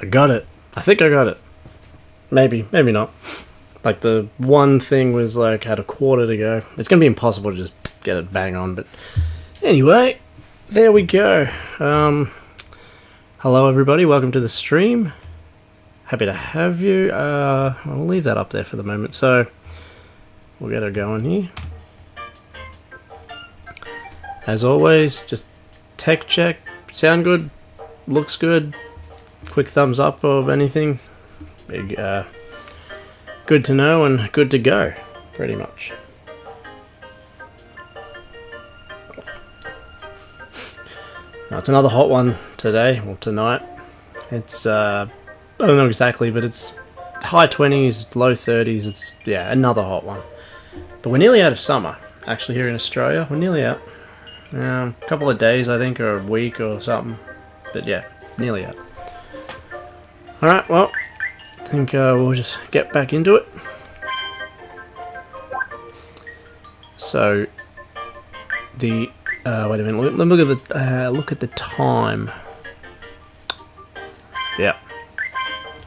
got it. I think I got it. Maybe not. Like the one thing was like had a quarter to go. It's gonna be impossible to just get it bang on, but anyway, there we go. Hello everybody, welcome to the stream. Happy to have you. I'll leave that up there for the moment, so we'll get her going here. As always, just tech check, sound good, looks good, quick thumbs up of anything. Big, good to know and good to go, pretty much. Now, it's another hot one today, or tonight. It's, I don't know exactly, but it's high 20s, low 30s, it's, yeah, another hot one. But we're nearly out of summer, actually, here in Australia. We're nearly out. A couple of days, I think, or a week or something. But yeah, nearly out. Alright, well, I think we'll just get back into it. So, the, wait a minute, let me look at the time. Yeah.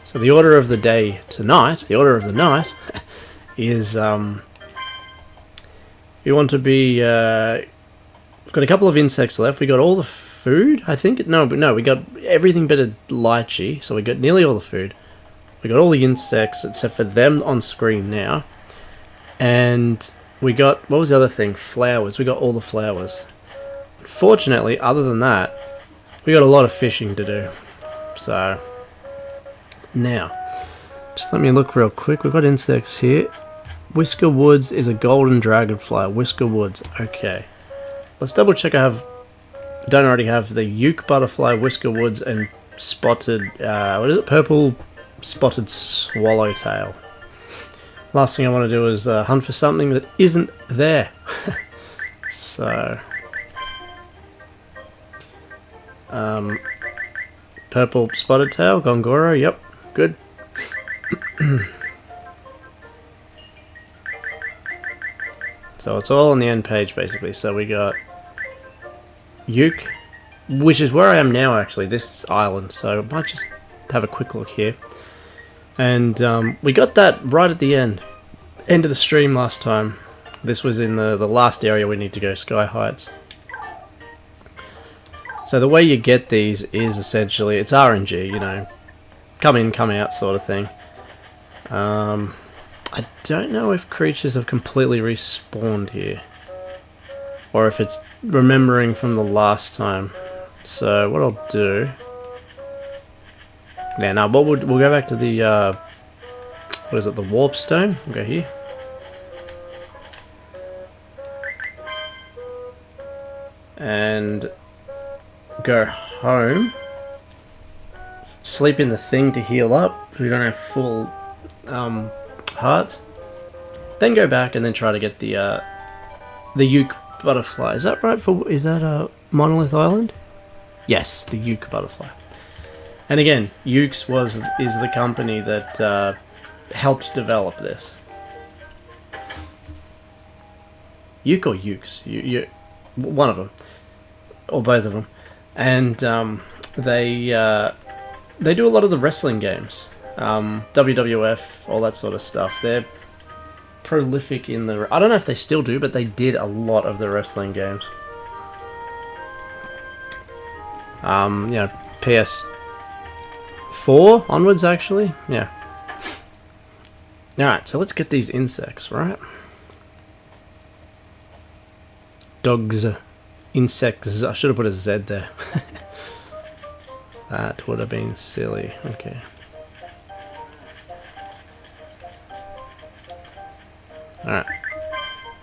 So the order of the day tonight, the order of the night, is, we want to be, we've got a couple of insects left. We got all the food, I think. No, we got everything but a lychee, so we got nearly all the food. We got all the insects except for them on screen now. And we got, what was the other thing? Flowers. We got all the flowers. Fortunately, other than that, we got a lot of fishing to do. So, now, just let me look real quick. We've got insects here. Whisker Woods is a golden dragonfly. Whisker Woods. Okay. Let's double check I don't already have the uke butterfly, Whisker Woods, and spotted, what is it? Purple spotted swallowtail. Last thing I want to do is hunt for something that isn't there. So, purple spotted tail, Gongoro, yep, good. So it's all on the end page basically. So we got uke, which is where I am now actually, this island. So I might just have a quick look here. And we got that right at the end of the stream last time. This was in the last area we need to go, Sky Heights. So the way you get these is essentially, it's RNG, you know, come in, come out sort of thing. I don't know if creatures have completely respawned here, or if it's remembering from the last time. So what I'll do, yeah, no, we'll go back to the what is it, the warp stone. We'll go here. And go home. Sleep in the thing to heal up. We don't have full hearts. Then go back and then try to get the uke butterfly. Is that right? Is that Monolith Island? Yes, the uke butterfly. And again, Ukes is the company that helped develop this. Uke or Ukes? One of them, or both of them, and they do a lot of the wrestling games, WWF, all that sort of stuff. They're prolific in the. I don't know if they still do, but they did a lot of the wrestling games. You know, PS4 onwards, actually. Yeah. All right, so let's get these insects, right? Dogz. Insects. I should have put a Z there. That would have been silly. Okay. Alright.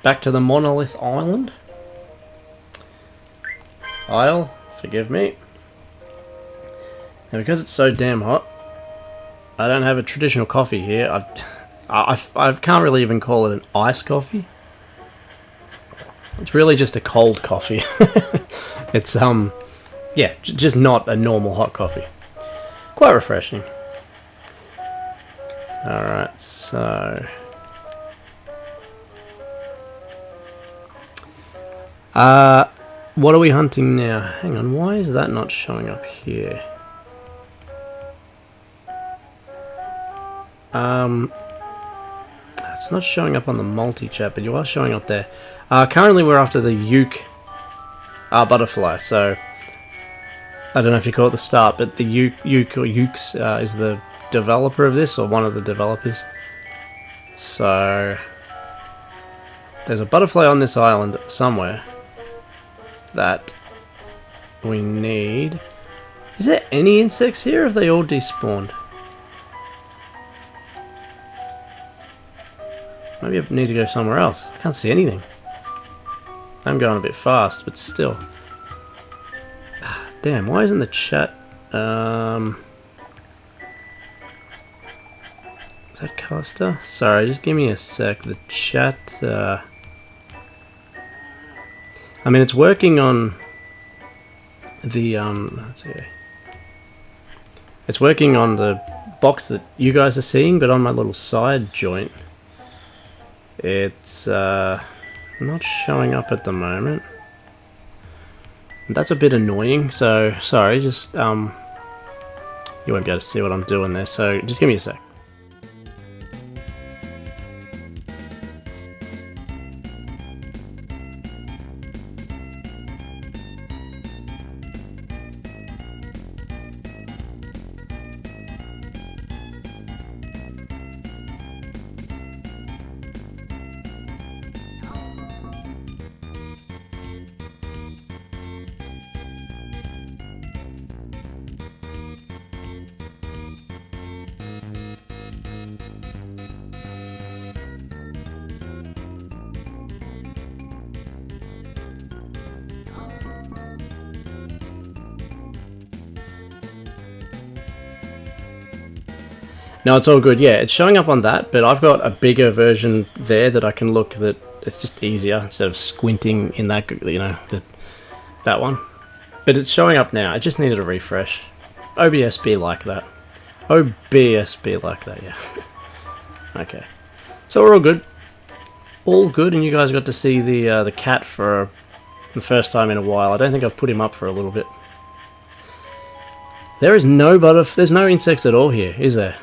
Back to the Monolith Island. Isle, forgive me. Now because it's so damn hot, I don't have a traditional coffee here. I can't really even call it an iced coffee. It's really just a cold coffee. It's yeah, just not a normal hot coffee. Quite refreshing. Alright, so what are we hunting now? Hang on, why is that not showing up here? It's not showing up on the multi-chat, but you are showing up there. Currently we're after the uke butterfly, so I don't know if you call it the start, but the uke or ukes is the developer of this, or one of the developers. So there's a butterfly on this island somewhere that we need. Is there any insects here, or have they all despawned? Maybe I need to go somewhere else. I can't see anything. I'm going a bit fast, but still. Damn, why isn't the chat... Is that Costa? Sorry, just give me a sec. The chat... I mean, it's working on the... let's see. It's working on the box that you guys are seeing, but on my little side joint, it's not showing up at the moment. That's a bit annoying, so sorry, just you won't be able to see what I'm doing there, so just give me a sec. No, it's all good. Yeah, it's showing up on that, but I've got a bigger version there that I can look, that it's just easier instead of squinting in that, you know, that one. But it's showing up now. I just needed a refresh. OBS be like that. OBS be like that, yeah. Okay. So we're all good. All good, and you guys got to see the cat for the first time in a while. I don't think I've put him up for a little bit. There is no there's no insects at all here, is there?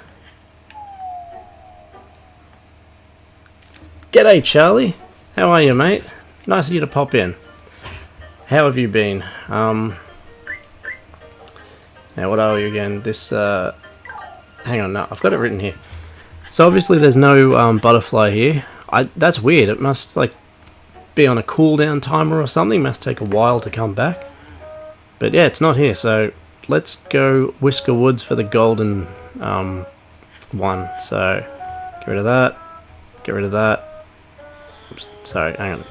G'day, Charlie. How are you, mate? Nice of you to pop in. How have you been? Now, what are we again? This, hang on, no, I've got it written here. So obviously there's no butterfly here. That's weird. It must, like, be on a cooldown timer or something. It must take a while to come back. But yeah, it's not here. So let's go Whisker Woods for the golden one. So get rid of that. Get rid of that. Oops, sorry, hang on.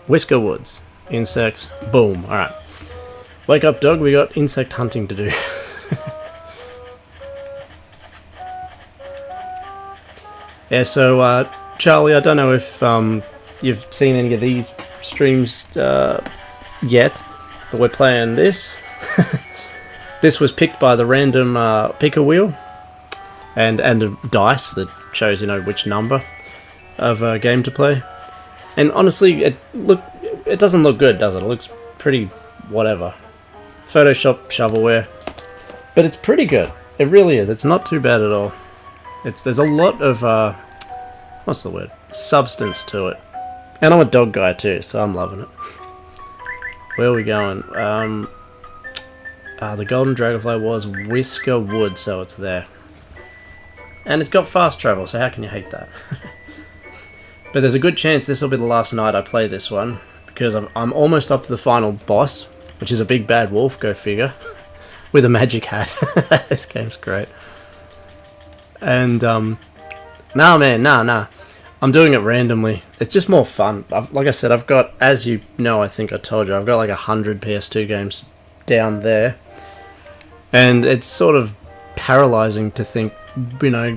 Whisker Woods. Insects. Boom. Alright. Wake up, dog. We got insect hunting to do. Yeah, so, Charlie, I don't know if you've seen any of these streams yet, but we're playing this. This was picked by the random picker wheel and a dice that shows, you know, which number of game to play. And honestly, it doesn't look good, does it? It looks pretty whatever. Photoshop shovelware. But it's pretty good. It really is. It's not too bad at all. There's a lot of what's the word? Substance to it. And I'm a dog guy too, so I'm loving it. Where are we going? The golden dragonfly was Whisker Wood, so it's there. And it's got fast travel, so how can you hate that? But there's a good chance this will be the last night I play this one, because I'm almost up to the final boss, which is a big bad wolf, go figure, with a magic hat. This game's great. And, nah man, nah. I'm doing it randomly. It's just more fun. Like I said, I've got, as you know, I think I told you, I've got like 100 PS2 games down there. And it's sort of paralyzing to think, you know,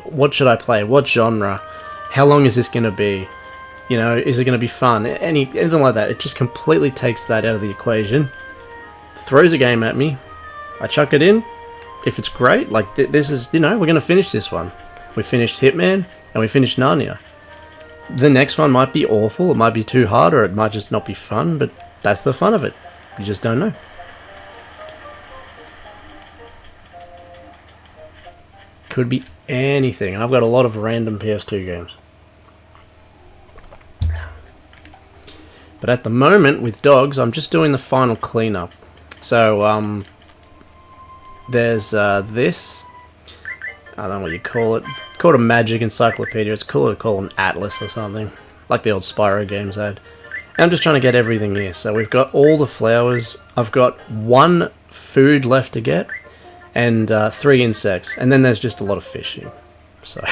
what should I play? What genre? How long is this going to be? You know, is it going to be fun? Anything like that. It just completely takes that out of the equation. Throws a game at me. I chuck it in. If it's great, like this is, you know, we're going to finish this one. We finished Hitman and we finished Narnia. The next one might be awful, it might be too hard, or it might just not be fun, but that's the fun of it. You just don't know. could be anything, and I've got a lot of random PS2 games. But at the moment, with Dogz, I'm just doing the final cleanup. So, there's this. I don't know what you call it. It's called a magic encyclopedia. It's called an atlas or something. Like the old Spyro games had. And I'm just trying to get everything here. So we've got all the flowers. I've got 1 food left to get. And 3 insects. And then there's just a lot of fishing. So...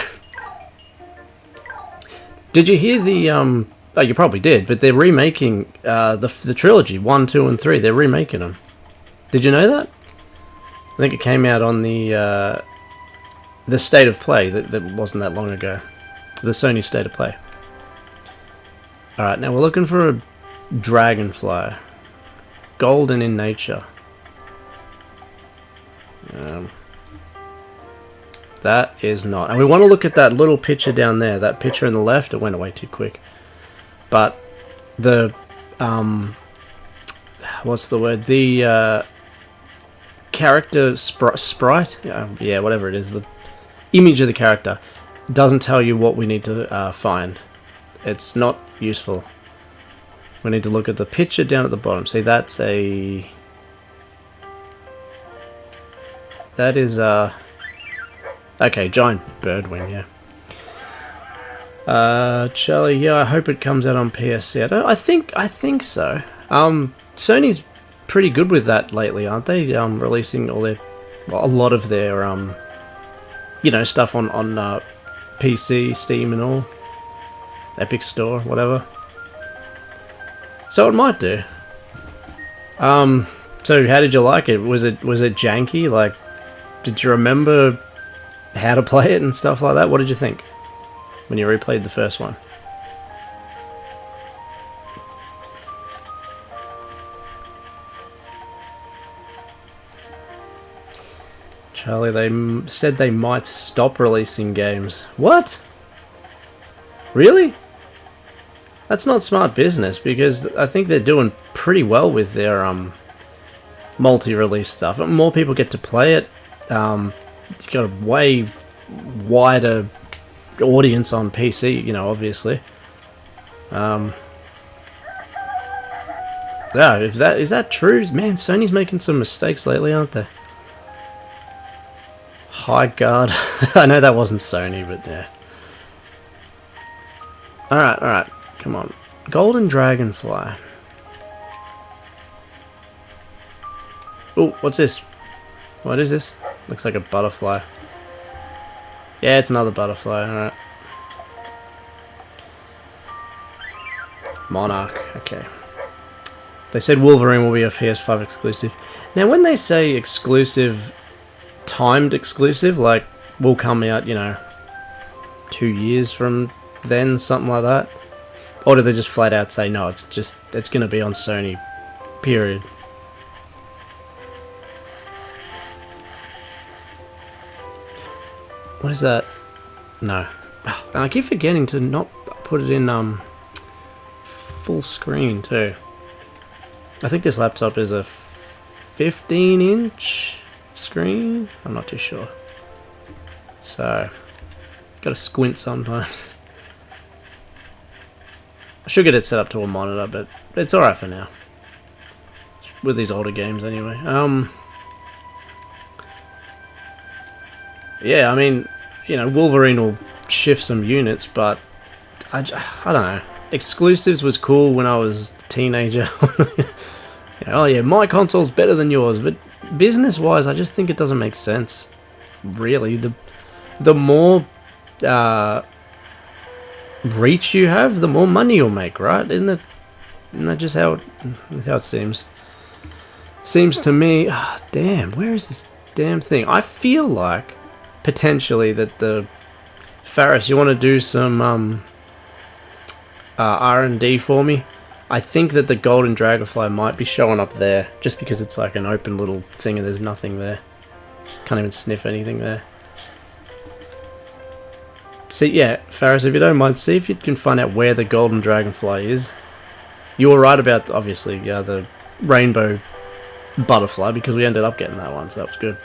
Did you hear the... Oh, you probably did. But they're remaking the trilogy. 1, 2, and 3. They're remaking them. Did you know that? I think it came out on the State of Play. That wasn't that long ago. The Sony State of Play. Alright, now we're looking for a dragonfly. Golden in nature. That is not. And we want to look at that little picture down there. That picture on the left. It went away too quick. But the... what's the word? The character sprite? Yeah, whatever it is. The image of the character doesn't tell you what we need to find. It's not useful. We need to look at the picture down at the bottom. See, that's a... That is okay, giant bird wing, yeah. Charlie, yeah, I hope it comes out on PSC. I think so. Sony's pretty good with that lately, aren't they? Releasing all their... Well, a lot of their, you know, stuff on PC, Steam and all. Epic Store, whatever. So it might do. So how did you like it? Was it janky? Like, did you remember how to play it and stuff like that? What did you think when you replayed the first one? Charlie, they said they might stop releasing games. What? Really? That's not smart business, because I think they're doing pretty well with their multi-release stuff. More people get to play it. You've got a way wider audience on PC, you know, obviously. Yeah, is that true? Man, Sony's making some mistakes lately, aren't they? High guard. I know that wasn't Sony, but yeah. Alright. Come on. Golden Dragonfly. Oh, what's this? What is this? Looks like a butterfly. Yeah, it's another butterfly. Alright. Monarch. Okay. They said Wolverine will be a PS5 exclusive. Now, when they say exclusive, timed exclusive, like, will come out, you know, 2 years from then, something like that? Or do they just flat out say, no, it's going to be on Sony, period? What is that? No. And I keep forgetting to not put it in full screen too. I think this laptop is a 15-inch screen? I'm not too sure. So, gotta squint sometimes. I should get it set up to a monitor, but it's alright for now. With these older games anyway. Yeah, I mean, you know, Wolverine will shift some units, but I don't know. Exclusives was cool when I was a teenager. Oh yeah, my console's better than yours, but business-wise, I just think it doesn't make sense. Really, the more reach you have, the more money you'll make, right? Isn't that just how it seems? Seems to me. Oh, damn, where is this damn thing? I feel like potentially that the Faris, you want to do some R&D for me? I think that the Golden Dragonfly might be showing up there, just because it's like an open little thing and there's nothing there. Can't even sniff anything there. See, yeah, Faris, if you don't mind, see if you can find out where the Golden Dragonfly is. You were right about, obviously, yeah, the rainbow butterfly, because we ended up getting that one, so that was good.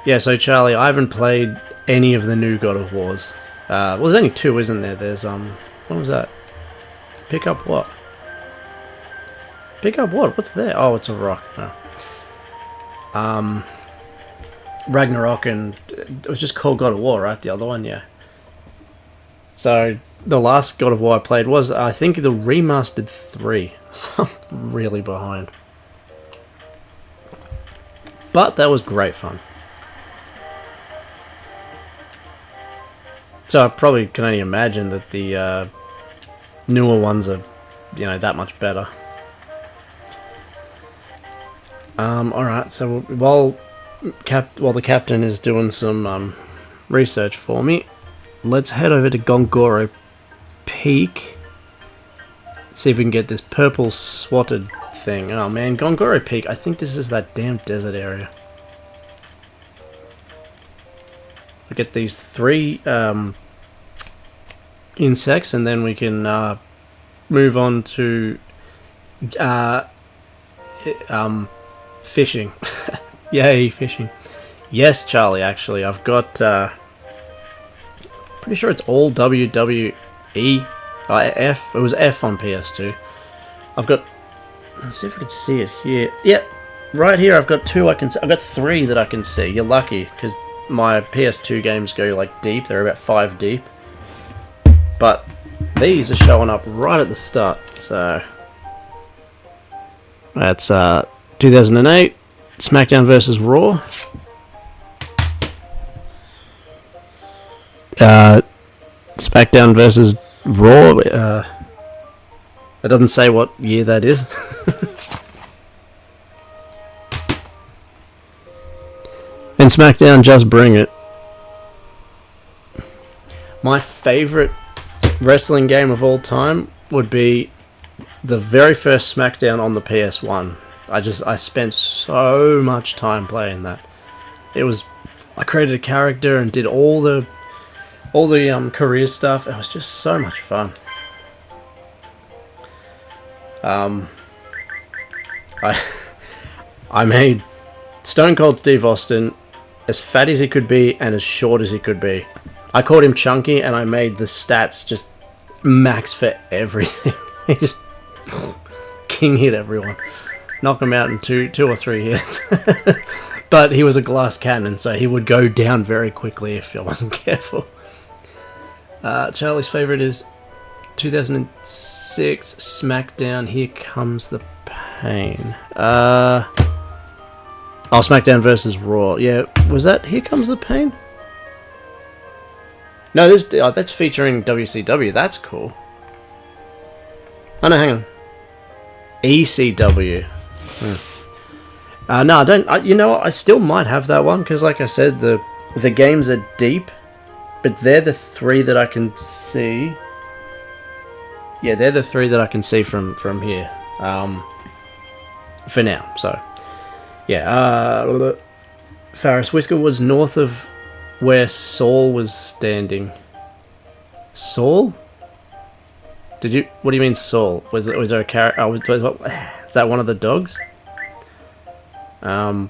Yeah, so Charlie, I haven't played any of the new God of Wars. Well, there's only 2, isn't there? There's, what was that? Pick up what? Pick up what? What's there? Oh, it's a rock. No. Ragnarok, and it was just called God of War, right? The other one, yeah. So, the last God of War I played was, I think, the remastered 3. So, I'm really behind. But that was great fun. So I probably can only imagine that the newer ones are, you know, that much better. Alright, so while the captain is doing some research for me, let's head over to Gongoro Peak. See if we can get this purple swatted thing. Oh man, Gongoro Peak, I think this is that damn desert area. We get these 3 insects, and then we can move on to fishing. Yay, fishing. Yes, Charlie, actually, I've got pretty sure it's all WWE F. It was F on PS2. I've got, let's see if I can see it here. Yep, right here I've got 2 I can see. I've got 3 that I can see. You're lucky, because my PS2 games go like deep. They're about 5 deep. But these are showing up right at the start. So that's 2008 SmackDown versus Raw. SmackDown versus Raw. It doesn't say what year that is. And SmackDown, just bring it. My favorite wrestling game of all time would be the very first SmackDown on the PS1. I spent so much time playing that. I created a character and did all the career stuff. It was just so much fun. I made Stone Cold Steve Austin as fat as he could be and as short as he could be. I called him chunky, and I made the stats just max for everything. He just king hit everyone, knock him out in two or 3 hits. But he was a glass cannon, so he would go down very quickly if I wasn't careful. Charlie's favorite is 2006 SmackDown. Here Comes the Pain. Oh, SmackDown versus Raw. Yeah, was that Here Comes the Pain? No, that's featuring WCW. That's cool. Oh no, hang on. ECW. No, I don't. You know what? I still might have that one because, like I said, the games are deep, but they're the 3 that I can see. Yeah, they're the 3 that I can see from here. For now, so yeah. Ferris Whisker was north of where Saul was standing. Saul? What do you mean Saul? Was there a character? Oh, is that one of the dogs? Well,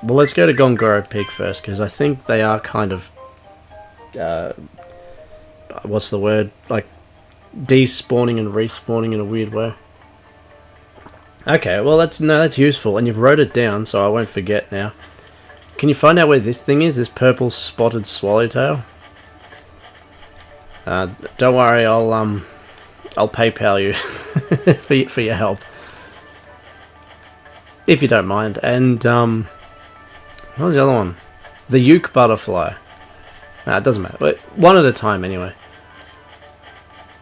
let's go to Gongoro Peak first, because I think they are kind of what's the word? Like despawning and respawning in a weird way. Okay, well that's useful, and you've wrote it down, so I won't forget now. Can you find out where this thing is? This purple spotted swallowtail? Don't worry, I'll PayPal you for your help, if you don't mind. And what was the other one? The uke butterfly. It doesn't matter. But one at a time, anyway.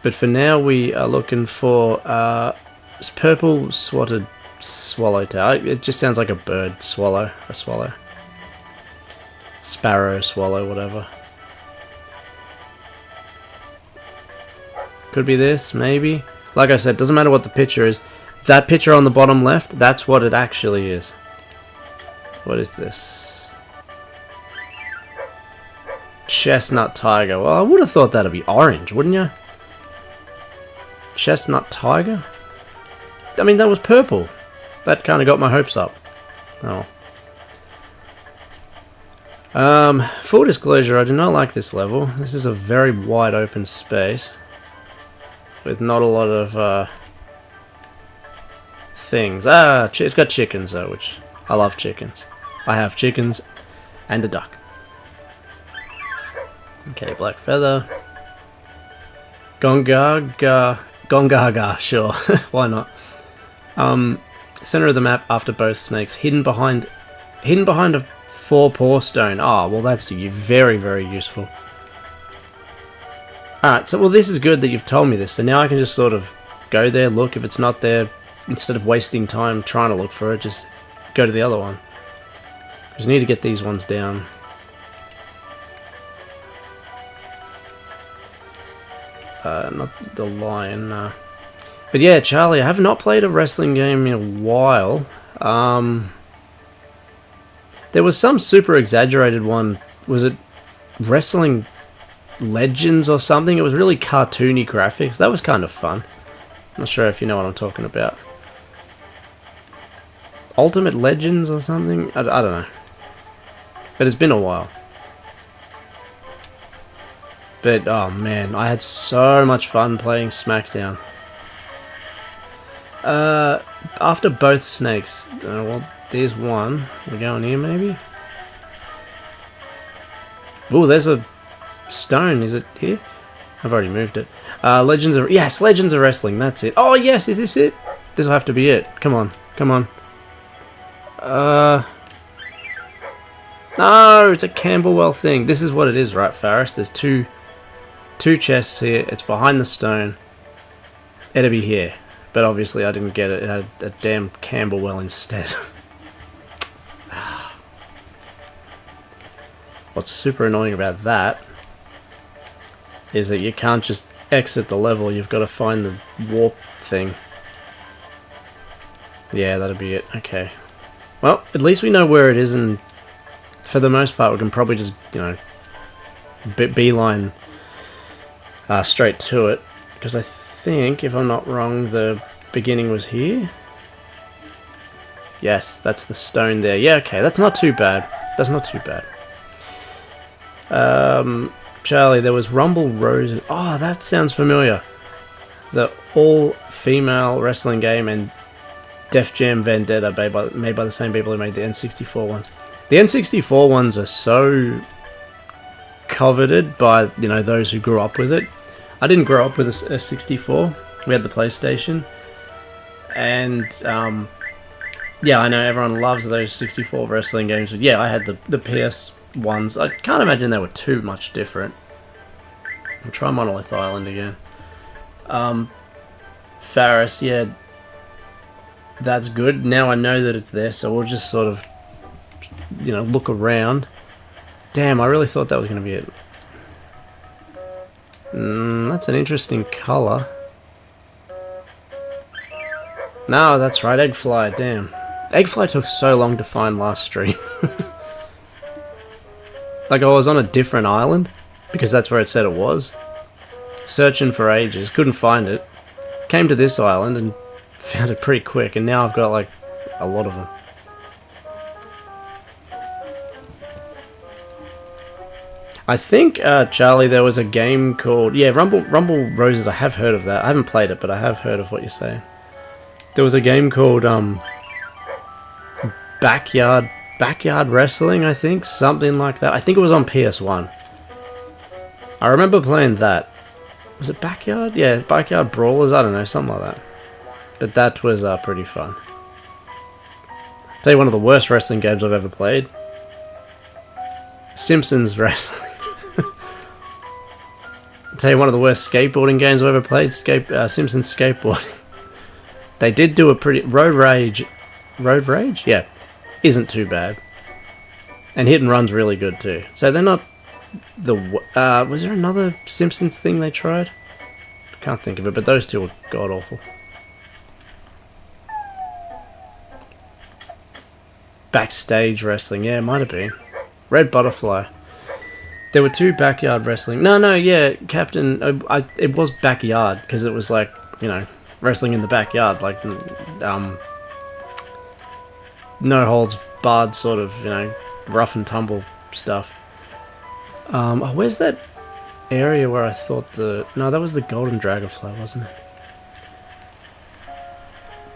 But for now, we are looking for this purple spotted swallowtail. It just sounds like a bird. Swallow. A swallow. Sparrow, swallow, whatever. Could be this, maybe. Like I said, doesn't matter what the picture is. That picture on the bottom left, that's what it actually is. What is this? Chestnut tiger. Well, I would have thought that'd be orange, wouldn't you? Chestnut tiger? I mean, that was purple. That kind of got my hopes up. Oh. Full disclosure, I do not like this level. This is a very wide open space with not a lot of things. It's got chickens though, which I love chickens. I have chickens and a duck. Okay, black feather. Gongaga, sure. Why not? Center of the map after both snakes, hidden behind a 4-paw stone. Oh, well that's very, very useful. Alright, so well this is good that you've told me this, so now I can just sort of go there, look. If it's not there, instead of wasting time trying to look for it, just go to the other one. Just need to get these ones down. Not the lion, But yeah, Charlie, I have not played a wrestling game in a while. There was some super exaggerated one. Was it Wrestling Legends or something? It was really cartoony graphics. That was kind of fun. Not sure if you know what I'm talking about. Ultimate Legends or something? I don't know. But it's been a while. But, oh man, I had so much fun playing SmackDown. After both snakes, well, there's one. We're going here, maybe? Oh, there's a stone. Is it here? I've already moved it. Legends of... Yes, Legends of Wrestling, that's it. Oh, yes, is this it? This will have to be it. Come on, come on. No, it's a Camberwell thing. This is what it is, right, Faris? There's two chests here. It's behind the stone. It'll be here. But obviously I didn't get it. It had a damn Camberwell instead. What's super annoying about that is that you can't just exit the level. You've got to find the warp thing. Yeah, that'll be it. Okay. Well, at least we know where it is, and for the most part we can probably just, you know, beeline straight to it, because I think, if I'm not wrong, the beginning was here. Yes, that's the stone there. Yeah, okay, that's not too bad. That's not too bad. Charlie, there was Rumble Rose. Oh, that sounds familiar. The all-female wrestling game and Def Jam Vendetta made by the same people who made the N64 ones. The N64 ones are so coveted by, you know, those who grew up with it. I didn't grow up with a 64. We had the PlayStation. And, yeah, I know everyone loves those 64 wrestling games, but yeah, I had the PS ones. I can't imagine they were too much different. I'll try Monolith Island again. Faris, yeah, that's good. Now I know that it's there, so we'll just sort of, you know, look around. Damn, I really thought that was going to be it. That's an interesting colour. No, that's right, Eggfly, damn. Eggfly took so long to find last stream. Like, I was on a different island, because that's where it said it was. Searching for ages, couldn't find it. Came to this island and found it pretty quick, and now I've got, like, a lot of them. I think, Charlie, there was a game called... Yeah, Rumble Roses, I have heard of that. I haven't played it, but I have heard of what you're saying. There was a game called, Backyard Wrestling, I think? Something like that. I think it was on PS1. I remember playing that. Was it Backyard? Yeah, Backyard Brawlers, I don't know, something like that. But that was pretty fun. I'll tell you one of the worst wrestling games I've ever played. Simpsons Wrestling. I'll tell you one of the worst skateboarding games I've ever played. Simpsons Skateboarding. They did do a pretty... Road Rage? Yeah. Isn't too bad. And Hit and Run's really good too. So they're not... was there another Simpsons thing they tried? Can't think of it, but those two were god-awful. Backstage Wrestling. Yeah, it might have been. Red Butterfly. There were two Backyard Wrestling. No, yeah, Captain... it was Backyard, because it was like, you know, wrestling in the backyard, like, no holds barred sort of, you know, rough and tumble stuff. Oh, where's that area where I thought the... No, that was the Golden Dragonfly, wasn't it?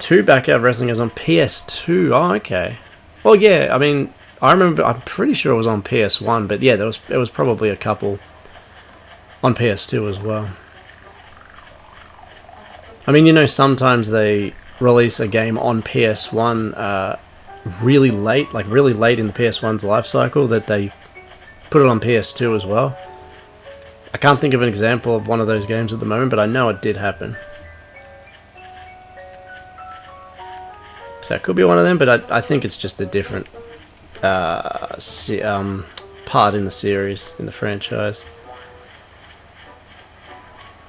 2 Backyard Wrestling is on PS2. Oh, okay. Well, yeah, I mean, I remember, I'm pretty sure it was on PS1, but yeah, there was probably a couple on PS2 as well. I mean, you know, sometimes they release a game on PS1 really late, like really late in the PS1's life cycle, that they put it on PS2 as well. I can't think of an example of one of those games at the moment, but I know it did happen. So it could be one of them, but I think it's just a different part in the series, in the franchise.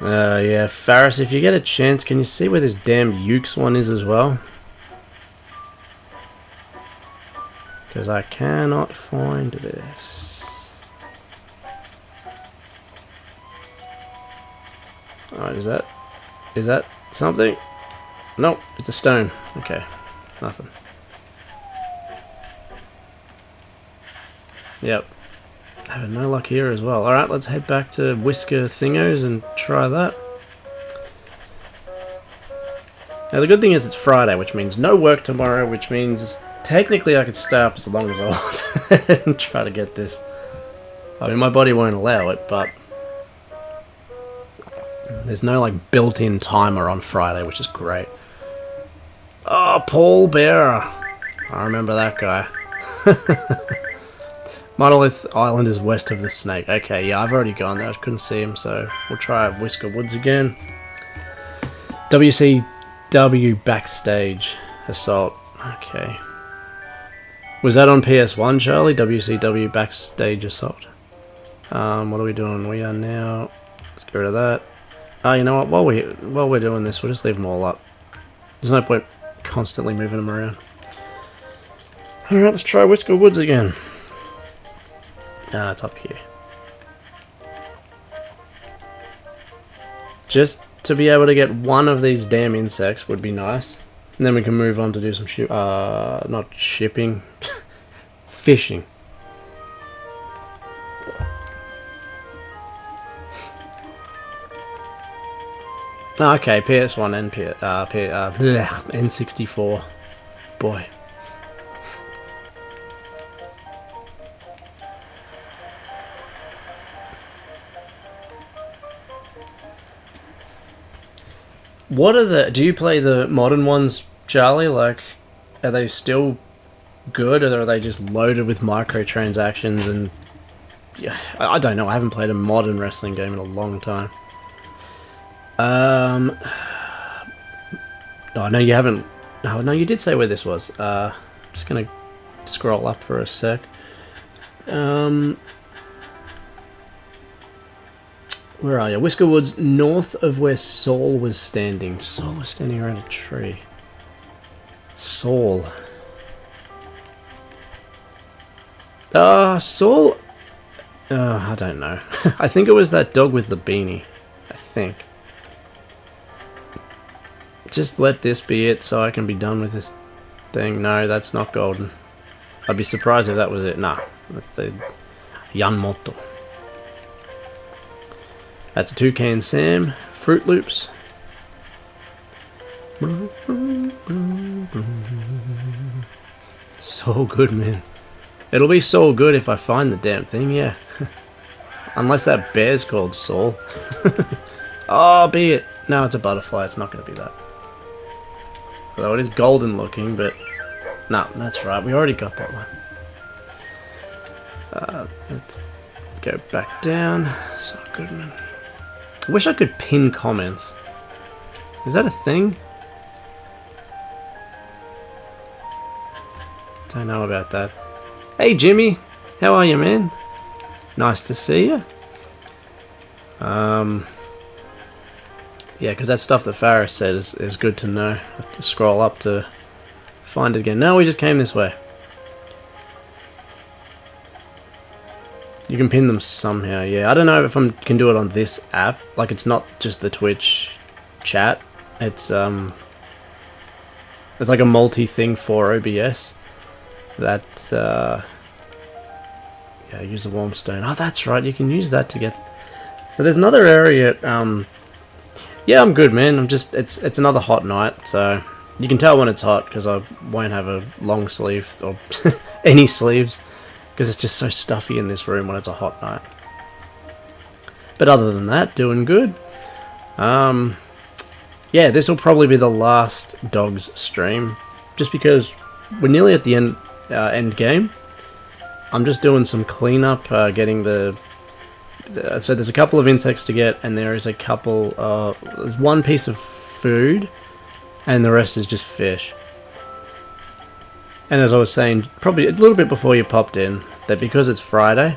Yeah, Faris, if you get a chance, can you see where this damn Ukes one is as well? Because I cannot find this. Alright, is that something? Nope, it's a stone. Okay, nothing. Yep. Having no luck here as well. Alright, let's head back to Whisker Thingos and try that. Now the good thing is it's Friday, which means no work tomorrow, which means technically I could stay up as long as I want and try to get this. I mean, my body won't allow it, but there's no like built-in timer on Friday, which is great. Oh, Paul Bearer. I remember that guy. Monolith Island is west of the Snake. Okay, yeah, I've already gone there. I couldn't see him, so we'll try Whisker Woods again. WCW Backstage Assault. Okay. Was that on PS1, Charlie? WCW Backstage Assault. What are we doing? We are now... Let's get rid of that. Oh, you know what? While we're doing this, we'll just leave them all up. There's no point constantly moving them around. Alright, let's try Whisker Woods again. It's up here. Just to be able to get one of these damn insects would be nice. And then we can move on to do some not shipping. Fishing. Okay, PS1 and N64. Boy. What are the... Do you play the modern ones, Charlie? Like, are they still good, or are they just loaded with microtransactions and... Yeah, I don't know. I haven't played a modern wrestling game in a long time. Oh, no, you haven't... Oh, no, you did say where this was. Just gonna scroll up for a sec. Where are you? Whisker Woods, north of where Saul was standing. Saul was standing around a tree. Saul. Saul... I don't know. I think it was that dog with the beanie. I think. Just let this be it so I can be done with this thing. No, that's not golden. I'd be surprised if that was it. Nah, that's the Yanmoto. That's a Toucan Sam. Fruit Loops. So good, man. It'll be so good if I find the damn thing, yeah. Unless that bear's called Saul. Oh, be it. No, it's a butterfly. It's not going to be that. Although it is golden looking, but... No, that's right. We already got that one. Let's go back down. So good, man. I wish I could pin comments. Is that a thing? Don't know about that. Hey Jimmy, how are you, man? Nice to see you. Yeah, because that stuff that Faris said is good to know. I have to scroll up to find it again. No, we just came this way. You can pin them somehow, yeah. I don't know if I can do it on this app. Like, it's not just the Twitch chat. It's like a multi-thing for OBS. That, Yeah, use the warm stone. Oh, that's right. You can use that to get... So there's another area... Yeah, I'm good, man. I'm just... It's another hot night, so... You can tell when it's hot, because I won't have a long sleeve, or any sleeves, because it's just so stuffy in this room when it's a hot night. But other than that, doing good. Yeah, this will probably be the last Dogz stream, just because we're nearly at the end game. I'm just doing some cleanup, getting the... So there's a couple of insects to get, and there is a couple... there's one piece of food, and the rest is just fish. And as I was saying, probably a little bit before you popped in, that because it's Friday,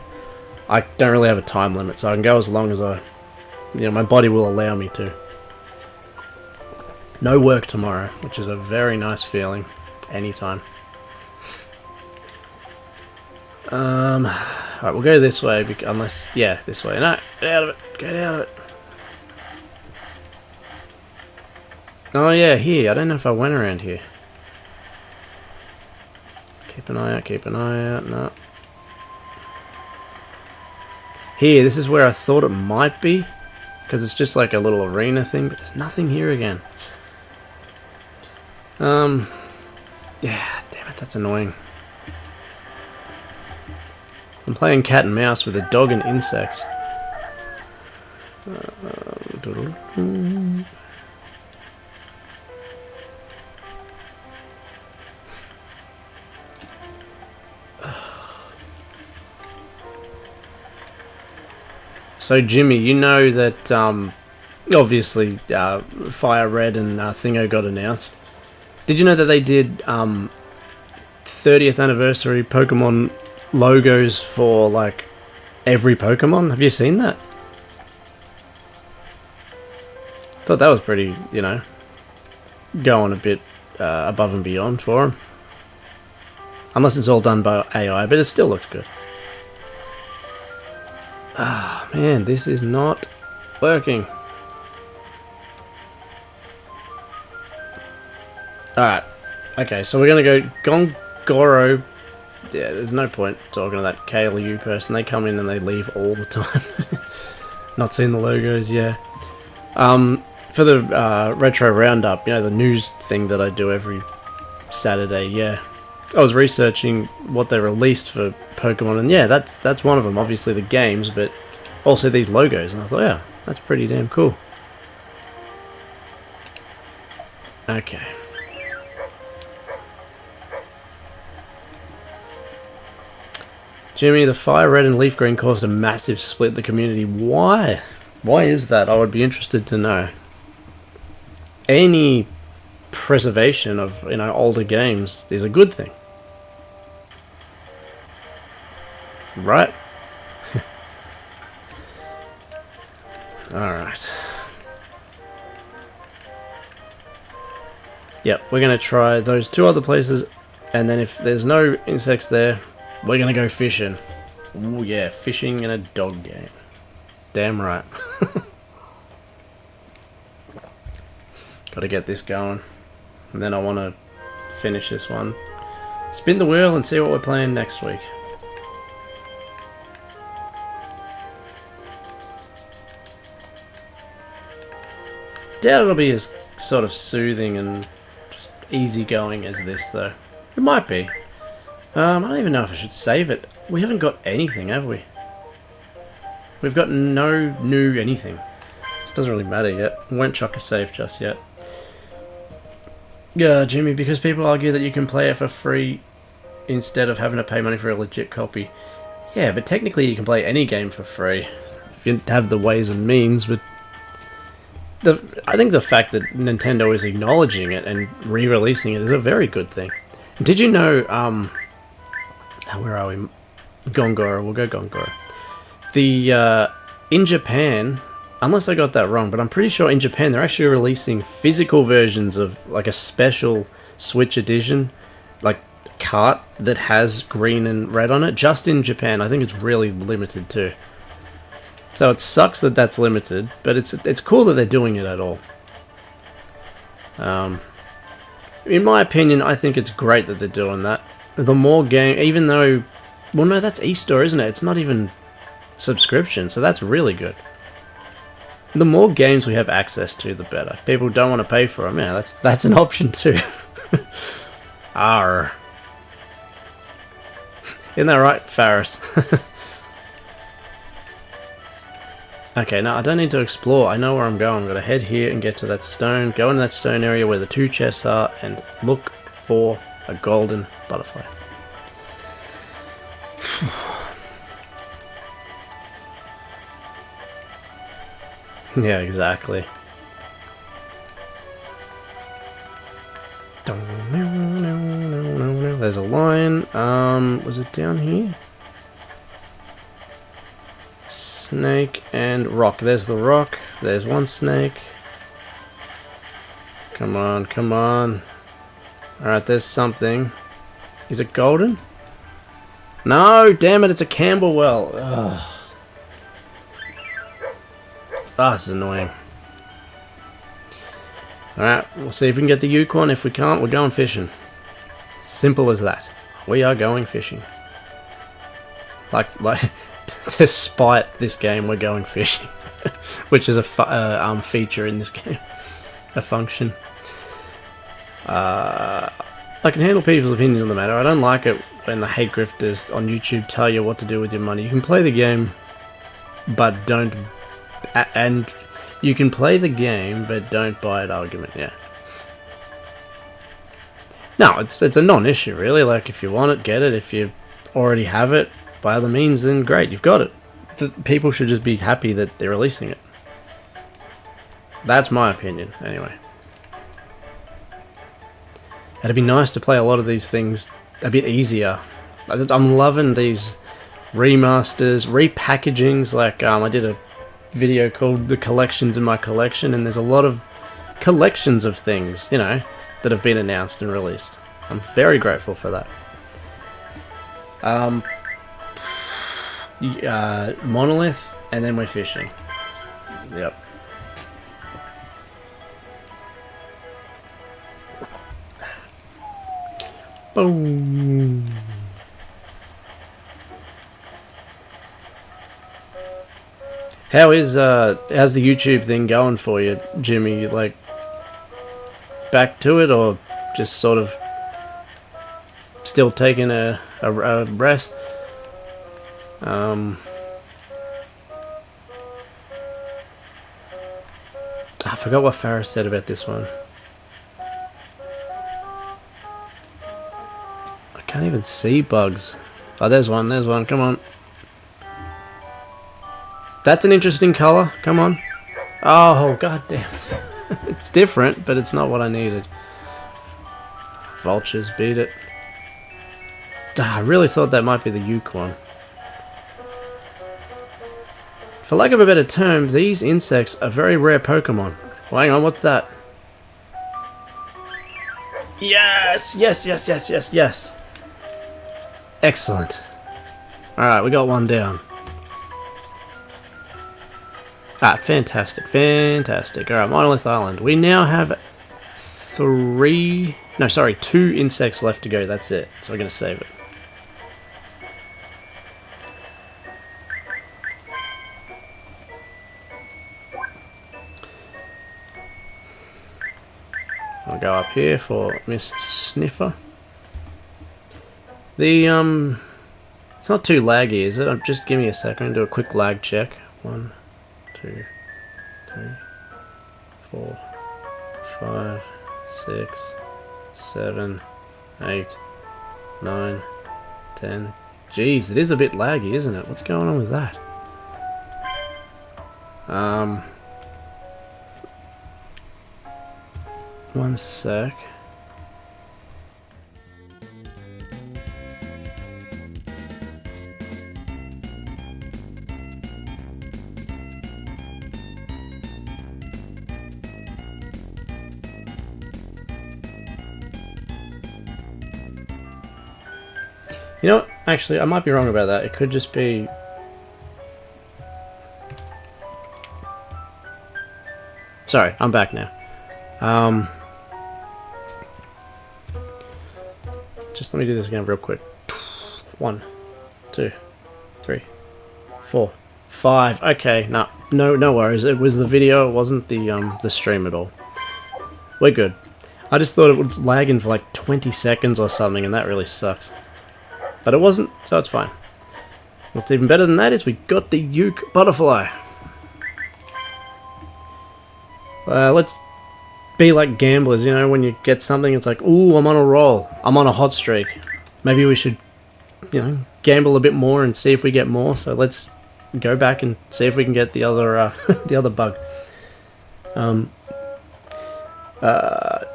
I don't really have a time limit, so I can go as long as my body will allow me to. No work tomorrow, which is a very nice feeling, anytime. Alright, we'll go this way, unless... Yeah, this way. No, get out of it. Get out of it. Oh yeah, here. I don't know if I went around here. Keep an eye out, keep an eye out. No. Here, this is where I thought it might be. Because it's just like a little arena thing, but there's nothing here again. Yeah, damn it, that's annoying. I'm playing cat and mouse with a dog and insects. So Jimmy, you know that obviously Fire Red and Thingo got announced. Did you know that they did 30th anniversary Pokemon logos for like every Pokemon? Have you seen that? Thought that was pretty, going a bit above and beyond for them. Unless it's all done by AI, but it still looks good. Ah, man, this is not working. Alright. Okay, so we're going to go Gongoro. Yeah, there's no point talking to that KLU person. They come in and they leave all the time. Not seeing the logos, yeah. For the Retro Roundup, the news thing that I do every Saturday, yeah. I was researching what they released for Pokemon, and yeah, that's one of them. Obviously the games, but also these logos, and I thought, yeah, that's pretty damn cool. Okay. Jimmy, the Fire Red and Leaf Green caused a massive split in the community. Why? Why is that? I would be interested to know. Any preservation of older games is a good thing, right? All right. Yep, we're gonna try those two other places, and then if there's no insects there, we're gonna go fishing. Ooh yeah, fishing in a dog game. Damn right. Gotta get this going. And then I want to finish this one. Spin the wheel and see what we're playing next week. Doubt it'll be as sort of soothing and just easygoing as this though. It might be. I don't even know if I should save it. We haven't got anything, have we? We've got no new anything. It doesn't really matter yet. I won't chuck a save just yet. Yeah, Jimmy, because people argue that you can play it for free instead of having to pay money for a legit copy. Yeah, but technically you can play any game for free if you have the ways and means, but I think the fact that Nintendo is acknowledging it and re-releasing it is a very good thing. Did you know, where are we? Gongoro, we'll go Gongoro. In Japan, unless I got that wrong, but I'm pretty sure in Japan they're actually releasing physical versions of like a special Switch edition, like cart that has green and red on it, just in Japan. I think it's really limited too. So it sucks that that's limited, but it's cool that they're doing it at all. In my opinion, I think it's great that they're doing that. The more game, even though Well, no, that's e-store, isn't it? It's not even subscription, so that's really good. The more games we have access to, the better. If people don't want to pay for them, yeah, that's an option too. Arr. Isn't that right, Faris? Okay, now I don't need to explore. I know where I'm going. I'm going to head here and get to that stone. Go into that stone area where the 2 chests are and look for a golden butterfly. Yeah, exactly. There's a line. Was it down here? Snake and rock. There's the rock. There's one snake. Come on, come on. Alright, there's something. Is it golden? No, damn it, it's a Camberwell. Ugh. Ah, this is annoying. Alright, we'll see if we can get the Yukon. If we can't, we're going fishing. Simple as that. We are going fishing. Like despite this game, we're going fishing. Which is a feature in this game. A function. I can handle people's opinions on the matter. I don't like it when the hate grifters on YouTube tell you what to do with your money. You can play the game, but don't... And you can play the game, but don't buy it argument, yeah. No, it's a non-issue, really. Like, if you want it, get it. If you already have it, by other means, then great, you've got it. People should just be happy that they're releasing it. That's my opinion, anyway. It'd be nice to play a lot of these things a bit easier. I'm loving these remasters, repackagings. Like, I did a video called The Collections in My Collection, and there's a lot of collections of things, you know, that have been announced and released. I'm very grateful for that. Monolith, and then we're fishing. Yep. Boom. How's the YouTube thing going for you, Jimmy? Like, back to it, or just sort of still taking a rest? I forgot what Farah said about this one. I can't even see bugs. Oh, there's one, come on. That's an interesting colour, come on. Oh, god damn it. It's different, but it's not what I needed. Vultures, beat it. I really thought that might be the Yukon. For lack of a better term, these insects are very rare Pokemon. Well, hang on, what's that? Yes! Yes, yes, yes, yes, yes! Excellent. Alright, we got one down. Ah, fantastic, fantastic. Alright, Monolith Island. We now have 2 insects left to go, that's it. So we're going to save it. I'll go up here for Miss Sniffer. The, it's not too laggy, is it? Just give me a second, do a quick lag check. 1, 2, 3, 4, 5, 6, 7, 8, 9, 10. Jeez, it is a bit laggy, isn't it? What's going on with that? One sec. You know what? Actually, I might be wrong about that. It could just be... Sorry, I'm back now. Just let me do this again real quick. 1, 2, 3, 4, 5. Okay, no worries. It was the video. It wasn't the stream at all. We're good. I just thought it was lagging for like 20 seconds or something, and that really sucks. But it wasn't, so it's fine. What's even better than that is we got the Uke Butterfly. Let's be like gamblers, you know, when you get something, it's like, ooh, I'm on a roll. I'm on a hot streak. Maybe we should, you know, gamble a bit more and see if we get more. So let's go back and see if we can get the other, the other bug.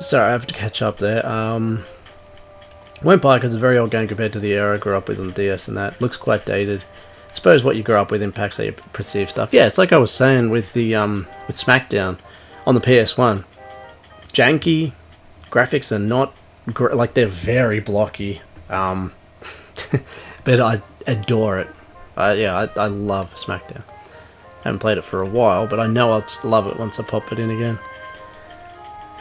Sorry, I have to catch up there. Went by because it's a very old game compared to the era I grew up with on the DS and that. Looks quite dated. I suppose what you grew up with impacts how you perceive stuff. Yeah, it's like I was saying with the, with SmackDown on the PS1. Janky, graphics are not, like they're very blocky. But I adore it. I love SmackDown. Haven't played it for a while, but I know I'll love it once I pop it in again.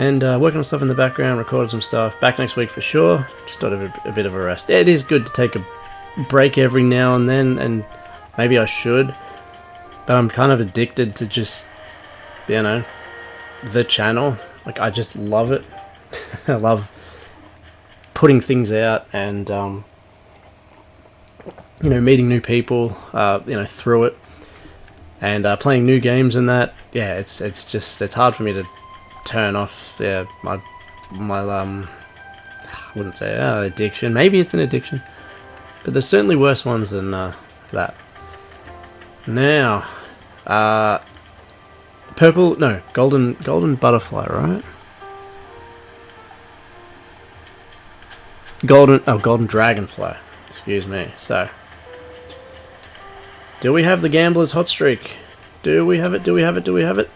And working on stuff in the background, recorded some stuff. Back next week for sure. Just thought of a bit of a rest. It is good to take a break every now and then, and maybe I should. But I'm kind of addicted to just, you know, the channel. Like, I just love it. I love putting things out and, you know, meeting new people, you know, through it. And playing new games and that. Yeah, it's hard for me to turn off, yeah, my I wouldn't say addiction. Maybe it's an addiction, but there's certainly worse ones than that. Now, golden butterfly, right? Golden dragonfly. Excuse me. So, do we have the gambler's hot streak? Do we have it? Do we have it? Do we have it?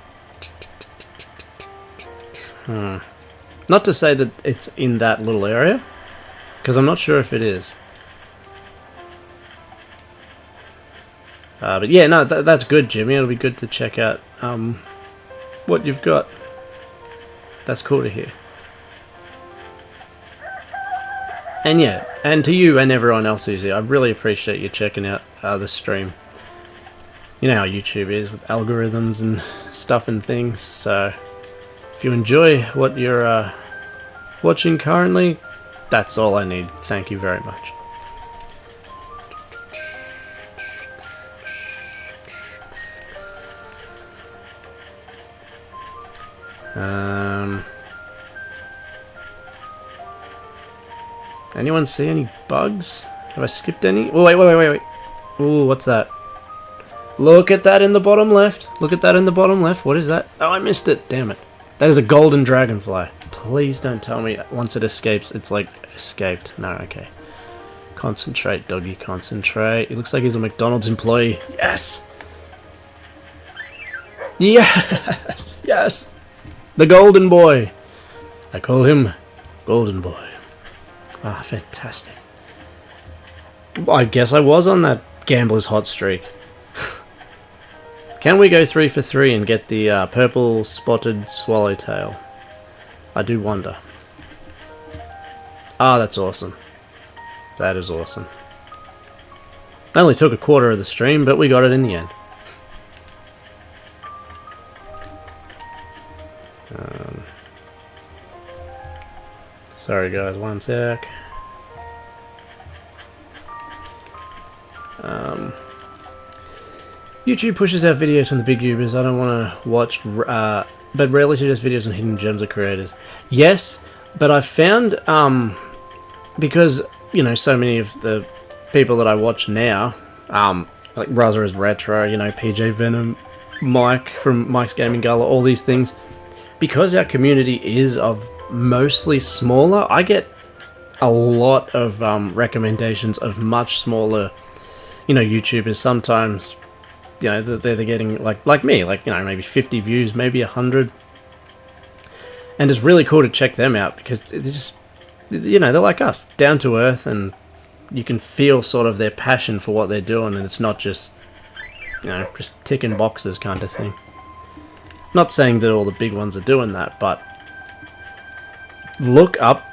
Not to say that it's in that little area, because I'm not sure if it is. But yeah, no, that's good, Jimmy. It'll be good to check out what you've got. That's cool to hear. And yeah, and to you and everyone else who's here, I really appreciate you checking out the stream. You know how YouTube is with algorithms and stuff and things, so if you enjoy what you're watching currently, that's all I need. Thank you very much. Anyone see any bugs? Have I skipped any? Oh, wait. Ooh, what's that? Look at that in the bottom left. Look at that in the bottom left. What is that? Oh, I missed it. Damn it. That is a golden dragonfly. Please don't tell me once it escapes, it's like escaped. No, okay. Concentrate, doggy, concentrate. He looks like he's a McDonald's employee. Yes! Yes! Yes! The golden boy. I call him Golden Boy. Ah, fantastic. I guess I was on that gambler's hot streak. Can we go 3 for 3 and get the purple spotted swallowtail? I do wonder. Ah, that's awesome. That is awesome. It only took a quarter of the stream, but we got it in the end. Sorry guys, one sec. YouTube pushes out videos from the big YouTubers. I don't want to watch, but rarely suggests videos on hidden gems or creators. Yes, but I found, because, you know, so many of the people that I watch now, like Raza is Retro, you know, PJ Venom, Mike from Mike's Gaming Gala, all these things, because our community is of mostly smaller, I get a lot of recommendations of much smaller, you know, YouTubers. Sometimes, you know, they're getting like me, like, you know, maybe 50 views, maybe 100, and it's really cool to check them out because they're just, you know, they're like us, down to earth, and you can feel sort of their passion for what they're doing, and it's not just, you know, just ticking boxes kind of thing. Not saying that all the big ones are doing that, but look up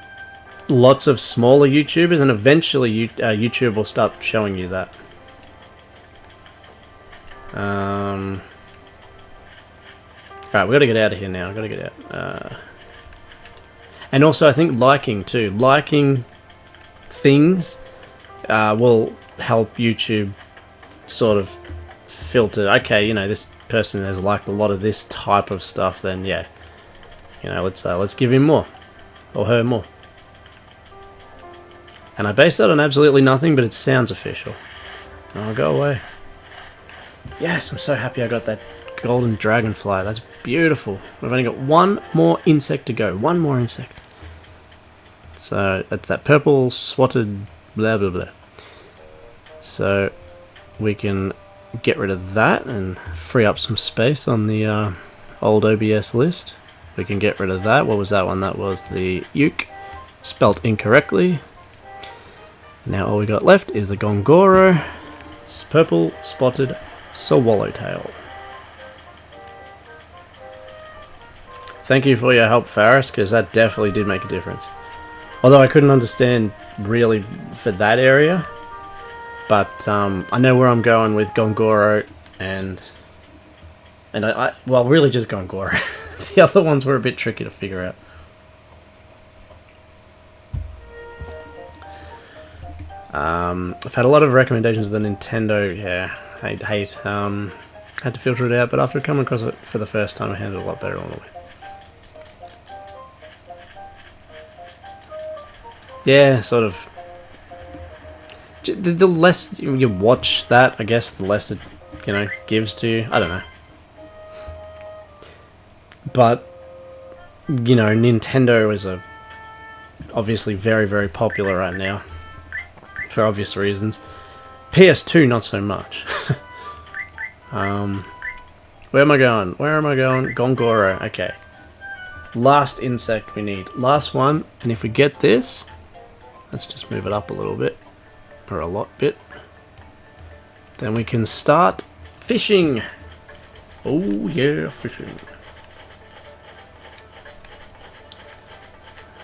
lots of smaller YouTubers, and eventually YouTube will start showing you that. Alright, we gotta get out of here now. Gotta get out. And also, I think liking too. Liking things will help YouTube sort of filter. Okay, you know, this person has liked a lot of this type of stuff. Then yeah, you know, let's give him more or her more. And I base that on absolutely nothing, but it sounds official. Oh, go away. Yes, I'm so happy I got that golden dragonfly. That's beautiful. We've only got one more insect to go. One more insect. So that's that purple swatted blah blah blah. So we can get rid of that and free up some space on the old OBS list. We can get rid of that. What was that one? That was the uke, spelt incorrectly. Now all we got left is the Gongoro, purple spotted swallowtail. Thank you for your help, Faris, because that definitely did make a difference. Although I couldn't understand really for that area, but I know where I'm going with Gongoro and I well, really just Gongoro. The other ones were a bit tricky to figure out. I've had a lot of recommendations of the Nintendo. Yeah, hate. Had to filter it out, but after coming across it for the first time, I handled it a lot better on the way. Yeah, sort of. The less you watch that, I guess, the less it, you know, gives to you. I don't know. But, you know, Nintendo is obviously very, very popular right now. For obvious reasons. PS2, not so much. Where am I going? Where am I going? Gongoro. Okay. Last insect we need. Last one. And if we get this, let's just move it up a little bit. Or a lot bit. Then we can start fishing. Oh yeah, fishing.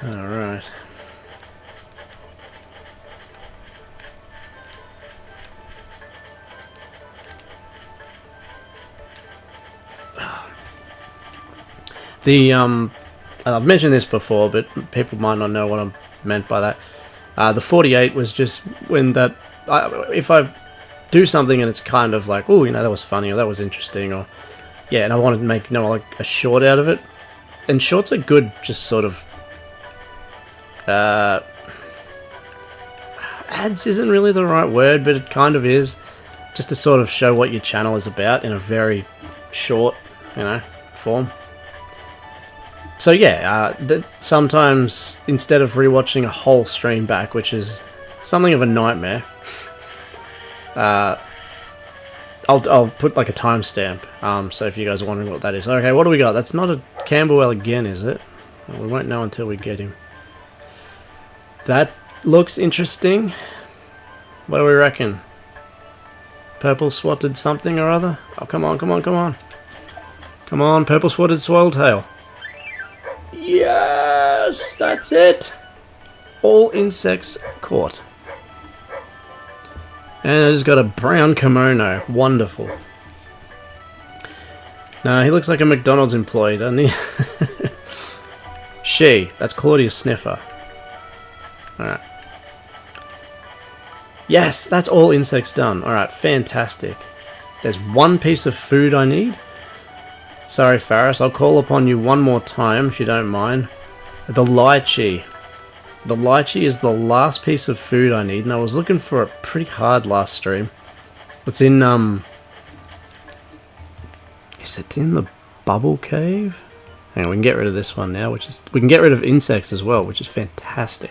Alright. I've mentioned this before, but people might not know what I meant by that. The 48 was just when that... if I do something and it's kind of like, oh, you know, that was funny, or that was interesting, or... yeah, and I wanted to make, you know, like a short out of it. And shorts are good, just sort of... ads isn't really the right word, but it kind of is. Just to sort of show what your channel is about in a very short, you know, form. So yeah, sometimes instead of rewatching a whole stream back, which is something of a nightmare, I'll put like a timestamp. So if you guys are wondering what that is, okay, what do we got? That's not a Camberwell again, is it? Well, we won't know until we get him. That looks interesting. What do we reckon? Purple swatted something or other? Oh, come on, come on, come on. Come on, purple swatted swallowtail. Yes, that's it. All insects caught. And he's got a brown kimono. Wonderful. No, he looks like a McDonald's employee, doesn't he? She. That's Claudia Sniffer. Alright. Yes, that's all insects done. Alright, fantastic. There's one piece of food I need. Sorry, Faris, I'll call upon you one more time, if you don't mind. The lychee. The lychee is the last piece of food I need, and I was looking for it pretty hard last stream. It's in, is it in the bubble cave? Hang on, we can get rid of this one now, which is... we can get rid of insects as well, which is fantastic.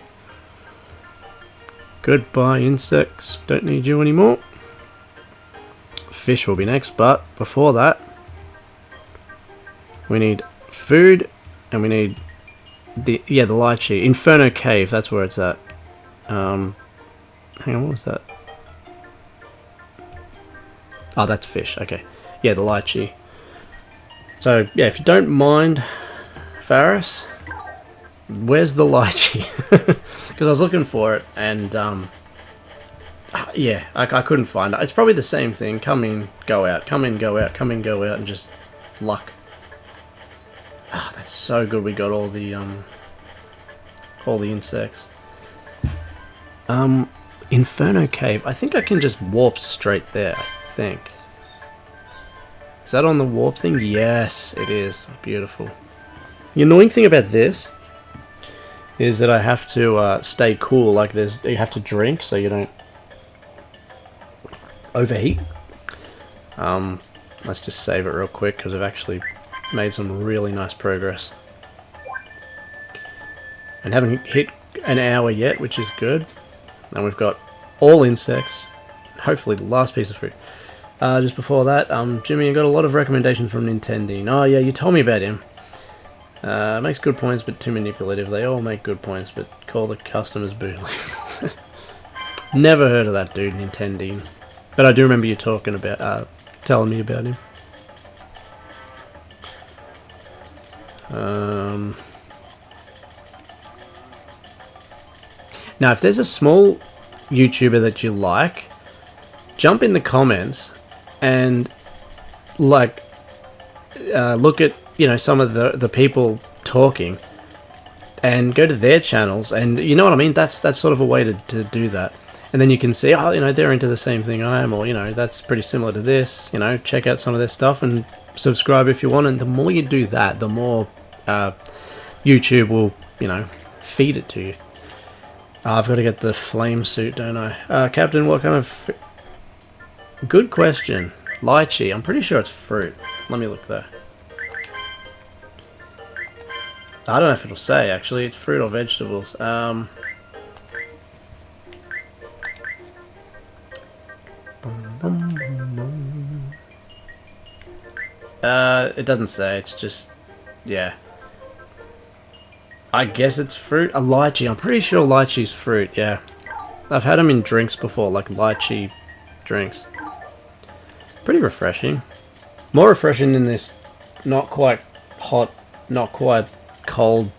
Goodbye, insects. Don't need you anymore. Fish will be next, but before that... we need food, and we need the lychee. Inferno Cave, that's where it's at. Hang on, what was that? Oh, that's fish, okay. Yeah, the lychee. So, yeah, if you don't mind, Faris, Where's the lychee? Because I was looking for it, and yeah, I couldn't find it. It's probably the same thing. Come in, go out. Come in, go out. Come in, go out, and just luck. Ah, that's so good. We got all the insects. Inferno Cave. I think I can just warp straight there. I think. Is that on the warp thing? Yes, it is. Beautiful. The annoying thing about this is that I have to stay cool. Like you have to drink so you don't overheat. Let's just save it real quick because I've actually made some really nice progress. And haven't hit an hour yet, which is good. And we've got all insects. Hopefully the last piece of fruit. Just before that, Jimmy, I got a lot of recommendations from Nintendo. Oh yeah, you told me about him. Makes good points, but too manipulative. They all make good points, but call the customers bootleggers. Never heard of that dude, Nintendo. But I do remember you talking about, telling me about him. Now, if there's a small YouTuber that you like, jump in the comments and like look at some of the people talking and go to their channels, and you know what I mean. That's sort of a way to do that. And then you can see, oh, they're into the same thing I am, or, that's pretty similar to this, check out some of their stuff and subscribe if you want. And the more you do that, the more YouTube will, feed it to you. I've got to get the flame suit, don't I? Captain, what kind of... Good question. Lychee. I'm pretty sure it's fruit. Let me look there. I don't know if it'll say, actually. It's fruit or vegetables. It doesn't say. It's just... Yeah. I guess it's fruit. A lychee. I'm pretty sure lychee's fruit, yeah. I've had them in drinks before, like lychee drinks. Pretty refreshing. More refreshing than this not quite hot, not quite cold,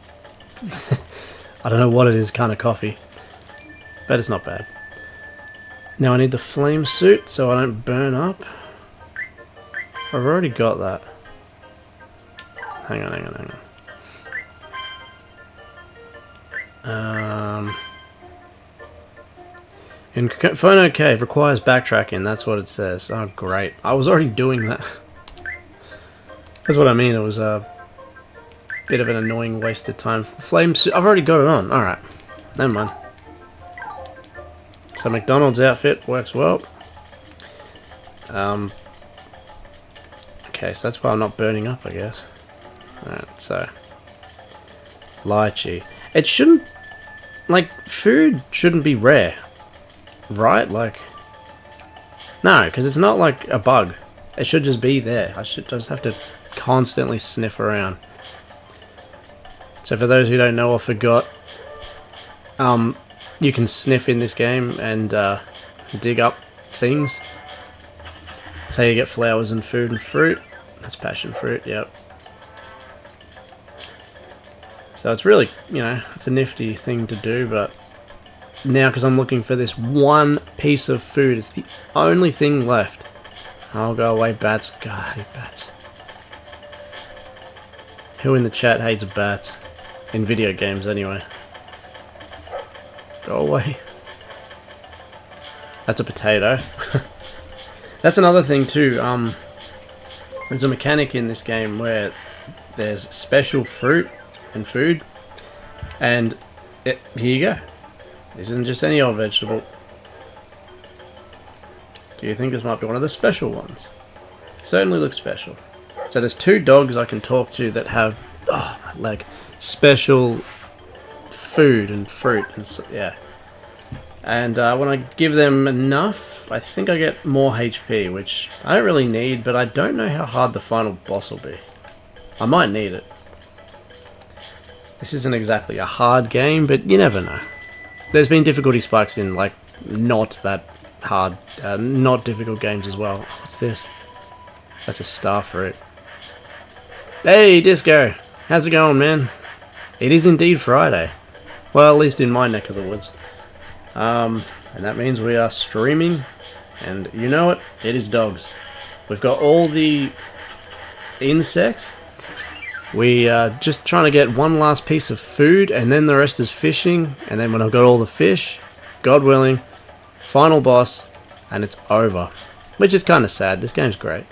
I don't know what it is, kind of coffee. But it's not bad. Now I need the flame suit so I don't burn up. I've already got that. Hang on. Inferno Cave requires backtracking, that's what it says. Oh great, I was already doing that. That's what I mean, it was a bit of an annoying waste of time. Flame suit, I've already got it on, alright. Never mind. So McDonald's outfit works well. Okay, so that's why I'm not burning up, I guess. Alright, so... Lychee. It shouldn't... Like, food shouldn't be rare. Right? Like... No, because it's not like a bug. It should just be there. I should just have to constantly sniff around. So for those who don't know or forgot, you can sniff in this game and dig up things. That's how you get flowers and food and fruit. That's passion fruit, yep. So it's really, it's a nifty thing to do, but now because I'm looking for this one piece of food, it's the only thing left. I'll go away, bats. God, I hate bats. Who in the chat hates bats? In video games, anyway. Go away. That's a potato. That's another thing too. There's a mechanic in this game where there's special fruit and food, and here you go. This isn't just any old vegetable. Do you think this might be one of the special ones? Certainly looks special. So there's 2 dogs I can talk to that have, like, special food and fruit, and so, yeah. And when I give them enough, I think I get more HP, which I don't really need, but I don't know how hard the final boss will be. I might need it. This isn't exactly a hard game, but you never know. There's been difficulty spikes in, like, not that hard, not difficult games as well. What's this? That's a star fruit. Hey, Disco! How's it going, man? It is indeed Friday. Well, at least in my neck of the woods. And that means we are streaming. And you know it, it is Dogz. We've got all the insects. We are just trying to get one last piece of food, and then the rest is fishing. And then when I've got all the fish, God willing, final boss, and it's over. Which is kind of sad. This game's great.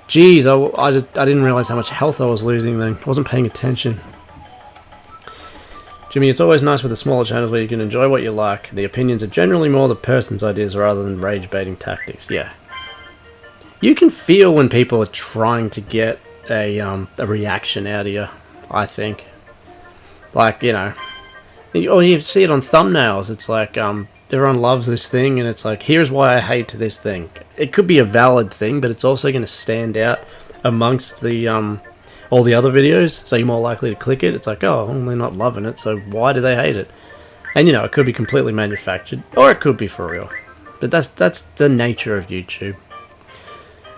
Jeez, I didn't realize how much health I was losing then. I wasn't paying attention. Jimmy, it's always nice with the smaller channels where you can enjoy what you like. The opinions are generally more the person's ideas rather than rage-baiting tactics. Yeah. You can feel when people are trying to get a reaction out of you, I think. Like, you know, or you see it on thumbnails. It's like, everyone loves this thing, and it's like, here's why I hate this thing. It could be a valid thing, but it's also going to stand out amongst the all the other videos, so you're more likely to click it. It's like, oh, well, they're not loving it, so why do they hate it? And you know, it could be completely manufactured, or it could be for real. But that's the nature of YouTube.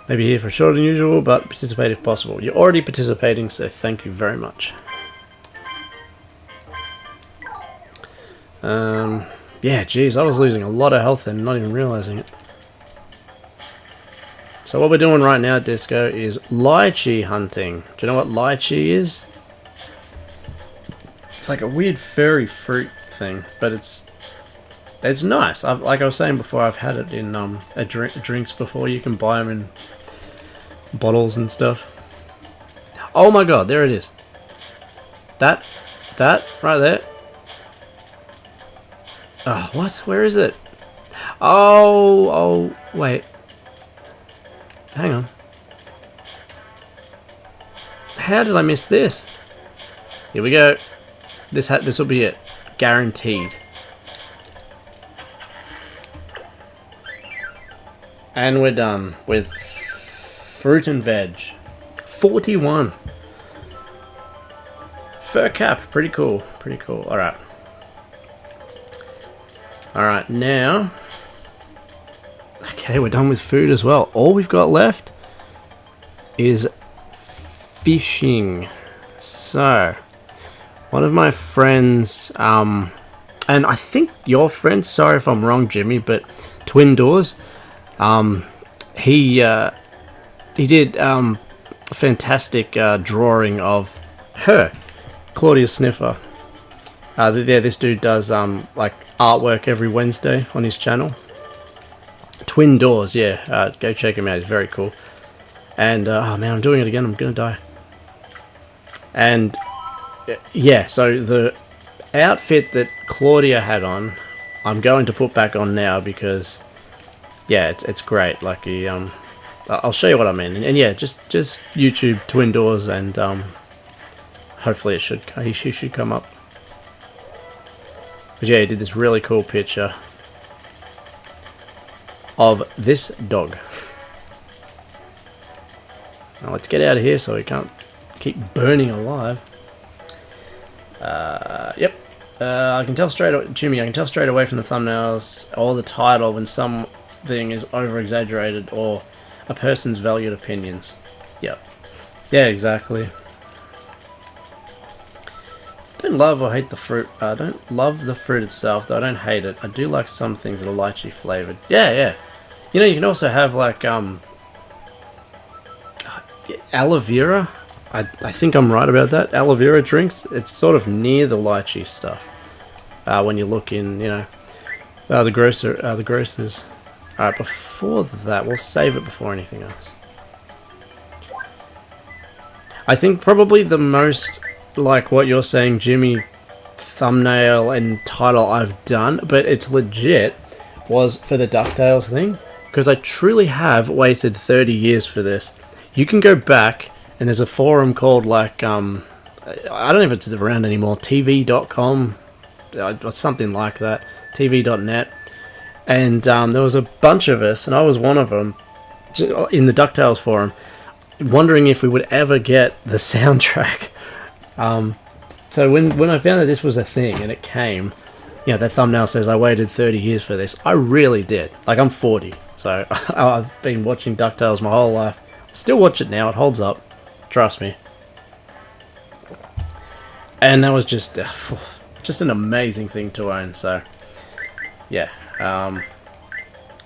Maybe here for shorter than usual, but participate if possible. You're already participating, so thank you very much. Yeah, geez, I was losing a lot of health and not even realizing it. So what we're doing right now, Disco, is lychee hunting. Do you know what lychee is? It's like a weird furry fruit thing, but it's nice. Like I was saying before, I've had it in drinks before. You can buy them in bottles and stuff. Oh my god, there it is. That right there. Oh, what? Where is it? Oh, wait. Hang on. How did I miss this? Here we go. This will be it. Guaranteed. And we're done with fruit and veg. 41. Fur cap. Pretty cool. Pretty cool. Alright. Alright, now... Okay, we're done with food as well. All we've got left is fishing. So, one of my friends, and I think your friend, sorry if I'm wrong, Jimmy, but Twin Doors, he did a fantastic drawing of her, Claudia Sniffer. Yeah, this dude does like artwork every Wednesday on his channel. Twin Doors, yeah. Go check him out. He's very cool. And oh man, I'm doing it again. I'm gonna die. And yeah, so the outfit that Claudia had on, I'm going to put back on now because yeah, it's great. Like I'll show you what I mean. And yeah, just YouTube Twin Doors, and hopefully he should come up. But yeah, he did this really cool picture of this dog. Now let's get out of here so we can't keep burning alive. Yep. I can tell straight away, Jimmy, I can tell straight away from the thumbnails or the title when something is over-exaggerated or a person's valued opinions. Yep. Yeah, exactly. I don't love or hate the fruit. I don't love the fruit itself, though I don't hate it. I do like some things that are lychee flavored. Yeah. You know, you can also have like aloe vera. I think I'm right about that. Aloe vera drinks. It's sort of near the lychee stuff. When you look in, you know, the grocers. All right, before that, we'll save it before anything else. I think probably the most, like what you're saying, Jimmy, thumbnail and title I've done, but it's legit, was for the DuckTales thing, because I truly have waited 30 years for this. You can go back, and there's a forum called, like, I don't know if it's around anymore, tv.com, or something like that, tv.net, and there was a bunch of us, and I was one of them, in the DuckTales forum, wondering if we would ever get the soundtrack. So when I found that this was a thing and it came, you know, that thumbnail says I waited 30 years for this. I really did. Like, I'm 40, so I've been watching DuckTales my whole life. Still watch it now. It holds up. Trust me. And that was just an amazing thing to own. So yeah,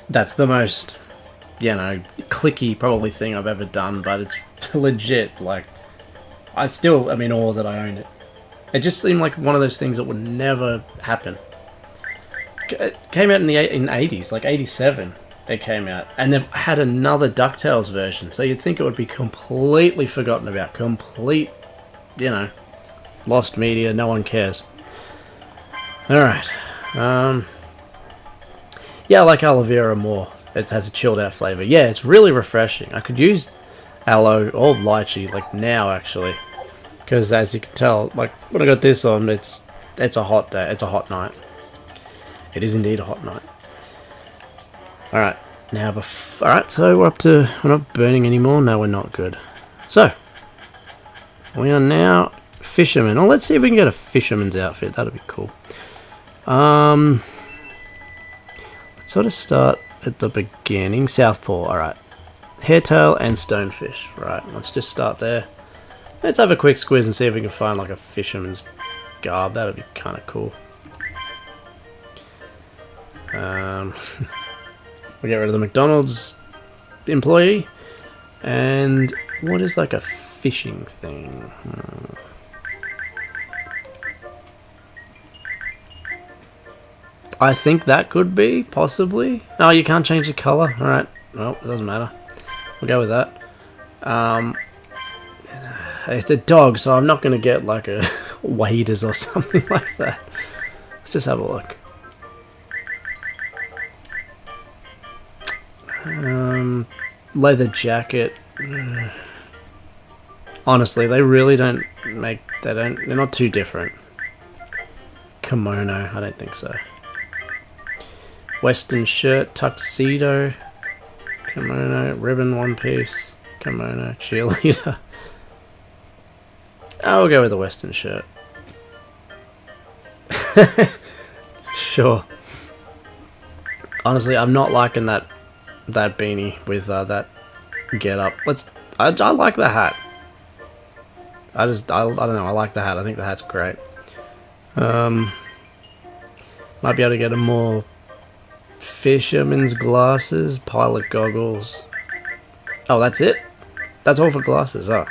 that's the most, you know, clicky probably thing I've ever done, but it's legit. Like, I still am in awe that I own it. It just seemed like one of those things that would never happen. It came out in the 80s, like 87 it came out, and they've had another DuckTales version, so you'd think it would be completely forgotten about, complete, you know, lost media, no one cares. Alright, yeah, I like aloe vera more. It has a chilled out flavour. Yeah, it's really refreshing. I could use aloe or lychee, like now actually, because as you can tell, like when I got this on, it's a hot day, it's a hot night. It is indeed a hot night. Alright, now alright, so we're not burning anymore. No, we're not. Good. So, we are now fishermen. Oh, let's see if we can get a fisherman's outfit. That'd be cool. Let's sort of start at the beginning. Southpaw, alright. Hairtail and stonefish. Right, let's just start there. Let's have a quick squeeze and see if we can find like a fisherman's garb. That would be kind of cool. We get rid of the McDonald's employee. And what is like a fishing thing? I think that could be, possibly. No, you can't change the colour. Alright, well, it doesn't matter. We'll go with that. It's a dog, so I'm not going to get like a waders or something like that. Let's just have a look. Leather jacket. Honestly, they really don't make... they're not too different. Kimono, I don't think so. Western shirt, tuxedo, kimono, ribbon, one piece, kimono, cheerleader. I'll go with the Western shirt. Sure. Honestly, I'm not liking that beanie with that get up. I like the hat. I don't know. I like the hat. I think the hat's great. Might be able to get a more fisherman's glasses, pilot goggles. Oh, that's it? That's all for glasses. Oh.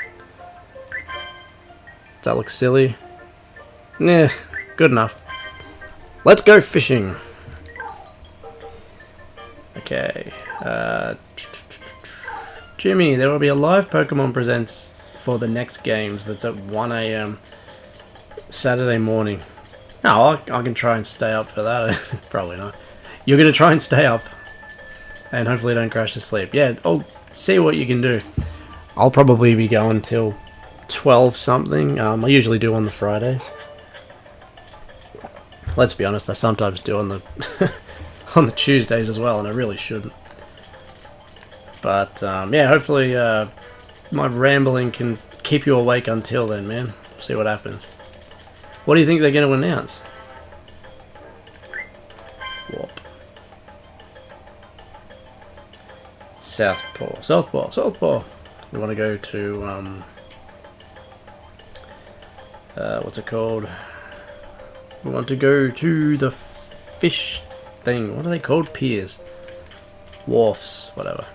Does that look silly? Nah, good enough. Let's go fishing. Okay. Jimmy, there will be a live Pokemon Presents for the next games. That's at 1 AM Saturday morning. No, I can try and stay up for that. Probably not. You're going to try and stay up and hopefully don't crash to sleep. Yeah, I'll see what you can do. I'll probably be going till 12 something. I usually do on the Fridays. Let's be honest, I sometimes do on the on the Tuesdays as well, and I really shouldn't. But yeah, hopefully my rambling can keep you awake until then, man. See what happens. What do you think they're going to announce? Warp. Southpaw. Southpaw. Southpaw. We want to go to what's it called? We want to go to the fish thing. What are they called? Piers. Wharfs. Whatever.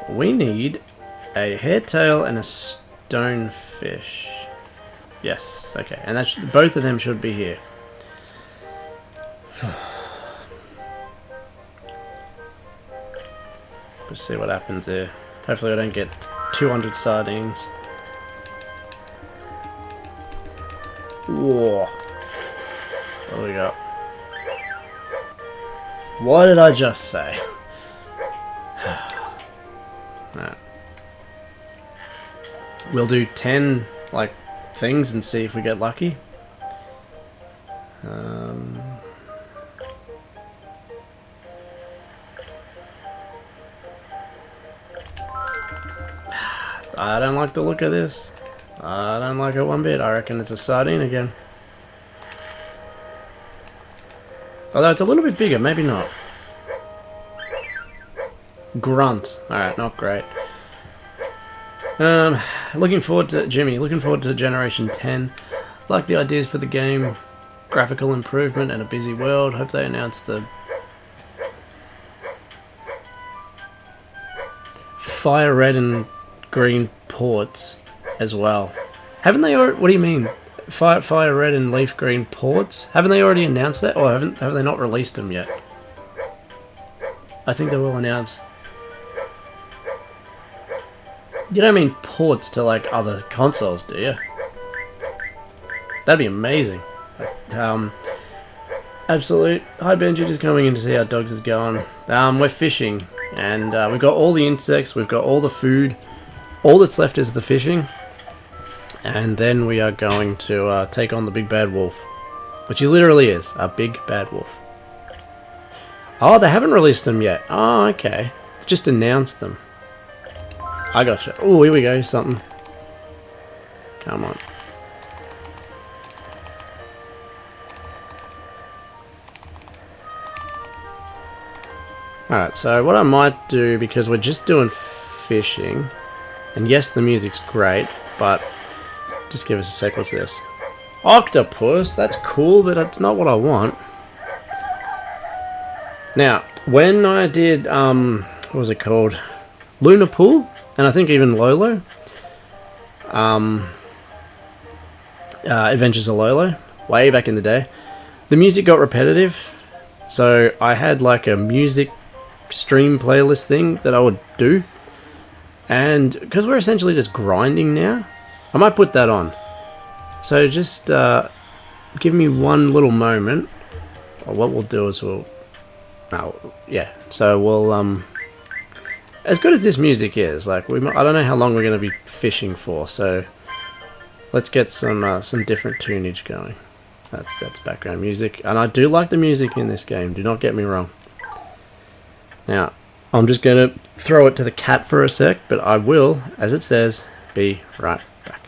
We need a hairtail and a stonefish. Yes, okay. And that's both of them should be here. Let's see what happens here. Hopefully I don't get 200 sardines. Whoa. What do we got? What did I just say? No. We'll do 10 like things and see if we get lucky. I don't like the look of this. I don't like it one bit. I reckon it's a sardine again. Although it's a little bit bigger, maybe not. Grunt. Alright, not great. Looking forward to Jimmy. Looking forward to Generation 10. Like the ideas for the game, graphical improvement, and a busy world. Hope they announce the fire red and green ports as well. Haven't they already? What do you mean? Fire red and leaf green ports? Haven't they already announced that, or have they not released them yet? I think they will announce. You don't mean ports to like other consoles, do you? That'd be amazing. Absolute. Hi Benji, just coming in to see how Dogz is going. We're fishing, and we've got all the insects, we've got all the food. All that's left is the fishing, and then we are going to take on the big bad wolf, which he literally is, a big bad wolf. Oh, they haven't released them yet. Oh, okay. Just announced them. I gotcha. Oh, here we go, something. Come on. Alright, so what I might do, because we're just doing fishing, and yes, the music's great, but just give us a sec. What's this? Octopus? That's cool, but that's not what I want. Now, when I did, what was it called? Luna Pool? And I think even Lolo. Adventures of Lolo. Way back in the day. The music got repetitive. So I had like a music stream playlist thing that I would do. And because we're essentially just grinding now, I might put that on. So just give me one little moment. What we'll do is we'll... Oh, yeah. So we'll... as good as this music is, like I don't know how long we're going to be fishing for, so let's get some different tunage going. That's background music, and I do like the music in this game. Do not get me wrong. Now, I'm just going to throw it to the cat for a sec, but I will, as it says, be right back.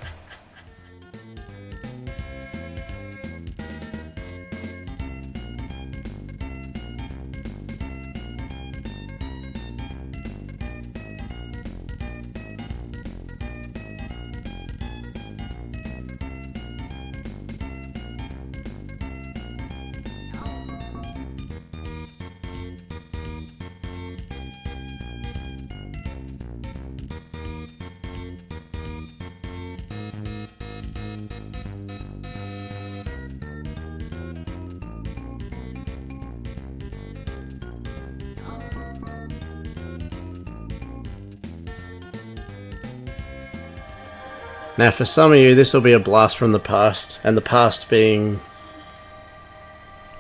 Now, for some of you, this will be a blast from the past, and the past being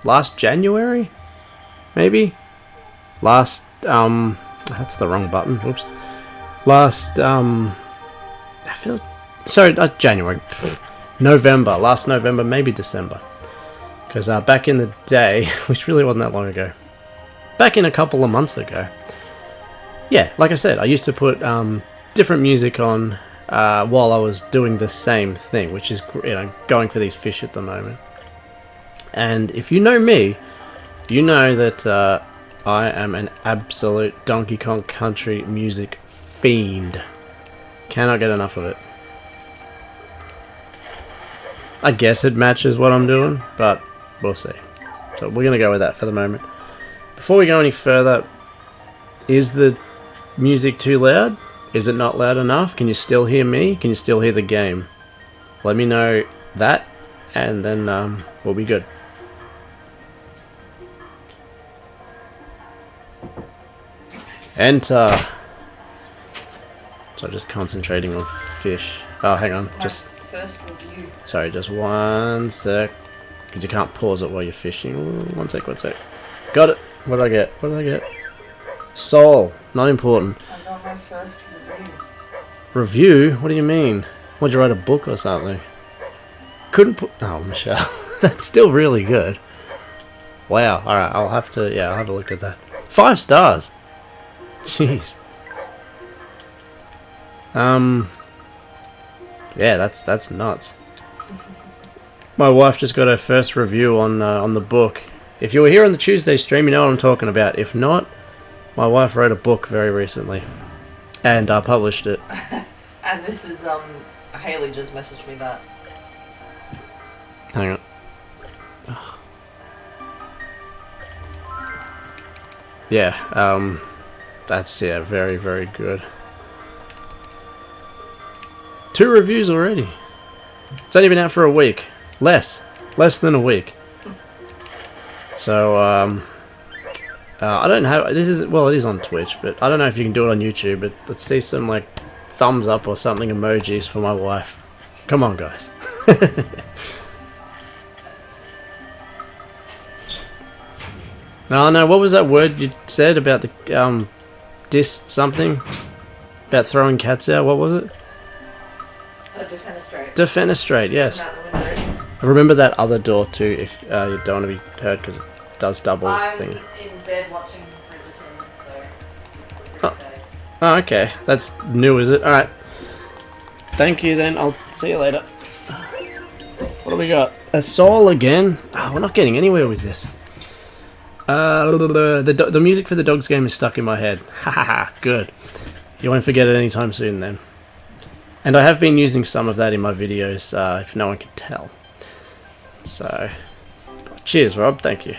last January, maybe? Last, that's the wrong button, whoops. Last, I feel, sorry, not January, November, last November, maybe December. Because back in the day, which really wasn't that long ago, back in a couple of months ago, yeah, like I said, I used to put different music on while I was doing the same thing, which is, you know, going for these fish at the moment. And if you know me, you know that I am an absolute Donkey Kong Country music fiend. Cannot get enough of it. I guess it matches what I'm doing, but we'll see. So we're going to go with that for the moment. Before we go any further, is the music too loud? Is it not loud enough? Can you still hear me? Can you still hear the game? Let me know that, and then we'll be good. Enter. So just concentrating on fish. Oh, hang on. Just first review. Sorry, just one sec. Because you can't pause it while you're fishing. Ooh, one sec. Got it. What did I get? Soul. Not important. I got my first review. Review? What do you mean? Would you write a book or something? Couldn't put... Oh, Michelle. That's still really good. Wow. Alright, I'll have to... Yeah, I'll have a look at that. 5 stars! Jeez. Yeah, that's nuts. My wife just got her first review on the book. If you were here on the Tuesday stream, you know what I'm talking about. If not, my wife wrote a book very recently, and I published it. And this is, Haley just messaged me that. Hang on. Yeah, that's, yeah, very, very good. 2 reviews already. It's only been out for a week. Less than a week. So, I don't know, this is, well, it is on Twitch, but I don't know if you can do it on YouTube, but let's see some, like, thumbs up or something emojis for my wife. Come on, guys. No, what was that word you said about the, dissed something? About throwing cats out, what was it? Defenestrate. Defenestrate, yes. Out the window. Remember that other door too, if you don't want to be heard, because it does double I'm thing. in bed watching Bridgerton, so... Oh. Oh, okay. That's new, is it? Alright. Thank you then, I'll see you later. What do we got? A soul again? Oh, we're not getting anywhere with this. The music for the Dogz game is stuck in my head. Hahaha, good. You won't forget it anytime soon then. And I have been using some of that in my videos, if no one can tell. So, cheers Rob, thank you.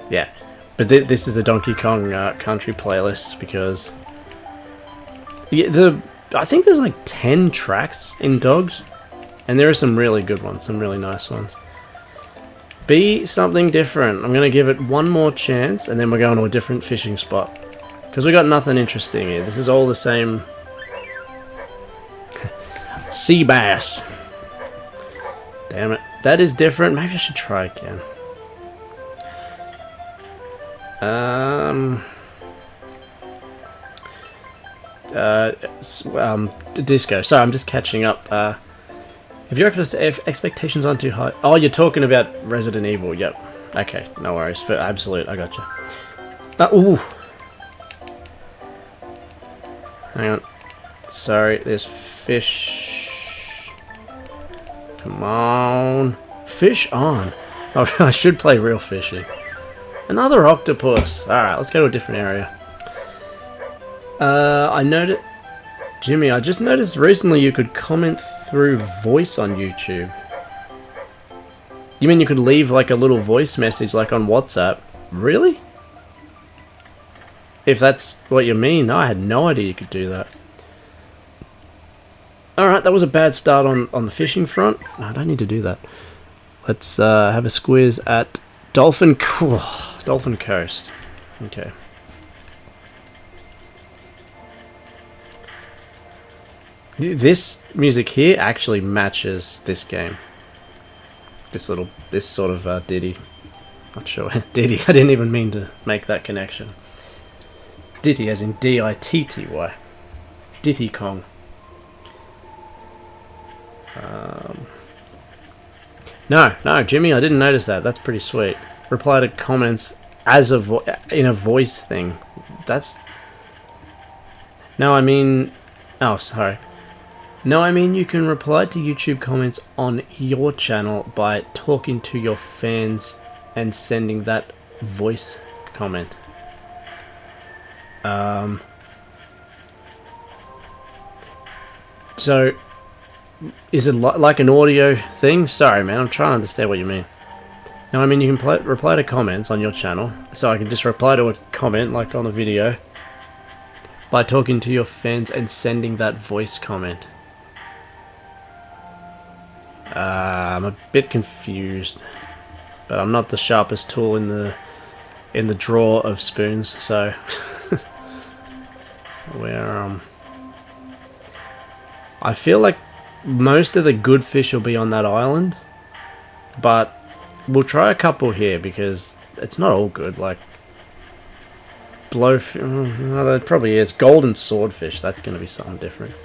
Yeah, but this is a Donkey Kong Country playlist because I think there's like 10 tracks in Dogz, and there are some really good ones, some really nice ones. Be something different. I'm gonna give it one more chance, and then we're going to a different fishing spot because we got nothing interesting here. This is all the same. Sea bass. Damn it, that is different. Maybe I should try again. Disco. Sorry, I'm just catching up. If your expectations aren't too high... Oh, you're talking about Resident Evil. Yep. Okay, no worries. For Absolute, I gotcha. Ooh. Hang on. Sorry, there's fish. Come on. Fish on. Oh, I should play real fishing. Another octopus. Alright, let's go to a different area. I noticed... Jimmy, I just noticed recently you could comment through voice on YouTube. You mean you could leave like a little voice message like on WhatsApp? Really? If that's what you mean, I had no idea you could do that. Alright, that was a bad start on the fishing front. No, I don't need to do that. Let's have a squiz at Dolphin Coast. Okay. This music here actually matches this game. This sort of ditty. Not sure. Ditty. I didn't even mean to make that connection. Ditty as in D-I-T-T-Y. Ditty Kong. No, Jimmy, I didn't notice that. That's pretty sweet. Reply to comments as in a voice thing. That's... No, I mean... Oh, sorry. No, I mean you can reply to YouTube comments on your channel by talking to your fans and sending that voice comment. So, is it like an audio thing? Sorry, man, I'm trying to understand what you mean. No, I mean you can reply to comments on your channel, so I can just reply to a comment like on the video by talking to your fans and sending that voice comment. I'm a bit confused, but I'm not the sharpest tool in the drawer of spoons, so I feel like most of the good fish will be on that island, but we'll try a couple here because it's not all good. Like well, it probably is golden swordfish. That's going to be something different.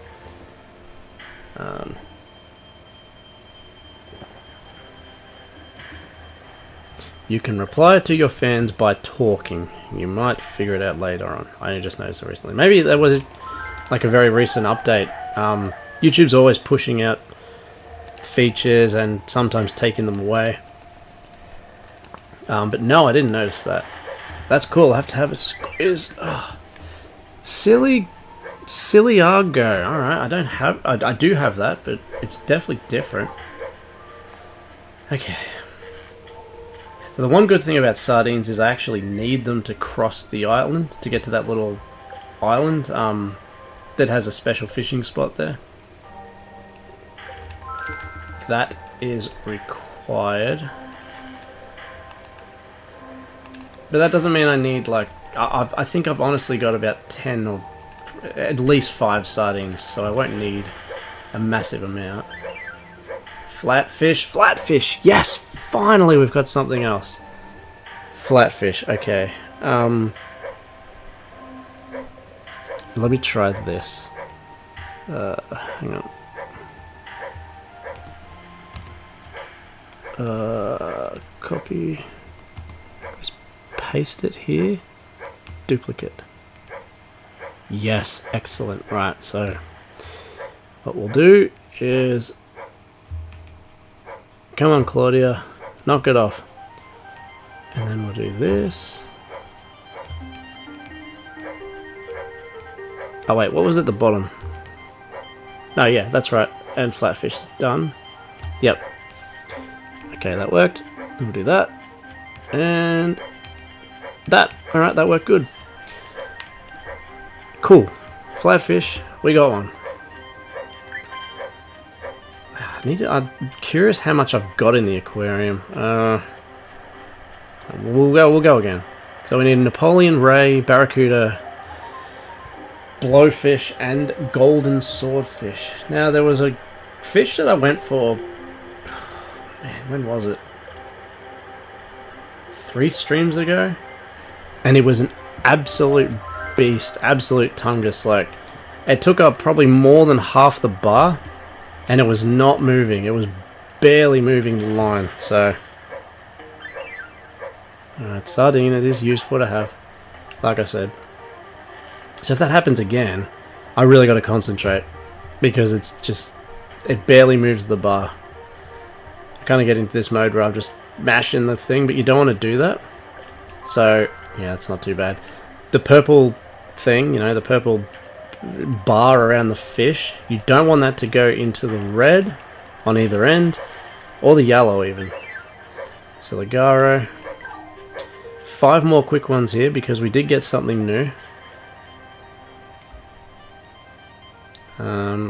You can reply to your fans by talking. You might figure it out later on. I only just noticed it recently. Maybe that was like a very recent update. YouTube's always pushing out features and sometimes taking them away. But no, I didn't notice that. That's cool. I have to have it squeeze. Silly Argo. Alright, I don't have... I do have that, but it's definitely different. Okay. So the one good thing about sardines is I actually need them to cross the island to get to that little island that has a special fishing spot there. That is required. But that doesn't mean I need, like... I think I've honestly got about 10 or at least 5 sardines, so I won't need a massive amount. Flatfish, flatfish! Yes! Finally we've got something else. Flatfish, okay. Let me try this. Hang on. Copy. Just paste it here. Duplicate. Yes, excellent. Right, so what we'll do is... Come on, Claudia. Knock it off. And then we'll do this. Oh wait, what was at the bottom? Oh yeah, that's right. And flatfish is done. Yep. Okay, that worked. We'll do that. And that. Alright, that worked good. Cool. Flatfish, we got one. I'm curious how much I've got in the aquarium. We'll go again. So we need Napoleon Ray, Barracuda, Blowfish, and Golden Swordfish. Now there was a fish that I went for. Man, when was it? 3 streams ago, and it was an absolute beast, absolute tungus. Like, it took up probably more than half the bar. And it was not moving. It was barely moving the line. So, alright, sardine. It is useful to have, like I said. So if that happens again, I really got to concentrate because it's just it barely moves the bar. I kind of get into this mode where I'm just mashing the thing, but you don't want to do that. So yeah, it's not too bad. The purple thing, you know, the purple bar around the fish, you don't want that to go into the red on either end, or the yellow even. So Ligaro. 5 more quick ones here because we did get something new.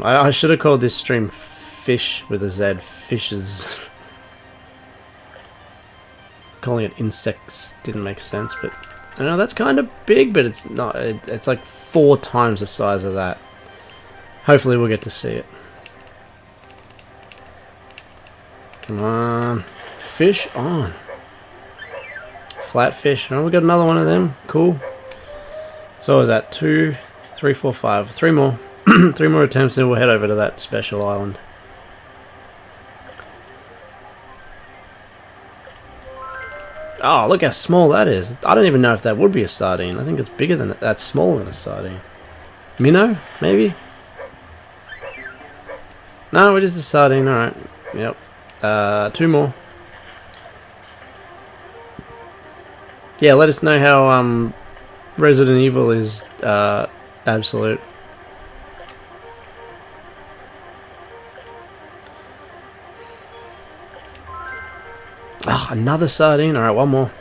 I should have called this stream Fish with a Z. Fishes. Calling it insects didn't make sense, but I know that's kind of big, but it's not. It's like 4 times the size of that. Hopefully we'll get to see it. Come on. Fish on. Flatfish. Oh, we got another one of them. Cool. So what was that? 2, 3, 4, 5. 3 more. 3 more attempts and we'll head over to that special island. Oh, look how small that is. I don't even know if that would be a sardine. I think it's bigger than it. That's smaller than a sardine. Minnow, maybe? No, it is a sardine. Alright. Yep. 2 more. Yeah, let us know how Resident Evil is absolute. Ah, another sardine. Alright, 1 more.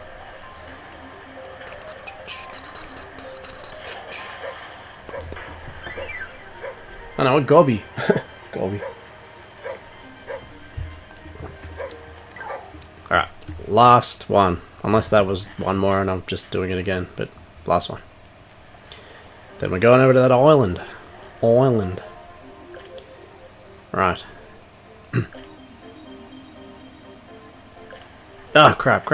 Oh no, a gobby. Gobby. Alright, last one. Unless that was 1 more and I'm just doing it again, but last one. Then we're going over to that island. Island. Right. Ah, crap.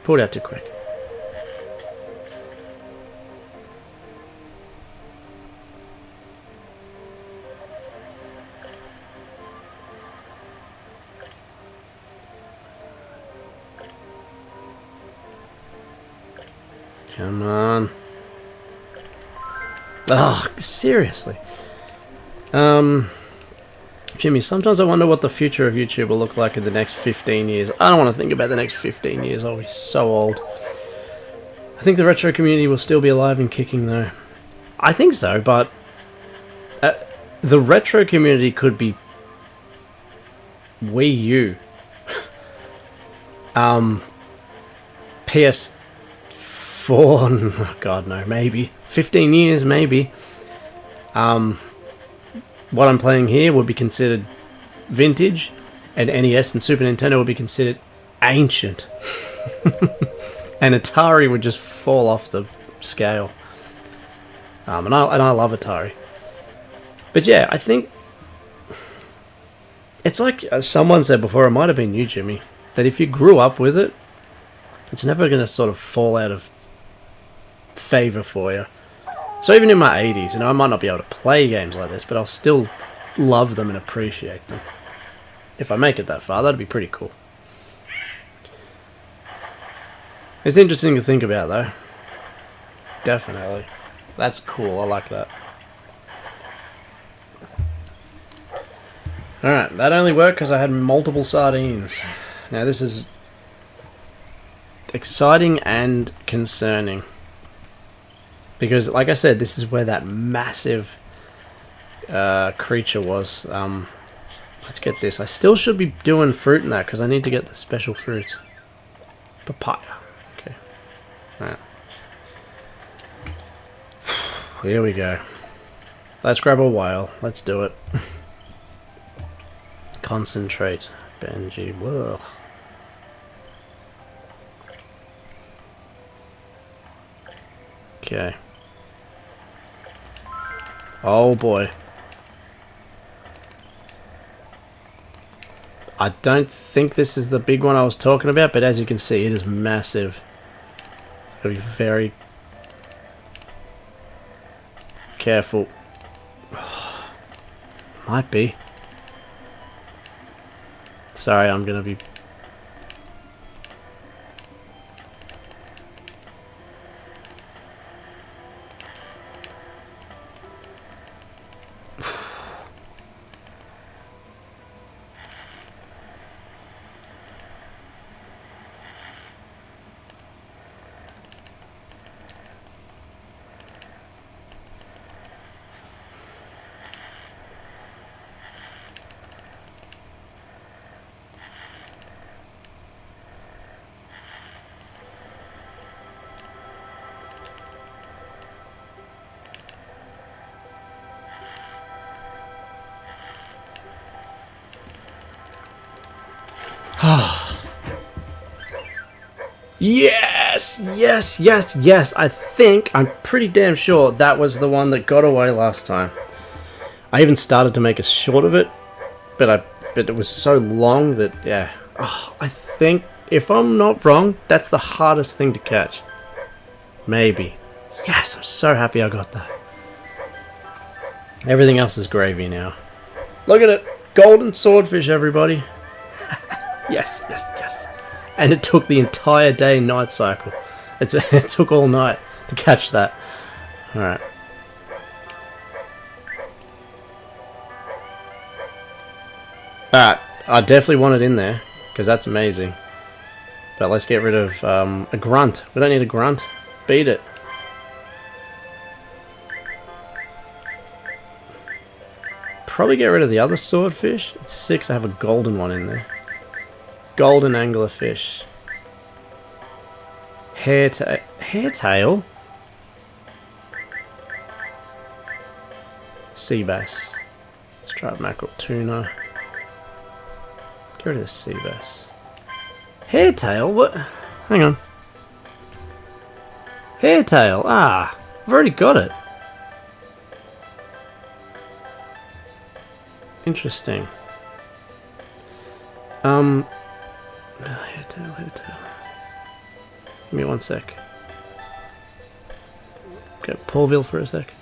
Pulled out too quick. Come on. Ah, seriously. Jimmy, sometimes I wonder what the future of YouTube will look like in the next 15 years. I don't want to think about the next 15 years. I'll be so old. I think the retro community will still be alive and kicking, though. I think so, but the retro community could be Wii U, PS4. Oh God, no, maybe 15 years, maybe. What I'm playing here would be considered vintage, and NES and Super Nintendo would be considered ancient. And Atari would just fall off the scale. And I love Atari. But yeah, I think it's like someone said before, it might have been you, Jimmy, that if you grew up with it, it's never going to sort of fall out of favour for you. So even in my 80s, I might not be able to play games like this, but I'll still love them and appreciate them. If I make it that far, that'd be pretty cool. It's interesting to think about, though. Definitely. That's cool, I like that. Alright, that only worked because I had multiple sardines. Now this is exciting and concerning. Because, like I said, this is where that massive creature was. Let's get this. I still should be doing fruit in that because I need to get the special fruit. Papaya. Okay. Alright. Here we go. Let's grab a whale. Let's do it. Concentrate. Benji. Whoa. Okay. Oh boy. I don't think this is the big one I was talking about, but as you can see, it is massive. Gotta be very careful. Might be. Sorry, I'm gonna be... Yes! Yes, yes, yes! I'm pretty damn sure that was the one that got away last time. I even started to make a short of it, but it was so long that, yeah. Oh, I think, if I'm not wrong, that's the hardest thing to catch. Maybe. Yes, I'm so happy I got that. Everything else is gravy now. Look at it! Golden swordfish, everybody! Yes, yes, yes. And it took the entire day night cycle. It took all night to catch that. Alright. Alright, I definitely want it in there, because that's amazing. But let's get rid of a grunt. We don't need a grunt. Beat it. Probably get rid of the other swordfish. It's sick to have a golden one in there. Golden anglerfish. Hairtail. Sea bass. Let's try mackerel tuna. Get rid of the sea bass. Hairtail? What? Hang on. Hairtail. Ah, I've already got it. Interesting. Hairtail. Give me 1 sec. Go Paulville for a sec.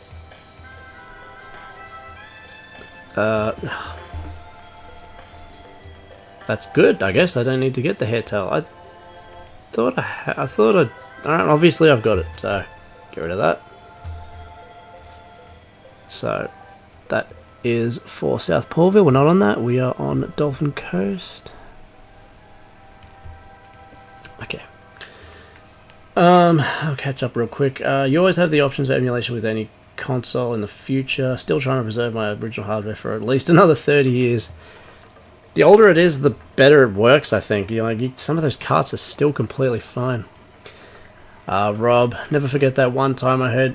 That's good, I guess. I don't need to get the hairtail. I thought Alright, obviously I've got it, so get rid of that. So, that is for South Paulville. We're not on that. We are on Dolphin Coast. Okay. I'll catch up real quick. You always have the options of emulation with any console in the future. Still trying to preserve my original hardware for at least another 30 years. The older it is, the better it works, I think. You know, like, some of those carts are still completely fine. Rob, never forget that one time I heard...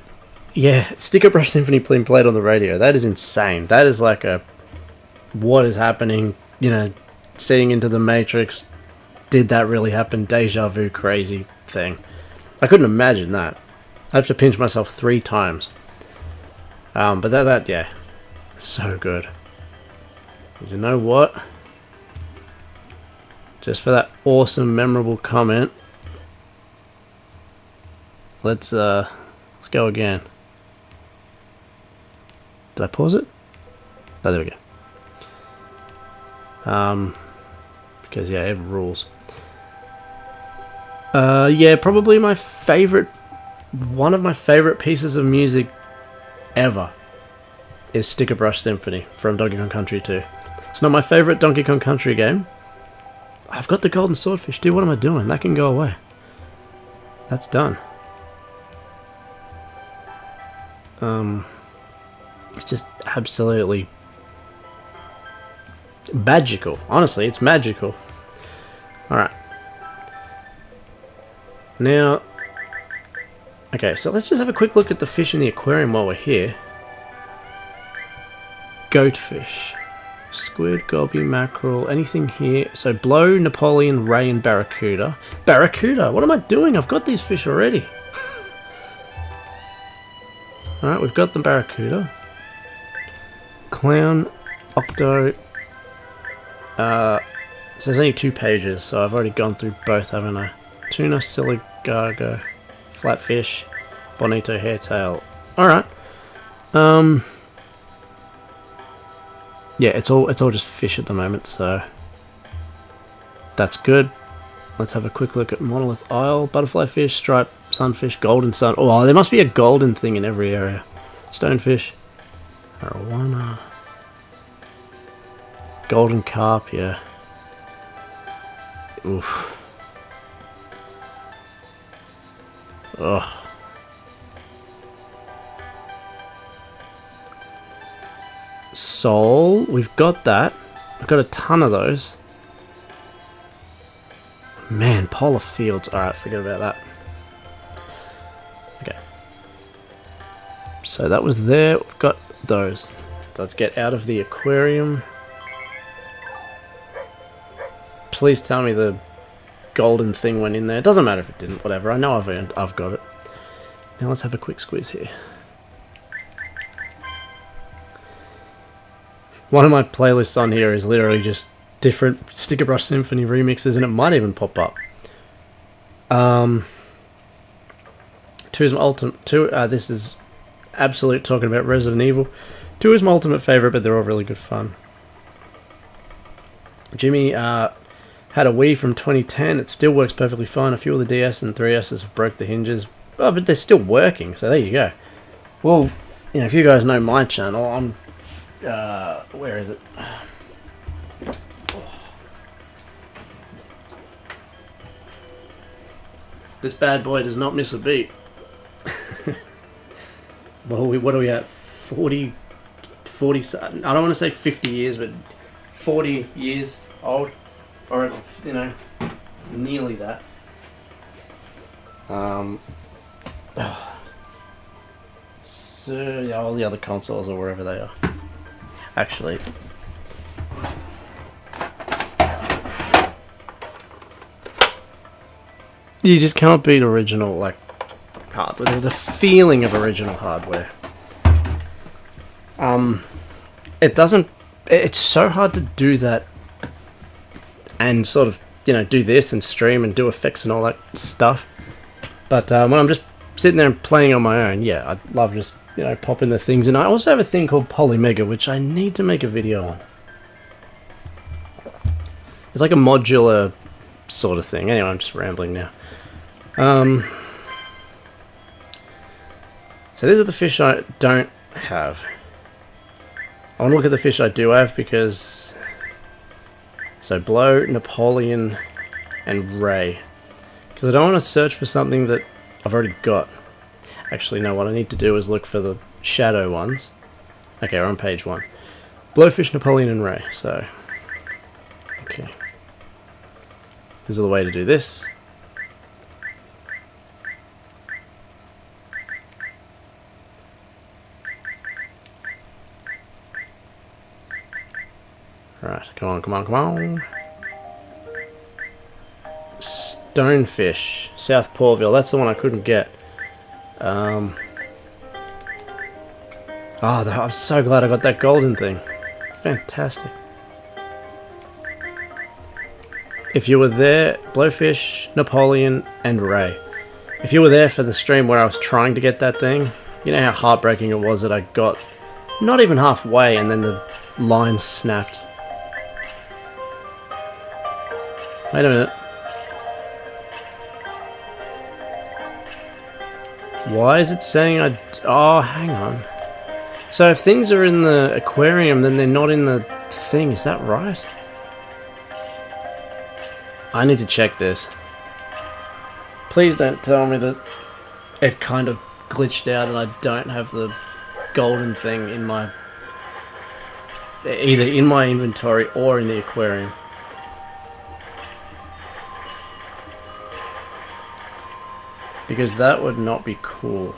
Yeah, Sticker Brush Symphony being played on the radio. That is insane. That is like a... What is happening? You know, seeing into the Matrix. Did that really happen? Deja vu crazy thing. I couldn't imagine that. I have to pinch myself 3 times. But that, yeah. So good. You know what? Just for that awesome, memorable comment. Let's go again. Did I pause it? Oh, there we go. Because yeah, it rules. Yeah, probably my favorite, one of my favorite pieces of music ever is Sticker Brush Symphony from Donkey Kong Country 2. It's not my favorite Donkey Kong Country game. I've got the golden swordfish, dude. What am I doing? That can go away. That's done. It's just absolutely magical. Honestly, it's magical. Alright. Now, okay, so let's just have a quick look at the fish in the aquarium while we're here. Goatfish. Squid, goby, mackerel, anything here? So, blow, Napoleon, ray, and barracuda. Barracuda? What am I doing? I've got these fish already. Alright, we've got the barracuda. Clown, octo. So there's only 2 pages, so I've already gone through both, haven't I? Tuna, siligago, flatfish, bonito, hairtail. Alright. Yeah, it's all just fish at the moment, so that's good. Let's have a quick look at Monolith Isle, butterfly fish, stripe, sunfish, golden sun. Oh, there must be a golden thing in every area. Stonefish, arowana, golden carp, yeah. Oof. Ugh. Soul, we've got that. I've got a ton of those. Man, polar fields. Alright, forget about that. Okay. So that was there. We've got those. So let's get out of the aquarium. Please tell me the golden thing went in there. It doesn't matter if it didn't, whatever. I know I've got it. Now let's have a quick squeeze here. One of my playlists on here is literally just different Sticker Brush Symphony remixes, and it might even pop up. 2 is my ultimate. This is absolute talking about Resident Evil. 2 is my ultimate favorite, but they're all really good fun. Jimmy had a Wii from 2010. It still works perfectly fine. A few of the DS and 3Ss have broke the hinges, but they're still working. So there you go. Well, you know, if you guys know my channel, I'm. Where is it? This bad boy does not miss a beat. Well, what are we at? 40, I don't want to say 50 years, but 40 years old. Or, you know, nearly that. So, yeah, all the other consoles or wherever they are. Actually, you just can't beat original, like, hardware. The feeling of original hardware. It doesn't. It's so hard to do that, and sort of, you know, do this and stream and do effects and all that stuff. But when I'm just sitting there and playing on my own, yeah, I love just, you know, popping the things. And I also have a thing called Polymega, which I need to make a video on. It's like a modular sort of thing. Anyway, I'm just rambling now. So these are the fish I don't have. I want to look at the fish I do have because... So Blow, Napoleon, and Ray. Because I don't want to search for something that I've already got. Actually, no, what I need to do is look for the shadow ones. Okay, we're on page 1. Blowfish, Napoleon, and Ray. So, okay. This is the way to do this. Right, come on, come on, come on. Stonefish, South Portville. That's the one I couldn't get. Oh, I'm so glad I got that golden thing. Fantastic. If you were there, Blowfish, Napoleon, and Ray. If you were there for the stream where I was trying to get that thing, you know how heartbreaking it was that I got not even halfway and then the line snapped. Wait a minute. Why is it saying oh, hang on. So if things are in the aquarium, then they're not in the thing. Is that right? I need to check this. Please don't tell me that it kind of glitched out and I don't have the golden thing in my... either in my inventory or in the aquarium. Because that would not be cool.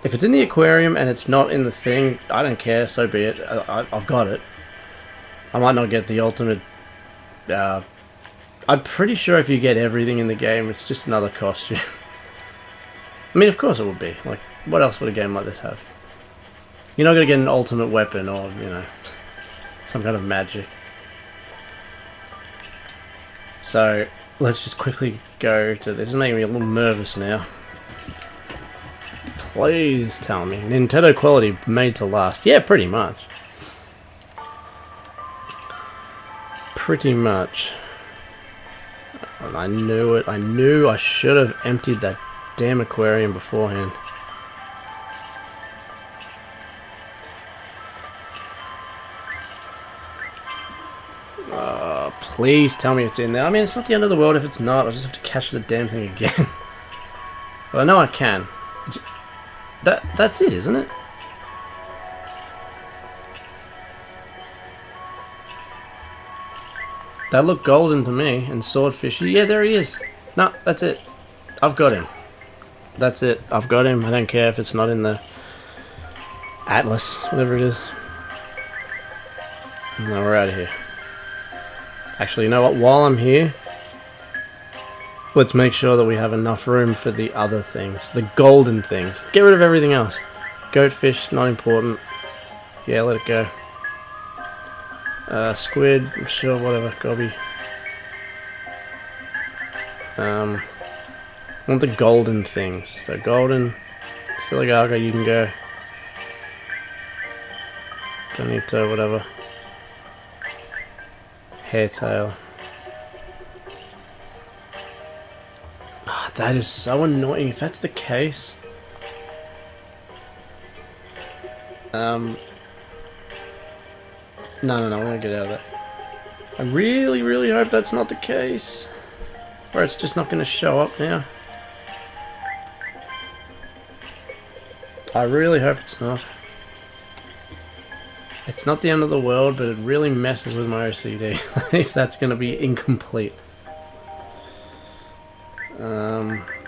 If it's in the aquarium and it's not in the thing, I don't care, so be it. I've got it. I might not get the ultimate... I'm pretty sure if you get everything in the game, it's just another costume. I mean, of course it would be. Like, what else would a game like this have? You're not going to get an ultimate weapon or, you know, some kind of magic. So, let's just quickly go to this. It's making me a little nervous now. Please tell me. Nintendo quality made to last. Yeah, pretty much. Pretty much. And I knew it. I knew I should have emptied that damn aquarium beforehand. Please tell me it's in there. I mean, it's not the end of the world if it's not. I just have to catch the damn thing again. But I know I can. That's it, isn't it? That looked golden to me, and swordfishy. Yeah, there he is. No, that's it. I've got him. That's it. I've got him. I don't care if it's not in the Atlas, whatever it is. No, we're out of here. Actually, you know what? While I'm here, let's make sure that we have enough room for the other things. The golden things. Get rid of everything else. Goatfish, not important. Yeah, let it go. Squid, sure, whatever, gobby. I want the golden things. So golden, Siligaga, you can go. Donito, whatever. Hairtail. Oh, that is so annoying. If that's the case... No, I'm gonna get out of that. I really, really hope that's not the case. Or it's just not gonna show up now. I really hope it's not. It's not the end of the world, but it really messes with my OCD if that's gonna be incomplete.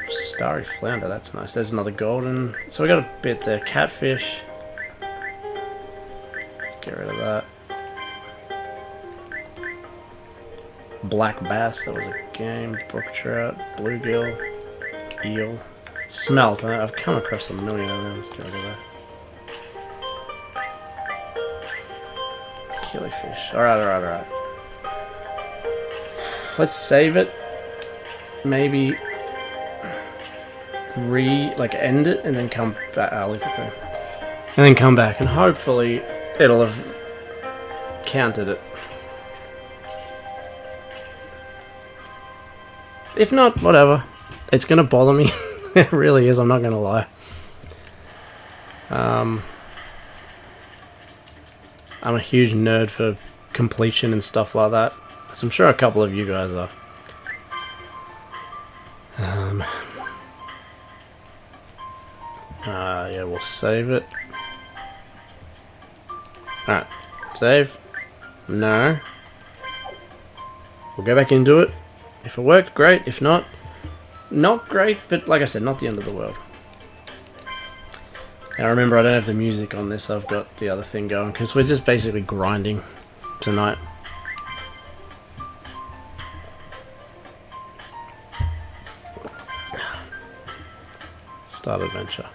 Starry flounder, that's nice. There's another golden. So we got a bit there. Catfish. Let's get rid of that. Black bass, that was a game. Brook trout, bluegill, eel, smelt. I've come across a million of them. Let's get rid of that. Killifish. Alright. Let's save it. Maybe end it and then come back. I'll leave it there. And then come back and hopefully it'll have counted it. If not, whatever. It's gonna bother me. It really is, I'm not gonna lie. I'm a huge nerd for completion and stuff like that. So I'm sure a couple of you guys are. Yeah, we'll save it. Alright, save. No. We'll go back into it. If it worked, great. If not, not great, but like I said, not the end of the world. Now remember, I don't have the music on this, I've got the other thing going, because we're just basically grinding tonight. Start adventure.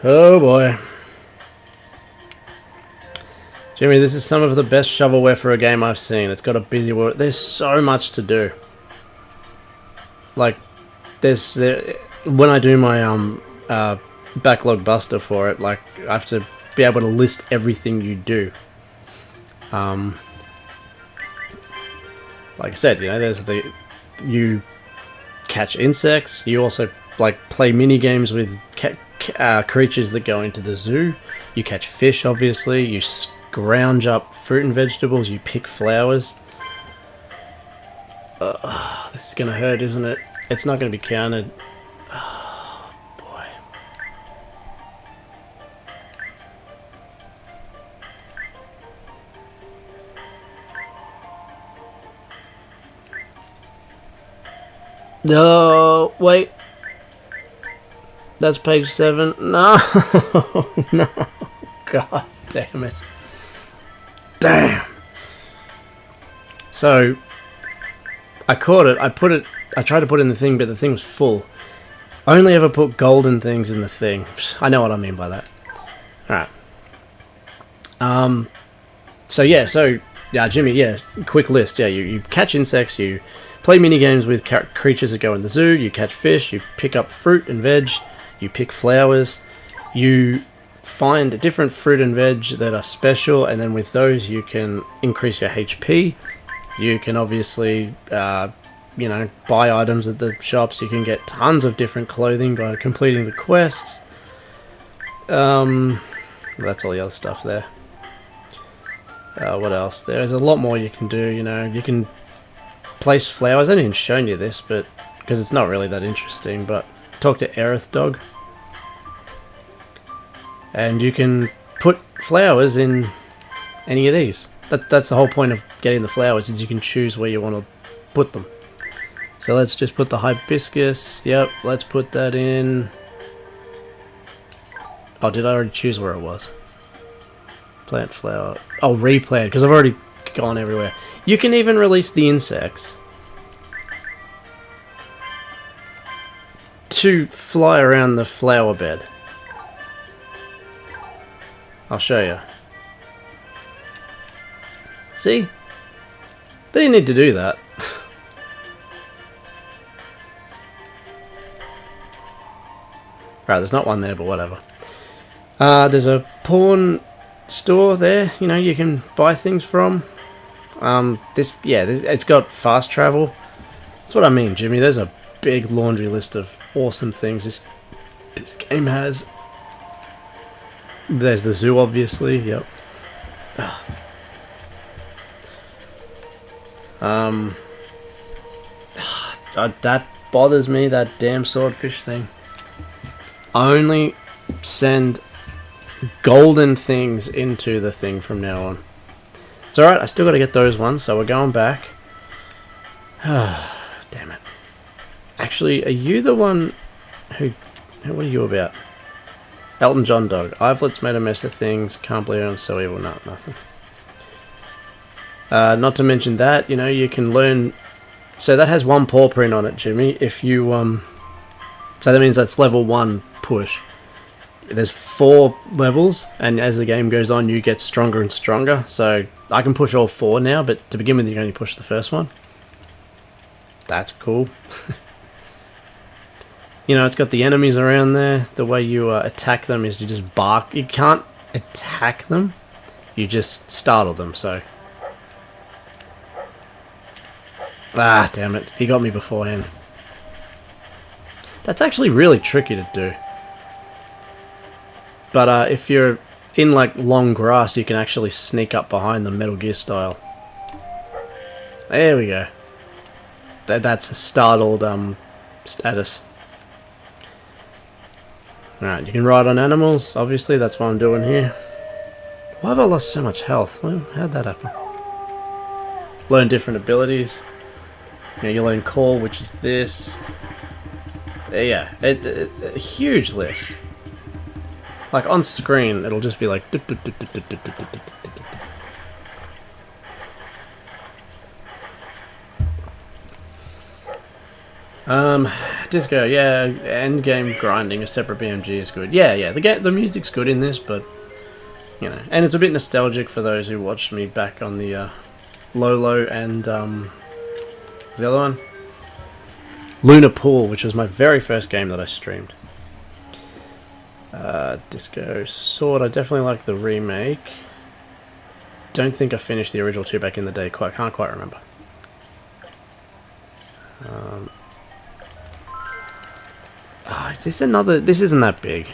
Oh boy. Jimmy, this is some of the best shovelware for a game I've seen. It's got a busy world. There's so much to do. Like, when I do my backlog buster for it, like, I have to be able to list everything you do. Like I said, you know, there's you catch insects. You also like play mini games with creatures that go into the zoo. You catch fish, obviously. You scrounge up fruit and vegetables. You pick flowers. This is gonna hurt, isn't it? It's not gonna be counted. Oh boy. No, wait. That's page 7. No, no. God damn it. Damn. So, I caught it. I tried to put it in the thing, but the thing was full. I only ever put golden things in the thing. I know what I mean by that. Alright. So yeah, Jimmy, yeah, quick list. Yeah, you catch insects, you play mini games with creatures that go in the zoo, you catch fish, you pick up fruit and veg, you pick flowers, you find different fruit and veg that are special, and then with those you can increase your HP. You can obviously, you know, buy items at the shops. You can get tons of different clothing by completing the quests. That's all the other stuff there. What else? There's a lot more you can do, you know. You can place flowers. I haven't even shown you this, but because it's not really that interesting, but talk to Aerith Dog. And you can put flowers in any of these. That's the whole point of getting the flowers, is you can choose where you want to put them. So let's just put the hibiscus. Yep, let's put that in. Oh, did I already choose where it was? Plant flower. Oh, replant, because I've already gone everywhere. You can even release the insects to fly around the flower bed. I'll show you. See? They didn't need to do that. Right, there's not one there, but whatever. There's a pawn store there, you know, you can buy things from. It's got fast travel. That's what I mean, Jimmy. There's a big laundry list of awesome things this game has. There's the zoo, obviously. Yep. That bothers me, that damn swordfish thing. Only send golden things into the thing from now on. It's alright, I still gotta get those ones, so we're going back. Damn it. Actually, are you the one who... What are you about? Elton John Dog. Ivelet's made a mess of things. Can't believe I'm so evil. No, nothing. Not to mention that, you know, you can learn... So that has one paw print on it, Jimmy. If you, So that means that's level 1 push. There's 4 levels, and as the game goes on, you get stronger and stronger. So I can push all 4 now, but to begin with, you can only push the first one. That's cool. You know, it's got the enemies around there. The way you attack them is you just bark. You can't attack them. You just startle them, so... Ah, damn it. He got me beforehand. That's actually really tricky to do. But if you're in, like, long grass, you can actually sneak up behind them, Metal Gear style. There we go. That's a startled status. Alright, you can ride on animals, obviously, that's what I'm doing here. Why have I lost so much health? Well, how'd that happen? Learn different abilities. You know, you learn call, which is this. Yeah, a huge list. Like on screen, it'll just be like. Disco, yeah, end game grinding, a separate BMG is good. Yeah, the music's good in this, but you know, and it's a bit nostalgic for those who watched me back on the Lolo and what's the other one? Lunar Pool, which was my very first game that I streamed. Disco Sword, I definitely like the remake. Don't think I finished the original two back in the day. Can't quite remember. Is this another? This isn't that big.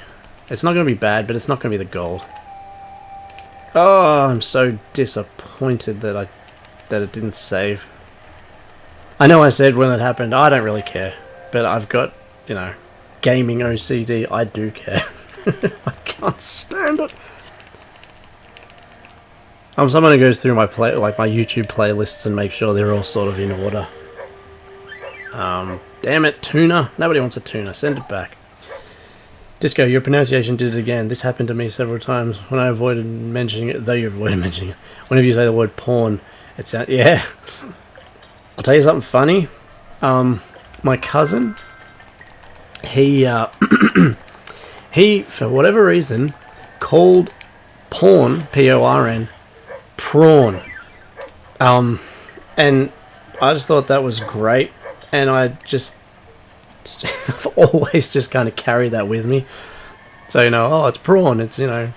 It's not going to be bad, but it's not going to be the gold. Oh, I'm so disappointed that it didn't save. I know I said when it happened, I don't really care, but I've got, you know, gaming OCD. I do care. I can't stand it. I'm someone who goes through my my YouTube playlists and makes sure they're all sort of in order. Damn it, tuna. Nobody wants a tuna. Send it back. Disco, your pronunciation did it again. This happened to me several times when I avoided mentioning it, though you avoided mentioning it. Whenever you say the word porn, it sounds... Yeah. I'll tell you something funny. My cousin, he, for whatever reason, called porn, P-O-R-N, prawn. And I just thought that was great. And I just I've always just kind of carried that with me. So, you know, oh, it's prawn. It's, you know,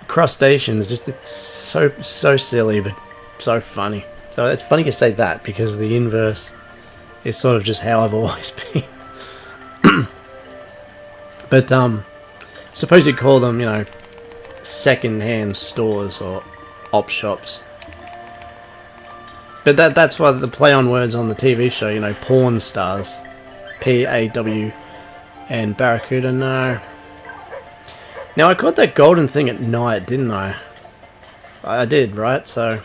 crustaceans. Just, it's so silly, but so funny. So it's funny to say that because the inverse is sort of just how I've always been. But, suppose you call them, you know, second-hand stores or op shops. But that's why the play on words on the TV show, you know, porn stars. P-A-W and Barracuda, no. Now, I caught that golden thing at night, didn't I? I did, right? So,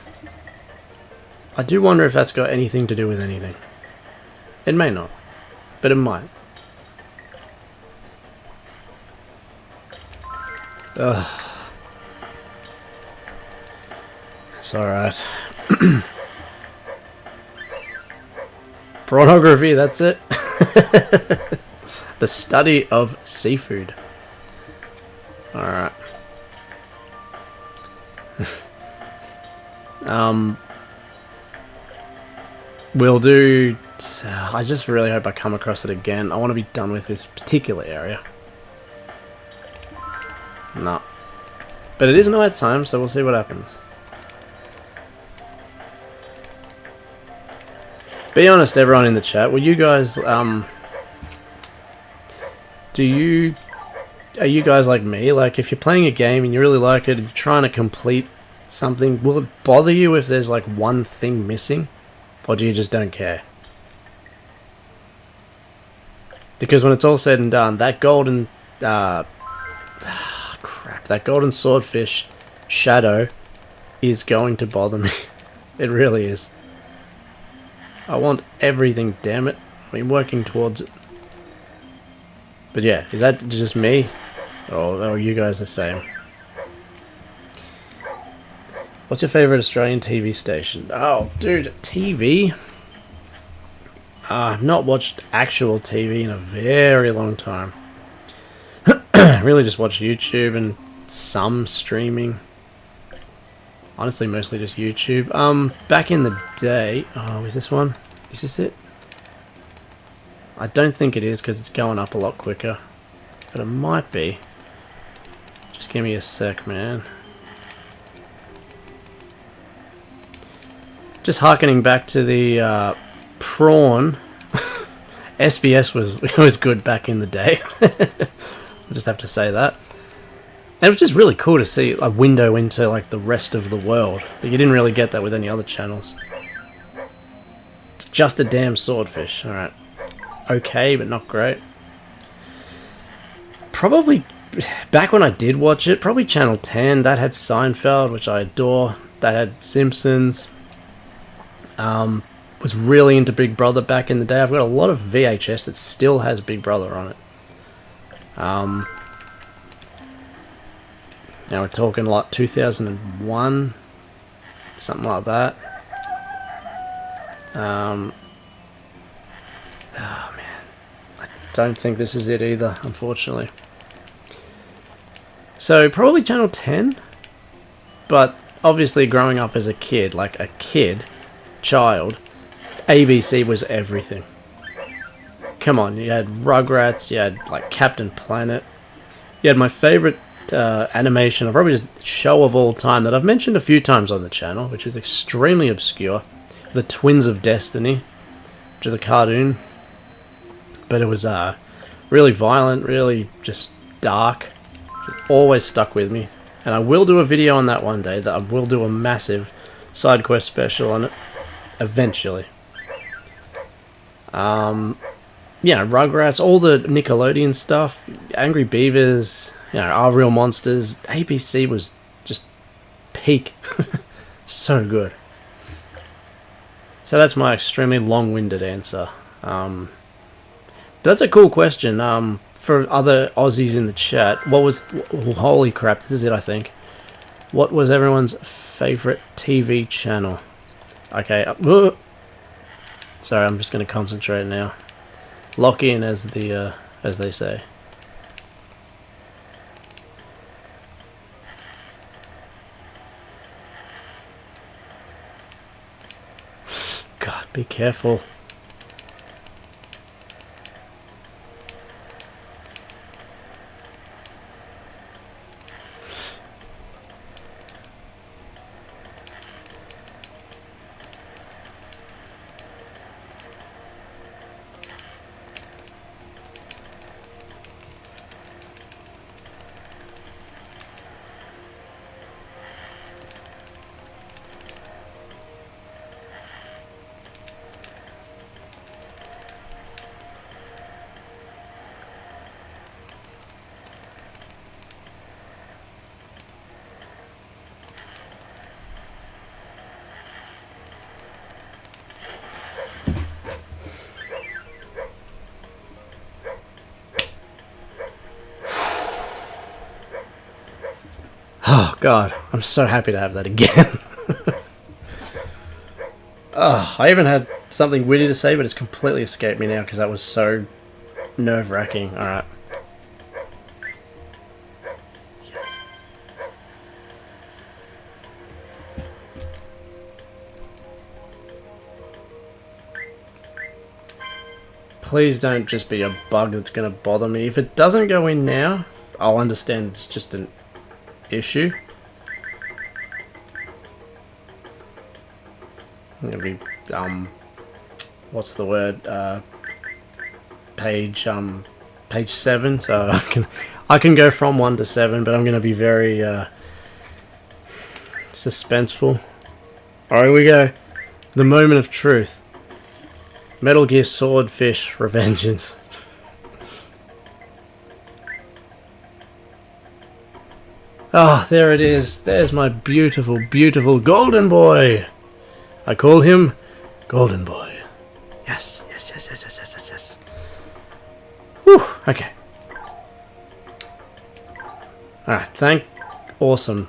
I do wonder if that's got anything to do with anything. It may not, but it might. Ugh. It's alright. Pornography, that's it. The study of seafood. Alright. We'll do... I just really hope I come across it again. I want to be done with this particular area. No. But it is night time, so we'll see what happens. Be honest, everyone in the chat. Will you guys, are you guys like me? Like, if you're playing a game and you really like it and you're trying to complete something, will it bother you if there's like one thing missing? Or do you just don't care? Because when it's all said and done, that golden, that golden swordfish shadow is going to bother me. It really is. I want everything, damn it. I've been working towards it. But yeah, is that just me? Or are you guys the same? What's your favourite Australian TV station? Oh, dude, TV? I've not watched actual TV in a very long time. Really just watch YouTube and some streaming. Honestly, mostly just YouTube. Back in the day... Oh, is this one? Is this it? I don't think it is, because it's going up a lot quicker. But it might be. Just give me a sec, man. Just harkening back to the prawn. SBS was good back in the day. I just have to say that. And it was just really cool to see a window into like the rest of the world. But you didn't really get that with any other channels. It's just a damn swordfish. Alright. Okay, but not great. Probably back when I did watch it, probably Channel 10, that had Seinfeld, which I adore. That had Simpsons. Was really into Big Brother back in the day. I've got a lot of VHS that still has Big Brother on it. Now we're talking like 2001, something like that. Oh man, I don't think this is it either, unfortunately. So probably Channel 10, but obviously growing up as a kid, like a child, ABC was everything. Come on, you had Rugrats, you had like Captain Planet, you had my favourite animation, or probably just show of all time that I've mentioned a few times on the channel, which is extremely obscure, The Twins of Destiny, which is a cartoon, but it was really violent, really just dark. It always stuck with me, and I will do a video on that one day. That I will do a massive side quest special on it eventually. Yeah, Rugrats, all the Nickelodeon stuff, Angry Beavers, you know, Our Real Monsters. ABC was just peak. So good. So that's my extremely long-winded answer. But that's a cool question. For other Aussies in the chat, what was... Holy crap, this is it, I think. What was everyone's favourite TV channel? Okay. Sorry, I'm just going to concentrate now. Lock in, as they say. God, be careful. Oh god, I'm so happy to have that again. Oh, I even had something witty to say, but it's completely escaped me now because that was so nerve-wracking. Alright. Please don't just be a bug that's going to bother me. If it doesn't go in now, I'll understand it's just an issue. It'll be what's the word, page 7, so I can go from 1 to 7, but I'm gonna be very suspenseful. Alright, here we go. The moment of truth. Metal Gear Swordfish Revengeance. Ah, there it is. There's my beautiful, beautiful golden boy. I call him Golden Boy. Yes, yes, yes, yes, yes, yes, yes, yes. Whew, okay. Alright, awesome.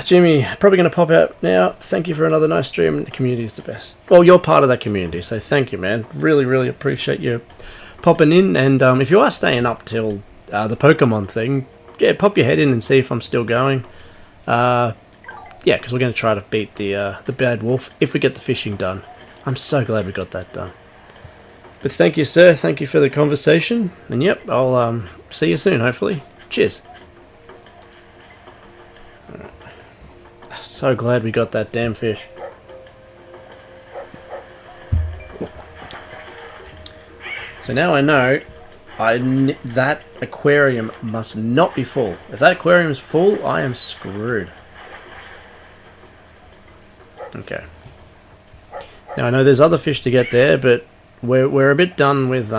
Jimmy, probably going to pop out now. Thank you for another nice stream. The community is the best. Well, you're part of that community, so thank you, man. Really, really appreciate you popping in. And if you are staying up till the Pokemon thing, yeah, pop your head in and see if I'm still going. Yeah, because we're going to try to beat the bad wolf if we get the fishing done. I'm so glad we got that done. But thank you, sir. Thank you for the conversation. And yep, I'll see you soon, hopefully. Cheers. Alright. So glad we got that damn fish. So now I know that aquarium must not be full. If that aquarium is full, I am screwed. Okay. Now I know there's other fish to get there, but we're a bit done with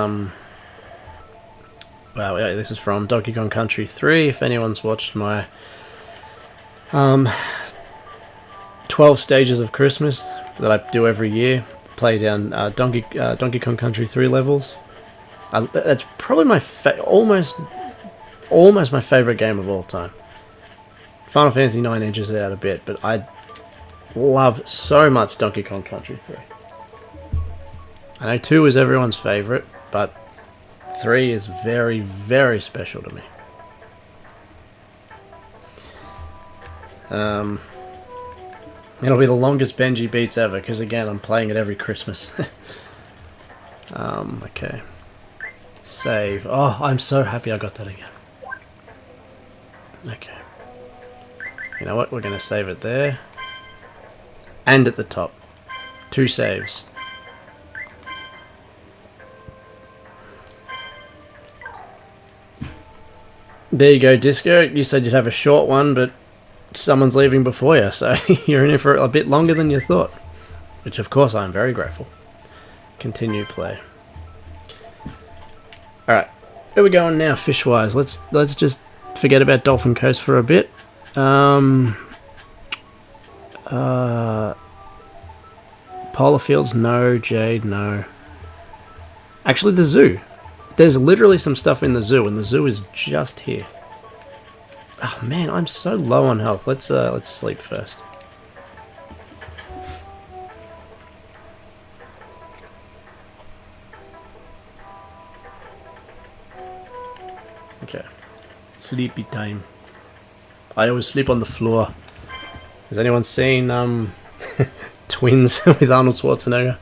Wow, yeah, this is from Donkey Kong Country 3. If anyone's watched my 12 stages of Christmas that I do every year, play down Donkey Kong Country 3 levels. That's probably my almost my favorite game of all time. Final Fantasy 9 edges it out a bit, but I love so much Donkey Kong Country 3. I know 2 is everyone's favorite, but 3 is very, very special to me. It'll be the longest Benji beats ever, because again, I'm playing it every Christmas. Okay. Save. Oh, I'm so happy I got that again. Okay. You know what? We're going to save it there. And at the top. 2 saves. There you go, Disco. You said you'd have a short one, but someone's leaving before you, so you're in it for a bit longer than you thought. Which, of course, I'm very grateful. Continue play. Alright, where are we going now, fish-wise? Let's just forget about Dolphin Coast for a bit. Polar Fields, no. Jade, no. Actually, the zoo. There's literally some stuff in the zoo, and the zoo is just here. Oh man, I'm so low on health. Let's sleep first. Okay. Sleepy time. I always sleep on the floor. Has anyone seen Twins with Arnold Schwarzenegger?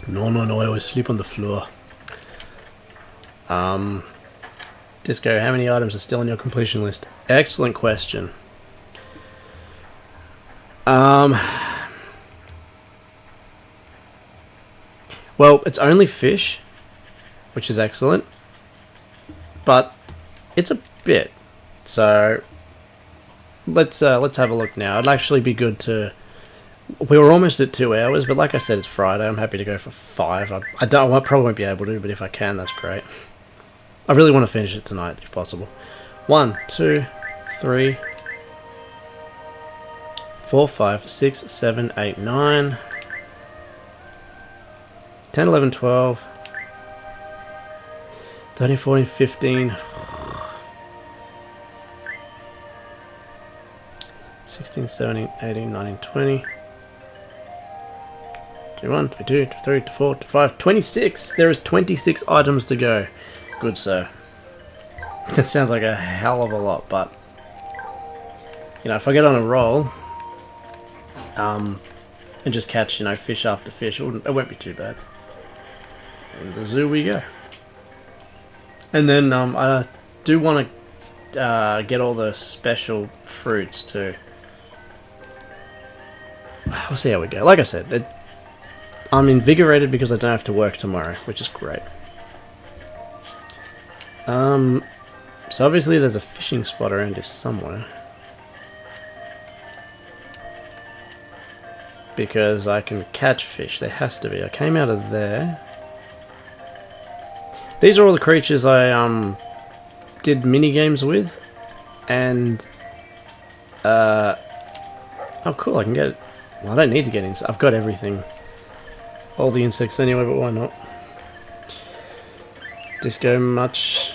No, I always sleep on the floor. Disco, how many items are still on your completion list? Excellent question. Well, it's only fish, which is excellent. But it's a bit. So let's have a look now. It'd actually be good to. We were almost at 2 hours, but like I said, it's Friday. I'm happy to go for 5. I probably won't be able to, but if I can, that's great. I really want to finish it tonight, if possible. 1, 2, 3, 4, 5, 6, 7, 8, 9, 10, 11, 12, 13, 14, 15, 16, 17, 18, 19, 20. 21, 22, 23, 24, 25, 26! There is 26 items to go. Good sir. That sounds like a hell of a lot, but you know, if I get on a roll, and just catch, you know, fish after fish, it won't be too bad. And the zoo we go. And then I do want to get all the special fruits too. We'll see how we go. Like I said, I'm invigorated because I don't have to work tomorrow, which is great. So obviously there's a fishing spot around here somewhere. Because I can catch fish, there has to be. I came out of there. These are all the creatures I did mini games with, and oh cool, I can get. Well, I don't need to get insects. I've got everything, all the insects anyway. But why not? Disco much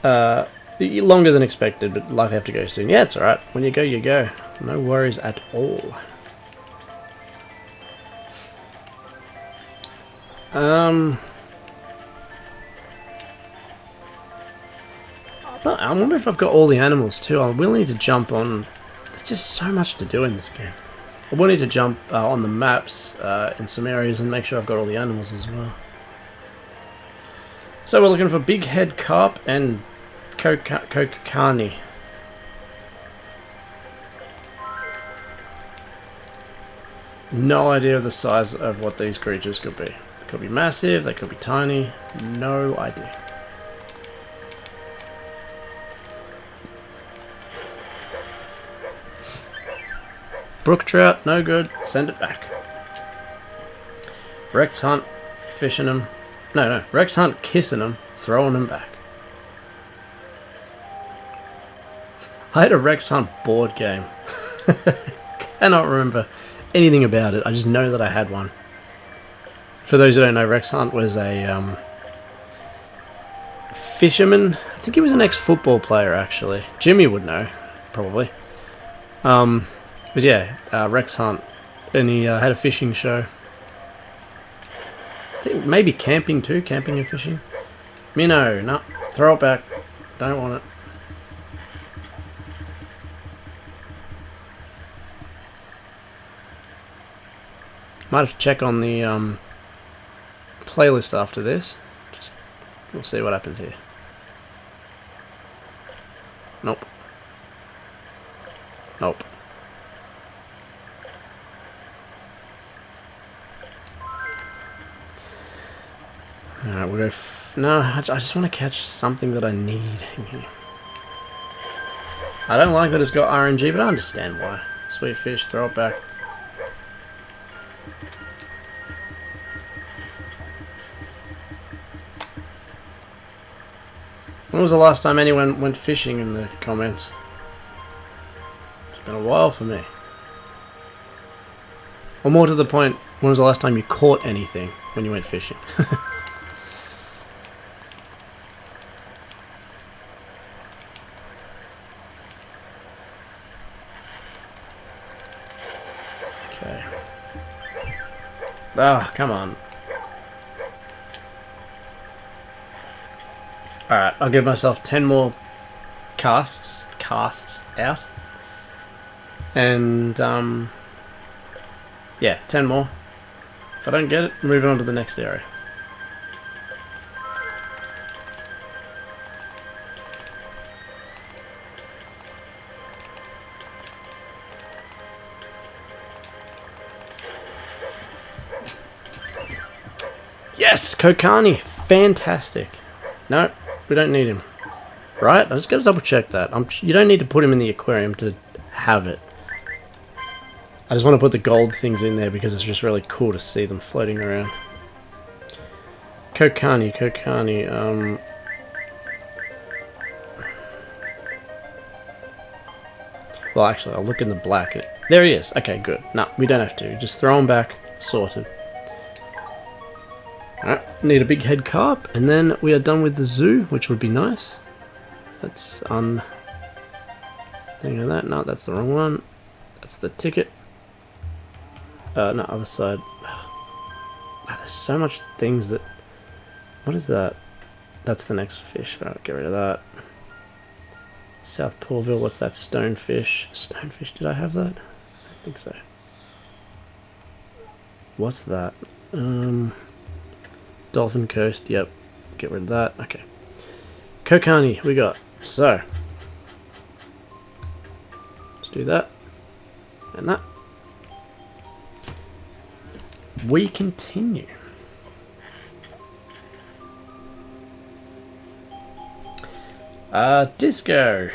longer than expected, but like I have to go soon. Yeah, it's alright. When you go, you go. No worries at all. I wonder if I've got all the animals too. I will need to jump on. There's just so much to do in this game. I will need to jump on the maps in some areas and make sure I've got all the animals as well. So we're looking for big head carp and kokanee. No idea of the size of what these creatures could be. They could be massive, they could be tiny. No idea. Brook trout, no good. Send it back. Rex hunt, fishing them. No. Rex Hunt kissing him, throwing him back. I had a Rex Hunt board game. Cannot remember anything about it. I just know that I had one. For those who don't know, Rex Hunt was a fisherman. I think he was an ex-football player, actually. Jimmy would know, probably. But yeah, Rex Hunt. And he had a fishing show. I think maybe camping too, camping and fishing. Minnow, no, throw it back. Don't want it. Might have to check on the playlist after this. Just we'll see what happens here. Nope. Nope. Alright, we'll go. No, I just want to catch something that I need. I don't like that it's got RNG, but I understand why. Sweet fish, throw it back. When was the last time anyone went fishing in the comments? It's been a while for me. Or more to the point, when was the last time you caught anything when you went fishing? Okay. Ah, come on. Alright, I'll give myself 10 more casts out. And, yeah, 10 more. If I don't get it, moving on to the next area. Yes! Kokani! Fantastic! No, we don't need him. Right? I just gotta double check that. You don't need to put him in the aquarium to have it. I just want to put the gold things in there because it's just really cool to see them floating around. Kokani. Well, actually, I'll look in the black. There he is. Okay, good. No, we don't have to. Just throw him back. Sorted. Alright, need a big head carp, and then we are done with the zoo, which would be nice. That's thing of that. No, that's the wrong one. That's the ticket. No, other side. Oh, there's so much things that... What is that? That's the next fish. Alright, get rid of that. South Paulville, what's that? Stonefish. Stonefish, did I have that? I think so. What's that? Dolphin Coast, yep. Get rid of that. Okay. Kokani, we got. So. Let's do that. And that. We continue. Disco.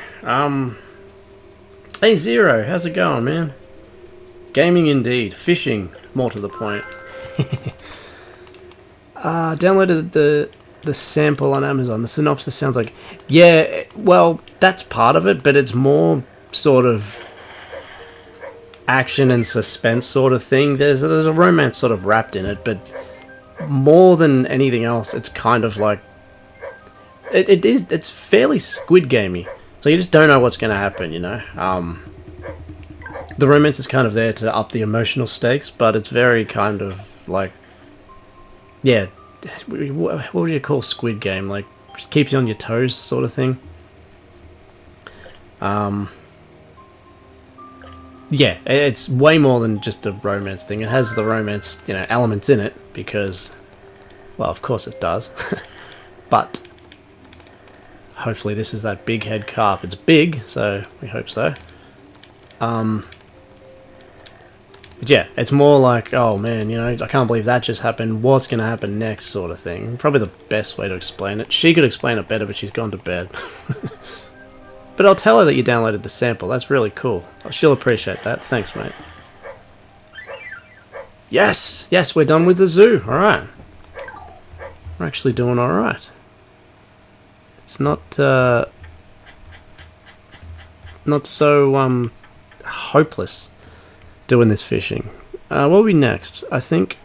Hey Zero, how's it going, man? Gaming indeed. Fishing, more to the point. Downloaded the sample on Amazon. The synopsis sounds like, yeah, well, that's part of it, but it's more sort of action and suspense sort of thing. There's a romance sort of wrapped in it, but more than anything else, it's kind of like it's fairly Squid Gamey. So you just don't know what's going to happen, you know. The romance is kind of there to up the emotional stakes, but it's very kind of like, yeah, what would you call Squid Game? Like, just keeps you on your toes, sort of thing. Yeah, it's way more than just a romance thing. It has the romance, you know, elements in it because, well, of course it does. But hopefully this is that big head carp. It's big, so we hope so. But yeah, it's more like, oh man, you know, I can't believe that just happened. What's going to happen next, sort of thing. Probably the best way to explain it. She could explain it better, but she's gone to bed. But I'll tell her that you downloaded the sample. That's really cool. She'll appreciate that. Thanks, mate. Yes! Yes, we're done with the zoo. Alright. We're actually doing alright. It's not so hopeless doing this fishing. What'll be next? I think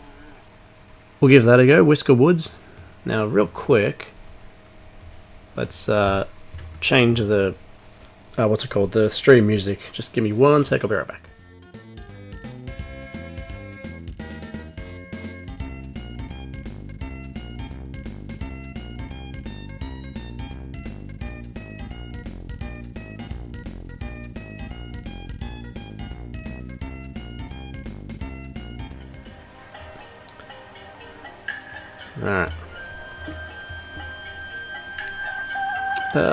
we'll give that a go. Whisker Woods. Now, real quick, let's change the what's it called? The stream music. Just give me 1 sec. I'll be right back. Alright.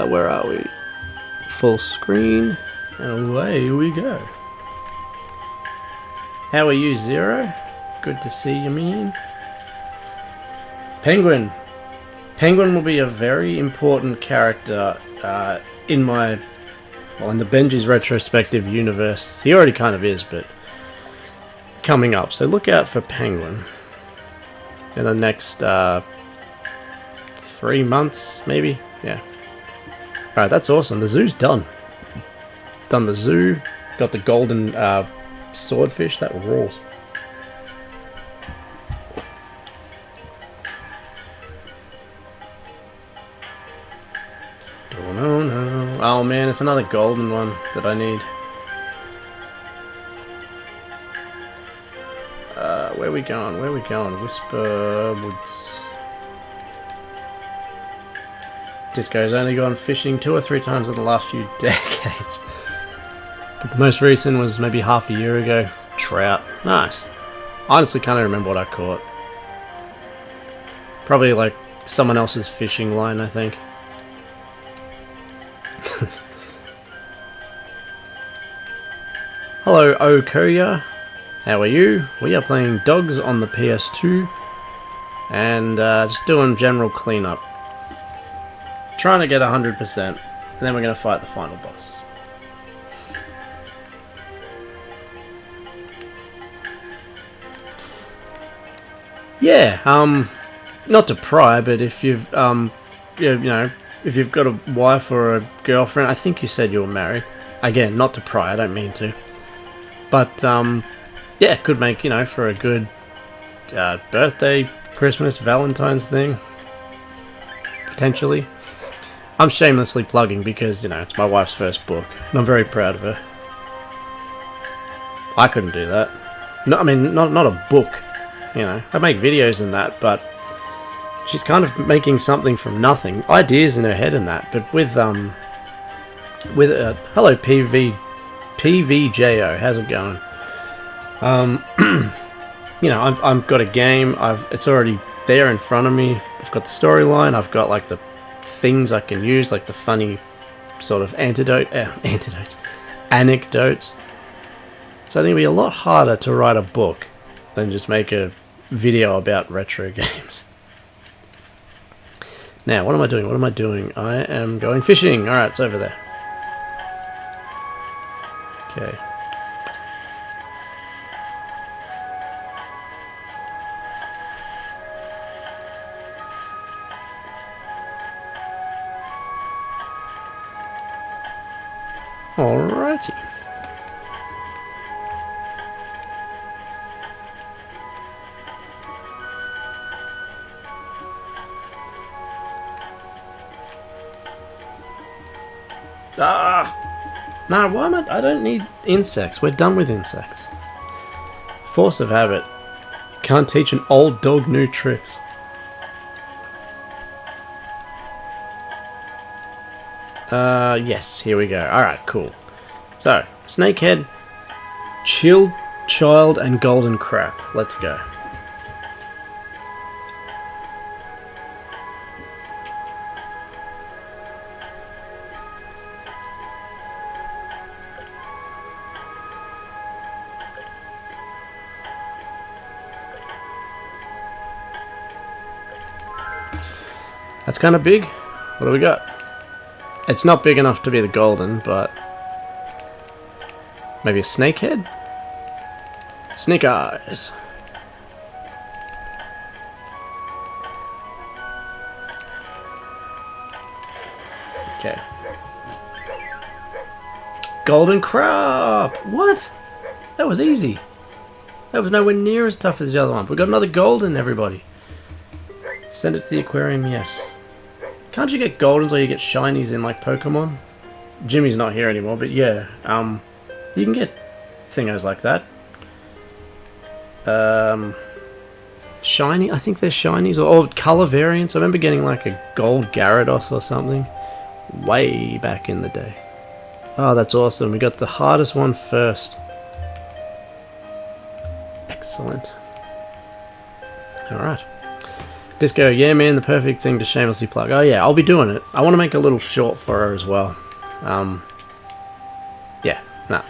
Where are we? Full screen. And away we go. How are you, Zero? Good to see you, man. Penguin. Penguin will be a very important character in my... Well, in the Benji's retrospective universe. He already kind of is, but... coming up. So look out for Penguin. In the next 3 months, maybe? Yeah. Alright, that's awesome. The zoo's done. Done the zoo. Got the golden swordfish. That rules. Oh no, no. Oh man, it's another golden one that I need. Where are we going? Where are we going? Whisper Woods. Disco's only gone fishing 2 or 3 times in the last few decades. But the most recent was maybe half a year ago. Trout. Nice. I honestly can't even remember what I caught. Probably like someone else's fishing line, I think. Hello, Okoya. How are you? We are playing Dogz on the PS2 and just doing general cleanup. Trying to get 100%, and then we're going to fight the final boss. Yeah, not to pry, but if you've, you know, if you've got a wife or a girlfriend, I think you said you were married. Again, not to pry, I don't mean to. But, yeah, could make, you know, for a good birthday, Christmas, Valentine's thing. Potentially. I'm shamelessly plugging because, you know, it's my wife's first book. And I'm very proud of her. I couldn't do that. No, I mean, not a book. You know, I make videos and that, but she's kind of making something from nothing. Ideas in her head and that, but with hello PVJO, how's it going? You know, I've got a game. It's already there in front of me. I've got the storyline. I've got like the things I can use, like the funny sort of anecdotes. So I think it'd be a lot harder to write a book than just make a video about retro games. Now, what am I doing? What am I doing? I am going fishing. All right, it's over there. Okay. Alrighty. No, why am I don't need insects. We're done with insects. Force of habit. You can't teach an old dog new tricks. Yes, here we go. Alright, cool. So, snakehead, chill, child, and golden crap. Let's go. That's kind of big. What do we got? It's not big enough to be the golden, but maybe a snakehead? Snake eyes. Okay. Golden crab! What? That was easy. That was nowhere near as tough as the other one. We got another golden, everybody. Send it to the aquarium, yes. Can't you get goldens or you get shinies in like Pokemon? Jimmy's not here anymore, but yeah. You can get thingos like that. Shiny, I think they're shinies or color variants. I remember getting like a gold Gyarados or something way back in the day. Oh, that's awesome. We got the hardest one first. Excellent. Alright. Disco, yeah man, the perfect thing to shamelessly plug. Oh yeah, I'll be doing it. I want to make a little short for her as well. Yeah, nah.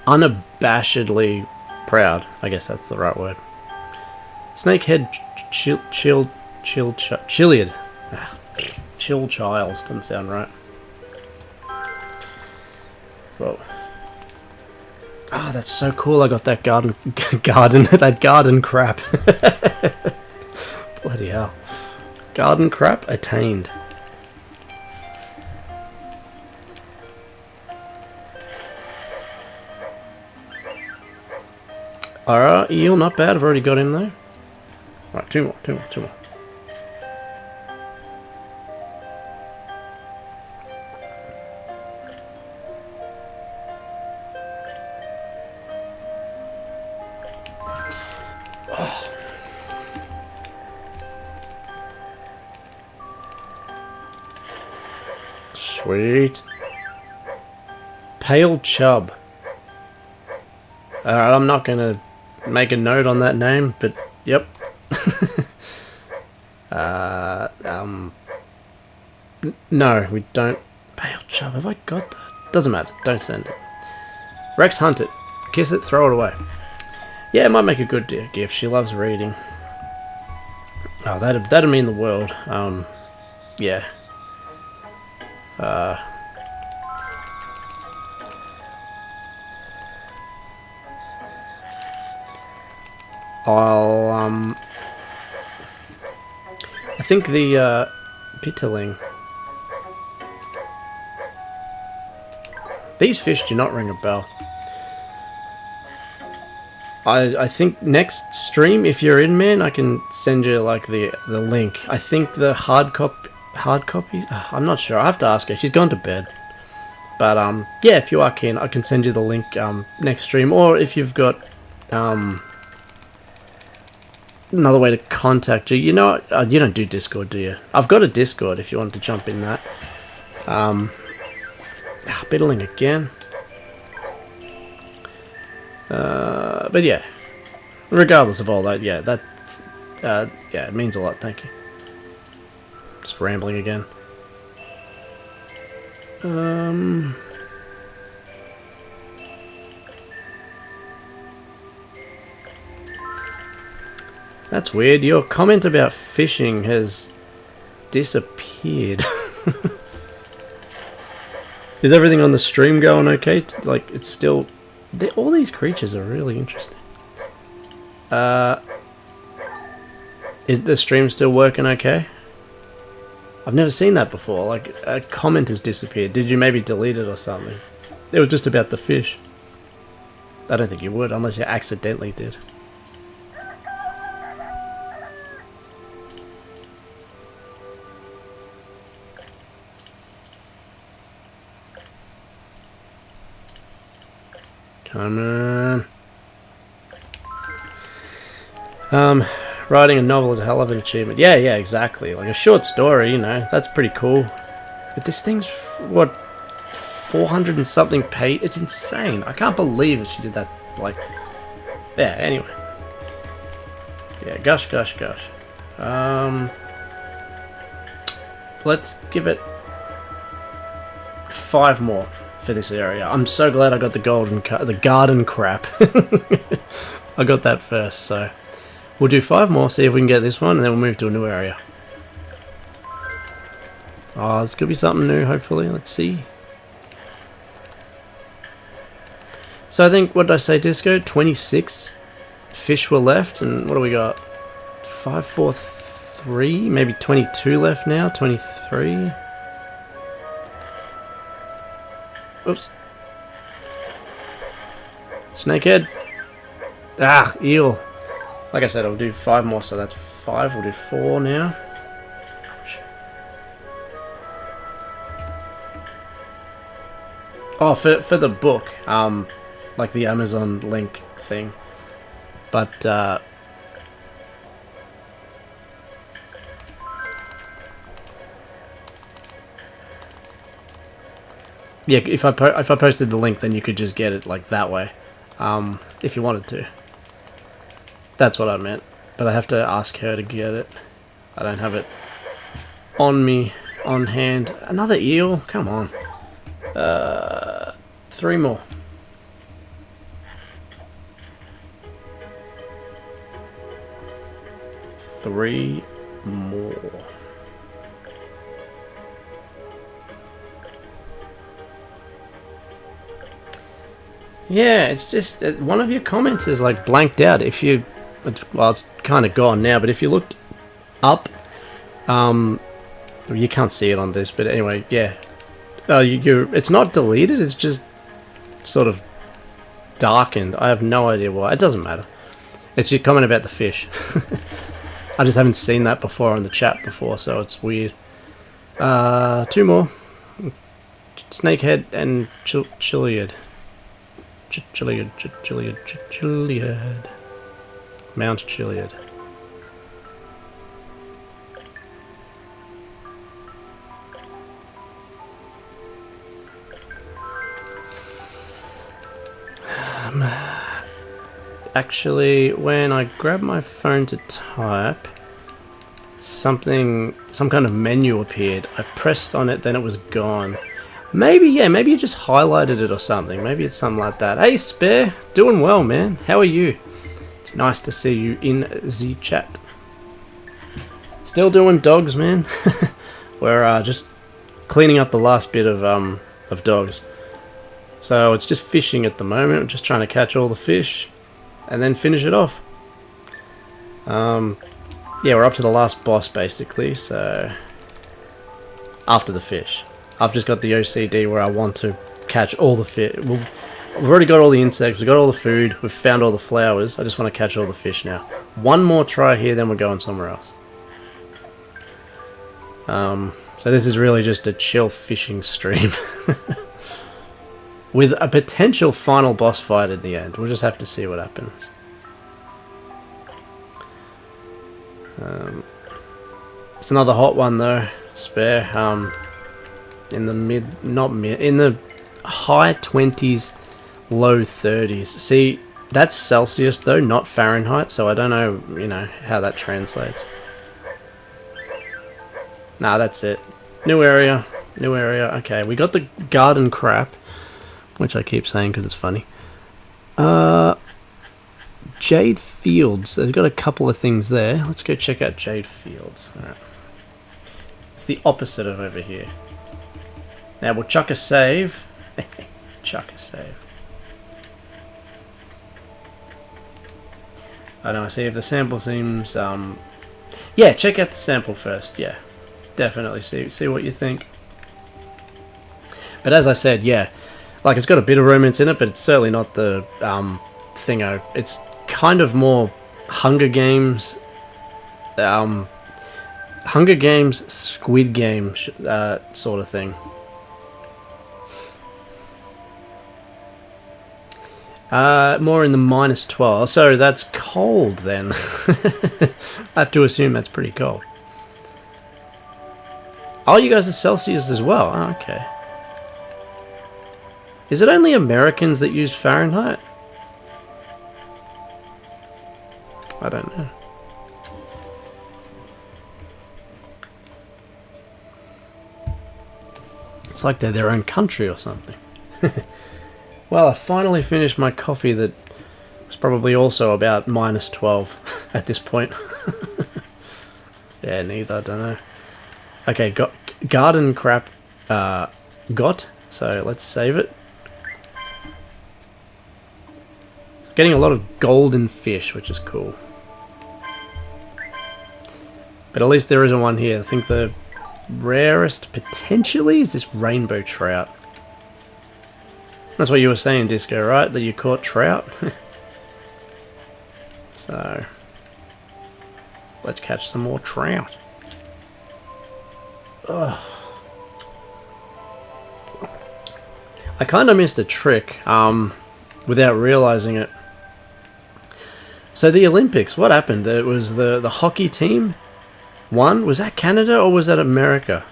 Unabashedly proud. I guess that's the right word. Snakehead Chilled. Chill Child. Doesn't sound right. Whoa. Oh, that's so cool. I got that garden crap. Bloody hell. Garden crap attained. Alright, eel, not bad. I've already got him there. Right, two more. Oh. Sweet. Pale Chub. Alright, I'm not gonna make a note on that name, but yep. No, we don't. Pale Chub, have I got that? Doesn't matter, don't send it. Rex, hunt it. Kiss it, throw it away. Yeah, it might make a good gift. She loves reading. Oh, that'd mean the world. Yeah. I think the, Pitterling. These fish do not ring a bell. I think next stream, if you're in, man, I can send you, like, the link. I think the hard copy, I'm not sure. I have to ask her. She's gone to bed. But, yeah, if you are keen, I can send you the link, next stream. Or if you've got, another way to contact you. You know, you don't do Discord, do you? I've got a Discord if you want to jump in that. Biddling again. But yeah, regardless of all that, yeah, yeah, it means a lot. Thank you. Just rambling again. That's weird. Your comment about fishing has disappeared. Is everything on the stream going okay? Like, it's still... all these creatures are really interesting. Is the stream still working okay? I've never seen that before. Like, a comment has disappeared. Did you maybe delete it or something? It was just about the fish. I don't think you would, unless you accidentally did. Come on. Writing a novel is a hell of an achievement. Yeah, exactly. Like a short story, you know, that's pretty cool. But this thing's, what, 400 and something pages? It's insane. I can't believe that she did that, like... Yeah, anyway. Yeah, gosh. Let's give it 5 more for this area. I'm so glad I got the garden crap. I got that first, so we'll do 5 more, see if we can get this one, and then we'll move to a new area. Oh, this could be something new, hopefully. Let's see. So I think, what did I say, Disco? 26 fish were left, and what do we got? 5, 4, 3, maybe 22 left now. 23. Oops. Snakehead. Ah, eel. Like I said, I'll do 5 more, so that's 5. We'll do 4 now. Oh, for the book, like the Amazon link thing. But, yeah, if I posted the link, then you could just get it like that way, if you wanted to. That's what I meant. But I have to ask her to get it. I don't have it on me, on hand. Another eel? Come on. 3 more. Three more. Yeah, it's just one of your comments is like blanked out. If you, well, it's kind of gone now. But if you looked up, you can't see it on this. But anyway, yeah, it's not deleted. It's just sort of darkened. I have no idea why. It doesn't matter. It's your comment about the fish. I just haven't seen that before on the chat before, so it's weird. 2 more. Snakehead and Chiliad. Chiliad. Mount Chiliad. Actually, when I grabbed my phone to type, some kind of menu appeared. I pressed on it, then it was gone. Maybe, yeah, maybe you just highlighted it or something. Maybe it's something like that. Hey, Spare, doing well, man. How are you? It's nice to see you in the chat. Still doing Dogz, man. We're just cleaning up the last bit of Dogz. So it's just fishing at the moment. I'm just trying to catch all the fish and then finish it off. Yeah, we're up to the last boss basically, so after the fish. I've just got the OCD where I want to catch all the fish. We've already got all the insects, we've got all the food, we've found all the flowers. I just want to catch all the fish now. One more try here, then we're going somewhere else. So this is really just a chill fishing stream. With a potential final boss fight at the end. We'll just have to see what happens. It's another hot one though, Spare. In the in the high 20s, low 30s. See, that's Celsius though, not Fahrenheit, so I don't know, how that translates. Nah, that's it. New area. Okay, we got the garden crap, which I keep saying because it's funny. Jade Fields. They've got a couple of things there. Let's go check out Jade Fields. Alright. It's the opposite of over here. Now we'll chuck a save. Chuck a save. I know, see if the sample seems... Yeah, check out the sample first. Yeah, definitely see what you think. But as I said, yeah, like it's got a bit of romance in it, but it's certainly not the thingo. It's kind of more Hunger Games, Squid Game sort of thing. More in the -12, so that's cold then. I have to assume that's pretty cold. Oh, you guys are Celsius as well. Oh, okay. Is it only Americans that use Fahrenheit? I don't know. It's like they're their own country or something. Well, I finally finished my coffee that was probably also about -12 at this point. Yeah, neither, I don't know. Okay, got garden crap so let's save it. Getting a lot of golden fish, which is cool. But at least there isn't one here. I think the rarest potentially is this rainbow trout. That's what you were saying, Disco, right? That you caught trout? So, let's catch some more trout. Ugh. I kind of missed a trick without realizing it. So the Olympics, what happened? It was the hockey team won. Was that Canada or was that America?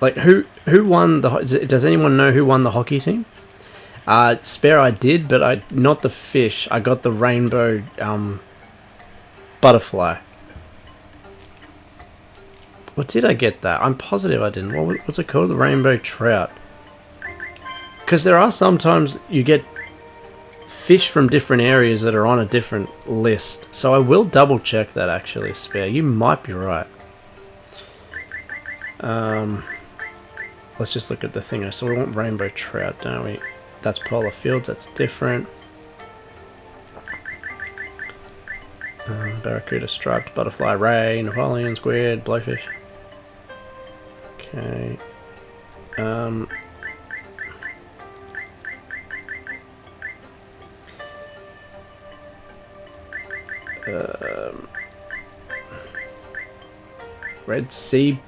Like, who won the... Does anyone know who won the hockey team? Spare I did, but not the fish. I got the rainbow butterfly. What did I get that? I'm positive I didn't. What's it called? The rainbow trout. Because there are sometimes you get fish from different areas that are on a different list. So I will double check that actually, Spare. You might be right. Let's just look at the thing. So we want rainbow trout, don't we? That's polar fields, that's different. Barracuda, striped butterfly, ray, Napoleon, squid, blowfish. Okay. Red Sea...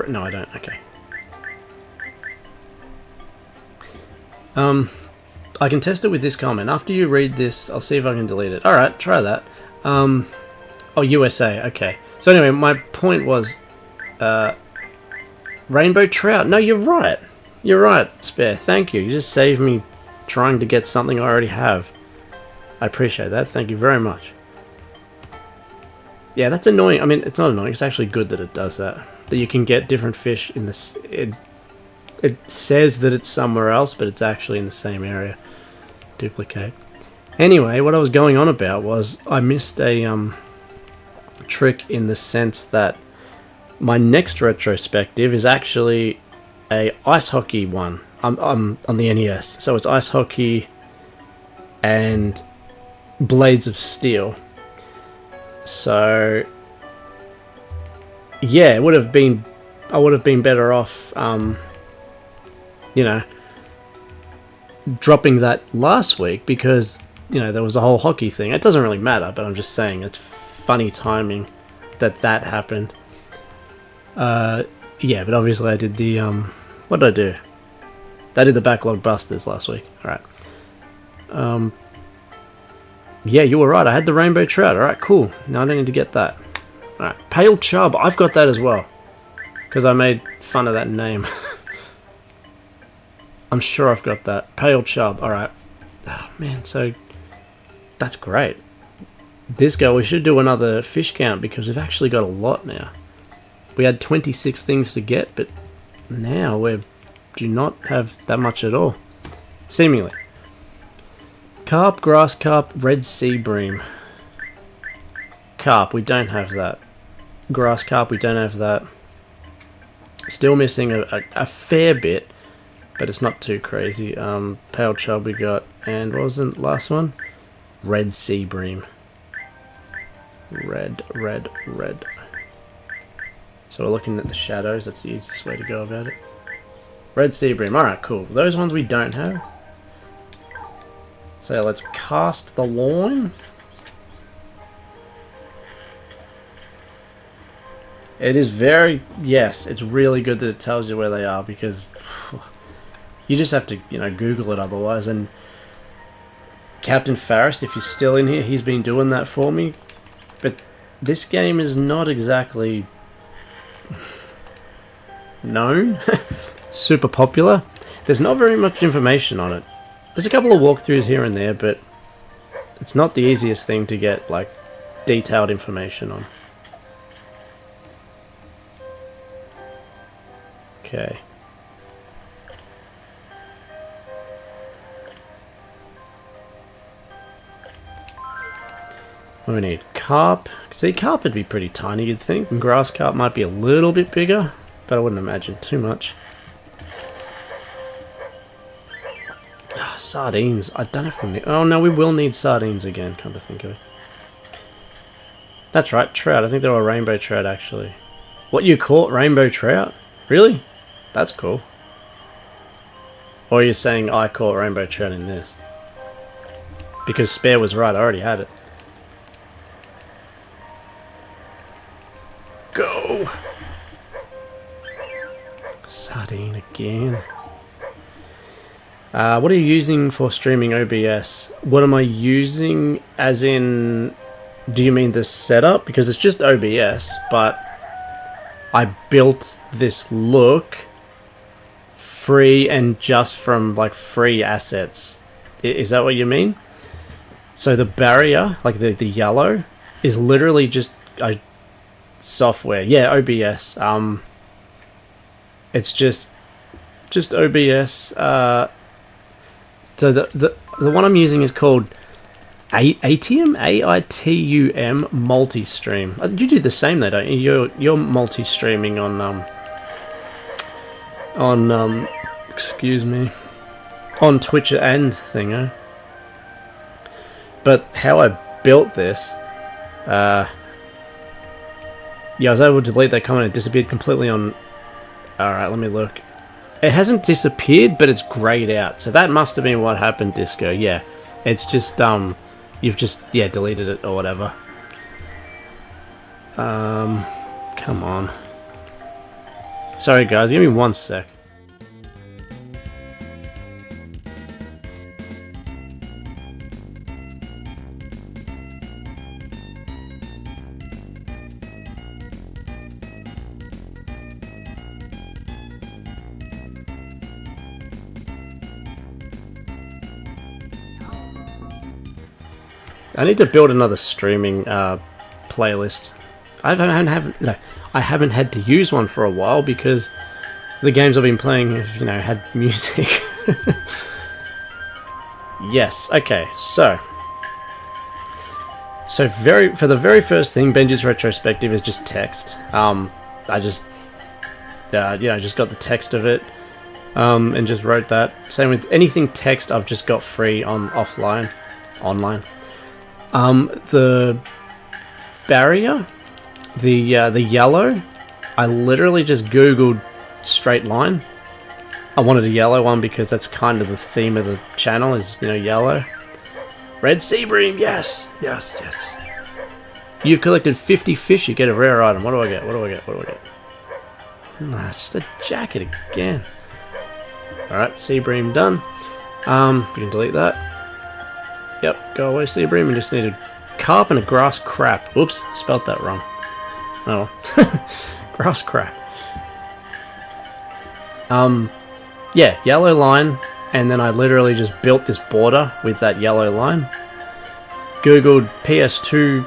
No, I don't. Okay. I can test it with this comment. After you read this, I'll see if I can delete it. Alright, try that. Oh, USA. Okay. So anyway, my point was... rainbow trout. No, you're right. You're right, Spare. Thank you. You just saved me trying to get something I already have. I appreciate that. Thank you very much. Yeah, that's annoying. I mean, it's not annoying. It's actually good that it does that. That you can get different fish in this... It says that it's somewhere else, but it's actually in the same area. Duplicate. Anyway, what I was going on about was I missed a trick in the sense that my next retrospective is actually a ice hockey one. I'm on the NES, so it's ice hockey and Blades of Steel. So yeah, I would have been better off, you know, dropping that last week because, you know, there was a whole hockey thing. It doesn't really matter, but I'm just saying it's funny timing that happened. Yeah, but obviously I did the, what did I do? I did the Backlog Busters last week. Alright. Yeah, you were right. I had the rainbow trout. Alright, cool. Now I don't need to get that. Alright, pale chub. I've got that as well. Because I made fun of that name. I'm sure I've got that. Pale chub. Alright. Oh, man, so... That's great. Disco, we should do another fish count because we've actually got a lot now. We had 26 things to get, but now we do not have that much at all. Seemingly. Carp, grass carp, red sea bream. Carp, we don't have that. Grass carp, we don't have that. Still missing a fair bit, but it's not too crazy. Pale chub we got, and what was the last one? Red sea bream. Red. So we're looking at the shadows, that's the easiest way to go about it. Red sea bream, alright, cool. Those ones we don't have. So let's cast the line. It is very, yes, it's really good that it tells you where they are because you just have to, you know, Google it otherwise. And Captain Farris, if he's still in here, he's been doing that for me. But this game is not exactly known, super popular. There's not very much information on it. There's a couple of walkthroughs here and there, but it's not the easiest thing to get, like, detailed information on. Okay. We need carp. See, carp would be pretty tiny, you'd think. And grass carp might be a little bit bigger, but I wouldn't imagine too much. Oh, sardines. I don't know if we need... Oh, no, we will need sardines again, come to think of it. That's right, trout. I think they were rainbow trout, actually. What you caught? Rainbow trout? Really? That's cool. Or you're saying I caught rainbow trout in this? Because Spare was right, I already had it. Go! Sardine again. What are you using for streaming OBS? What am I using as in... Do you mean the setup? Because it's just OBS, but I built this look free and just from like free assets. Is that what you mean? So the barrier, like the yellow, is literally just a software. Yeah, OBS. It's just OBS. So the one I'm using is called AITUM, AITUM multi-stream. You do the same though, don't you? You're multi-streaming on excuse me, on Twitch and thingo. But how I built this, yeah, I was able to delete that comment. It disappeared completely on. All right, let me look. It hasn't disappeared, but it's grayed out. So that must have been what happened, Disco. Yeah, it's just you've just deleted it or whatever. Come on. Sorry guys, give me 1 sec. I need to build another streaming playlist. I haven't had to use one for a while because the games I've been playing have, had music. Yes. Okay. So for the very first thing, Benji's retrospective is just text. I just just got the text of it, and just wrote that. Same with anything text I've just got free on online. The barrier, the yellow, I literally just googled straight line. I wanted a yellow one because that's kind of the theme of the channel is, yellow. Red sea bream, yes. You've collected 50 fish, you get a rare item. What do I get? Nah, it's just a jacket again. Alright, sea bream done. We can delete that. Yep, go away, sea bream. We just need a carp and a grass crap. Oops, spelt that wrong. Oh, grass crap. Yeah, yellow line, and then I literally just built this border with that yellow line. Googled PS2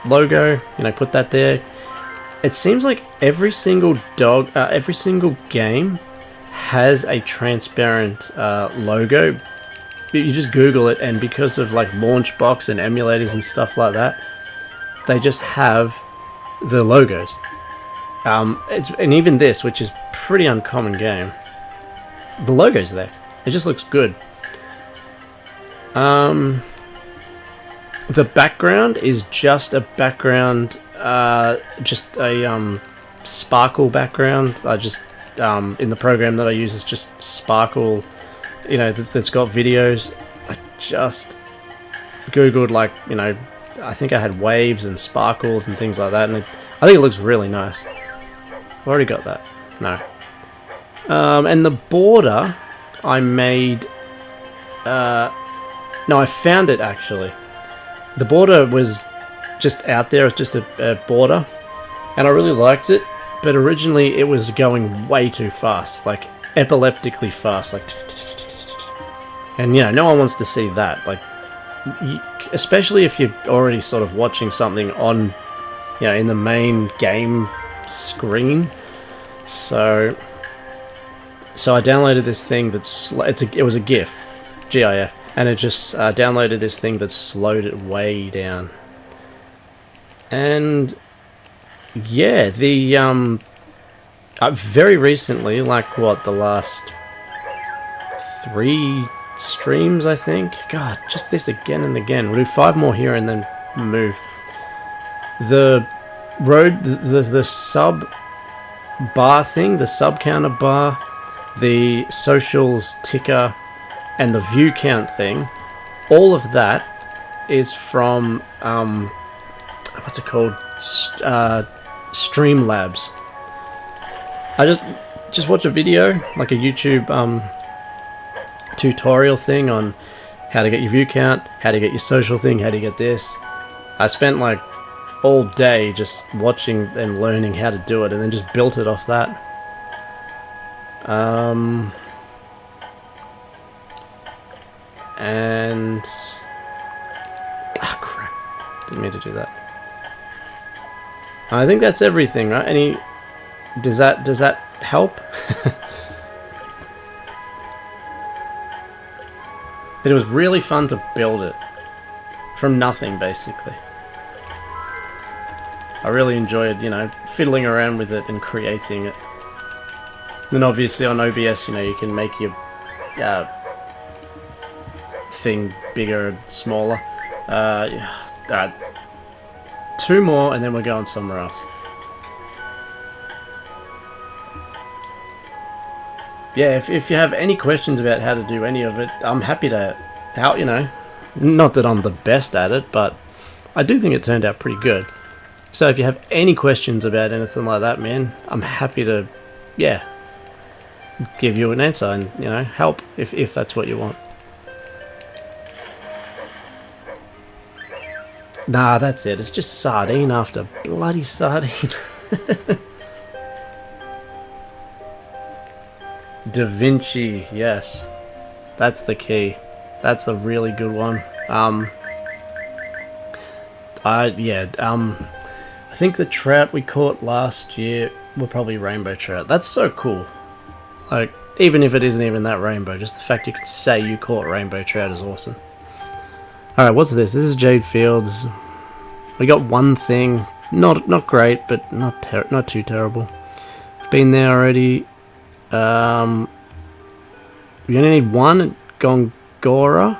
logo, put that there. It seems like every single game has a transparent logo. You just Google it, and because of like Launchbox and emulators and stuff like that, they just have the logos. And even this, which is pretty uncommon game, the logo's there. It just looks good. The background is just a background, just a sparkle background. I just in the program that I use is just sparkle. That's got videos. I just googled I think I had waves and sparkles and things like that, and I think it looks really nice. I've already got that. No. And the border I made. No, I found it actually. The border was just out there. It's just a border, and I really liked it. But originally, it was going way too fast, like epileptically fast, like. And no one wants to see that, especially if you're already sort of watching something on, in the main game screen. So I downloaded this thing it was a GIF, GIF, and it just downloaded this thing that slowed it way down. And yeah, the very recently, the last 3 streams, I think. God, just this again and again. We'll do 5 more here and then move. The road, the sub bar thing, the sub counter bar, the socials ticker, and the view count thing, all of that is from what's it called? Streamlabs. I just watch a video, like a YouTube tutorial thing on how to get your view count, how to get your social thing, how to get this. I spent like all day just watching and learning how to do it, and then just built it off that. And crap, didn't mean to do that. I think that's everything, right? Does that help? But it was really fun to build it from nothing, basically. I really enjoyed, fiddling around with it and creating it. Then obviously on OBS, you can make your thing bigger and smaller. Alright, 2 more and then we're going somewhere else. Yeah, if you have any questions about how to do any of it, I'm happy to help, Not that I'm the best at it, but I do think it turned out pretty good. So if you have any questions about anything like that, man, I'm happy to, give you an answer and, help if that's what you want. Nah, that's it. It's just sardine after bloody sardine. Da Vinci, yes. That's the key. That's a really good one. I think the trout we caught last year were probably rainbow trout. That's so cool. Like, even if it isn't even that rainbow, just the fact you can say you caught rainbow trout is awesome. Alright, what's this? This is Jade Fields. We got one thing. Not great, but not too terrible. I've been there already. We only need one at Gongora.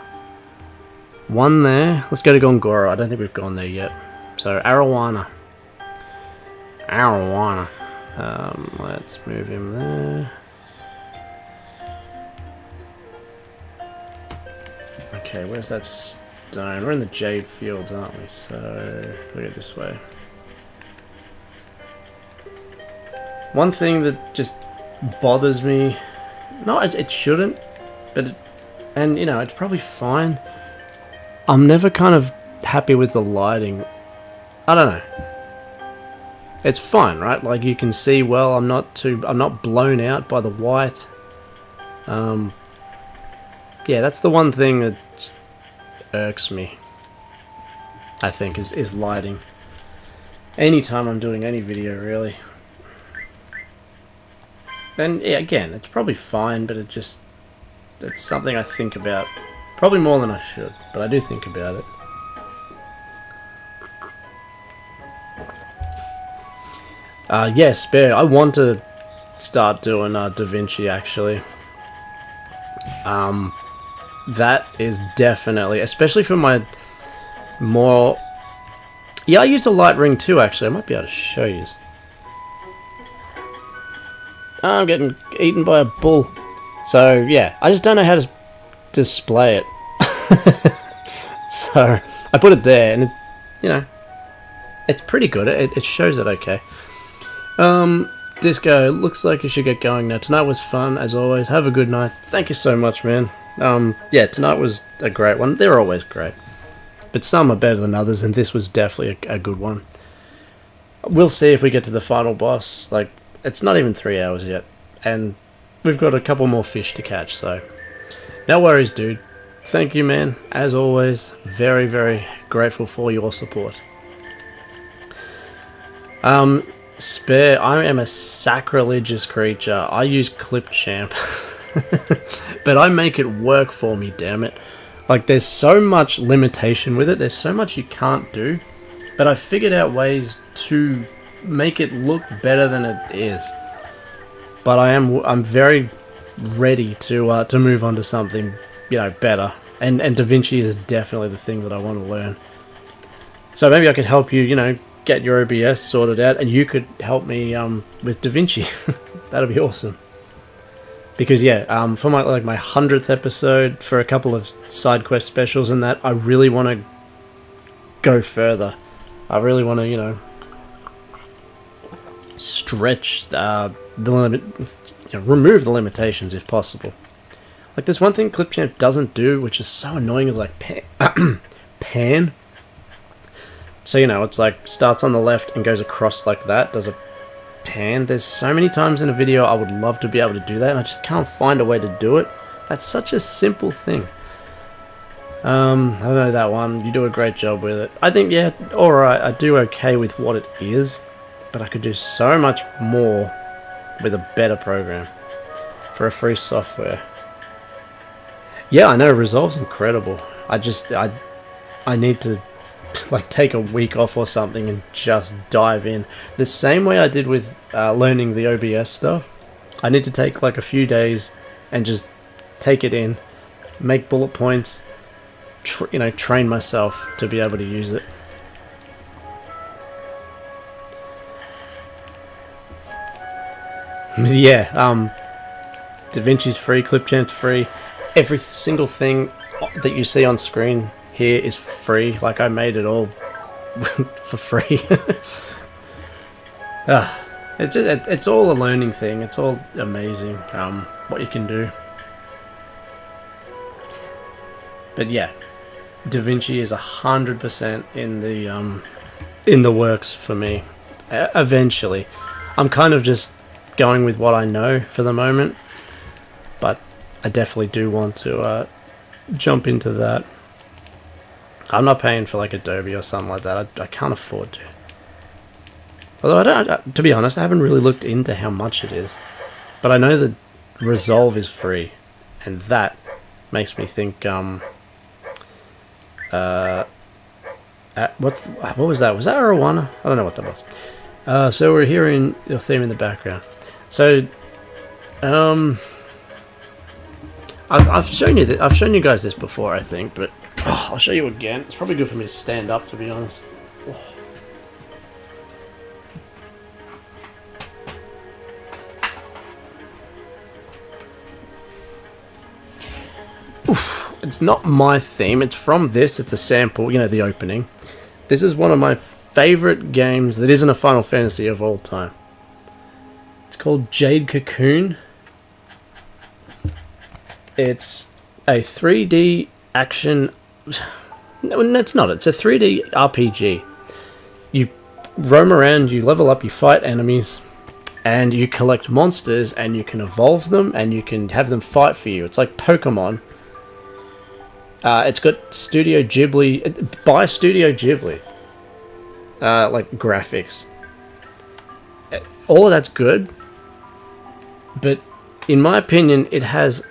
One there. Let's go to Gongora. I don't think we've gone there yet. So, Arowana. Let's move him there. Okay, where's that stone? We're in the Jade Fields, aren't we? So, we go this way. One thing that just bothers me, no, it shouldn't, but it's probably fine. I'm never kind of happy with the lighting. I don't know. It's fine, right? Like, you can see well. I'm not blown out by the white. Yeah, that's the one thing that just irks me, I think, is lighting. Anytime I'm doing any video, really. And yeah, again, it's probably fine, but it's something I think about. Probably more than I should, but I do think about it. Yeah, Spare. I want to start doing Da Vinci, actually. That is definitely, especially for my more... Yeah, I used a light ring too, actually. I might be able to show you. I'm getting eaten by a bull. So, yeah, I just don't know how to display it. So, I put it there, and it's pretty good. It shows it okay. Disco, looks like you should get going now. Tonight was fun, as always. Have a good night. Thank you so much, man. Yeah, tonight was a great one. They're always great. But some are better than others, and this was definitely a good one. We'll see if we get to the final boss. Like, it's not even 3 hours yet, and we've got a couple more fish to catch, so... No worries, dude. Thank you, man. As always, very, very grateful for your support. Spare, I am a sacrilegious creature. I use Clipchamp. But I make it work for me, damn it. Like, there's so much limitation with it. There's so much you can't do. But I figured out ways to make it look better than it is. But I'm very ready to move on to something, better. And Da Vinci is definitely the thing that I want to learn. So maybe I could help you, get your OBS sorted out, and you could help me with Da Vinci. That'd be awesome. Because yeah, for my 100th episode, for a couple of side quest specials and that, I really want to go further. I really want to, you know, stretch the limit, you know, remove the limitations if possible. Like there's one thing Clipchamp doesn't do, which is so annoying, is like pan. So you know, it's like starts on the left and goes across like that. Does a pan. There's so many times in a video I would love to be able to do that, and I just can't find a way to do it. That's such a simple thing. I don't know that one. You do a great job with it. I think, yeah, alright, I do okay with what it is, but I could do so much more with a better program for a free software. Yeah, I know, Resolve's incredible. I need to like take a week off or something and just dive in. The same way I did with learning the OBS stuff. I need to take like a few days and just take it in, make bullet points, you know, train myself to be able to use it. Yeah, DaVinci's free, Clipchamp's free. Every single thing that you see on screen here is free. Like, I made it all for free. It's all a learning thing. It's all amazing, what you can do. But yeah, DaVinci is 100% in the works for me. Eventually, I'm kind of just going with what I know for the moment, but I definitely do want to jump into that. I'm not paying for like Adobe or something like that. I can't afford to. Although to be honest, I haven't really looked into how much it is, but I know that Resolve is free, and that makes me think. What was that? Was that Arowana? I don't know what that was. So we're hearing your theme in the background. So, I've shown you I've shown you guys this before, I think, but I'll show you again. It's probably good for me to stand up, to be honest. It's not my theme, it's from this, it's a sample, you know, the opening. This is one of my favorite games that isn't a Final Fantasy of all time. It's called Jade Cocoon. It's a 3D action... No, it's not, it's a 3D RPG. You roam around, you level up, you fight enemies, and you collect monsters, and you can evolve them, and you can have them fight for you. It's like Pokemon. It's got Studio Ghibli, by Studio Ghibli, like graphics. All of that's good, but in my opinion, it has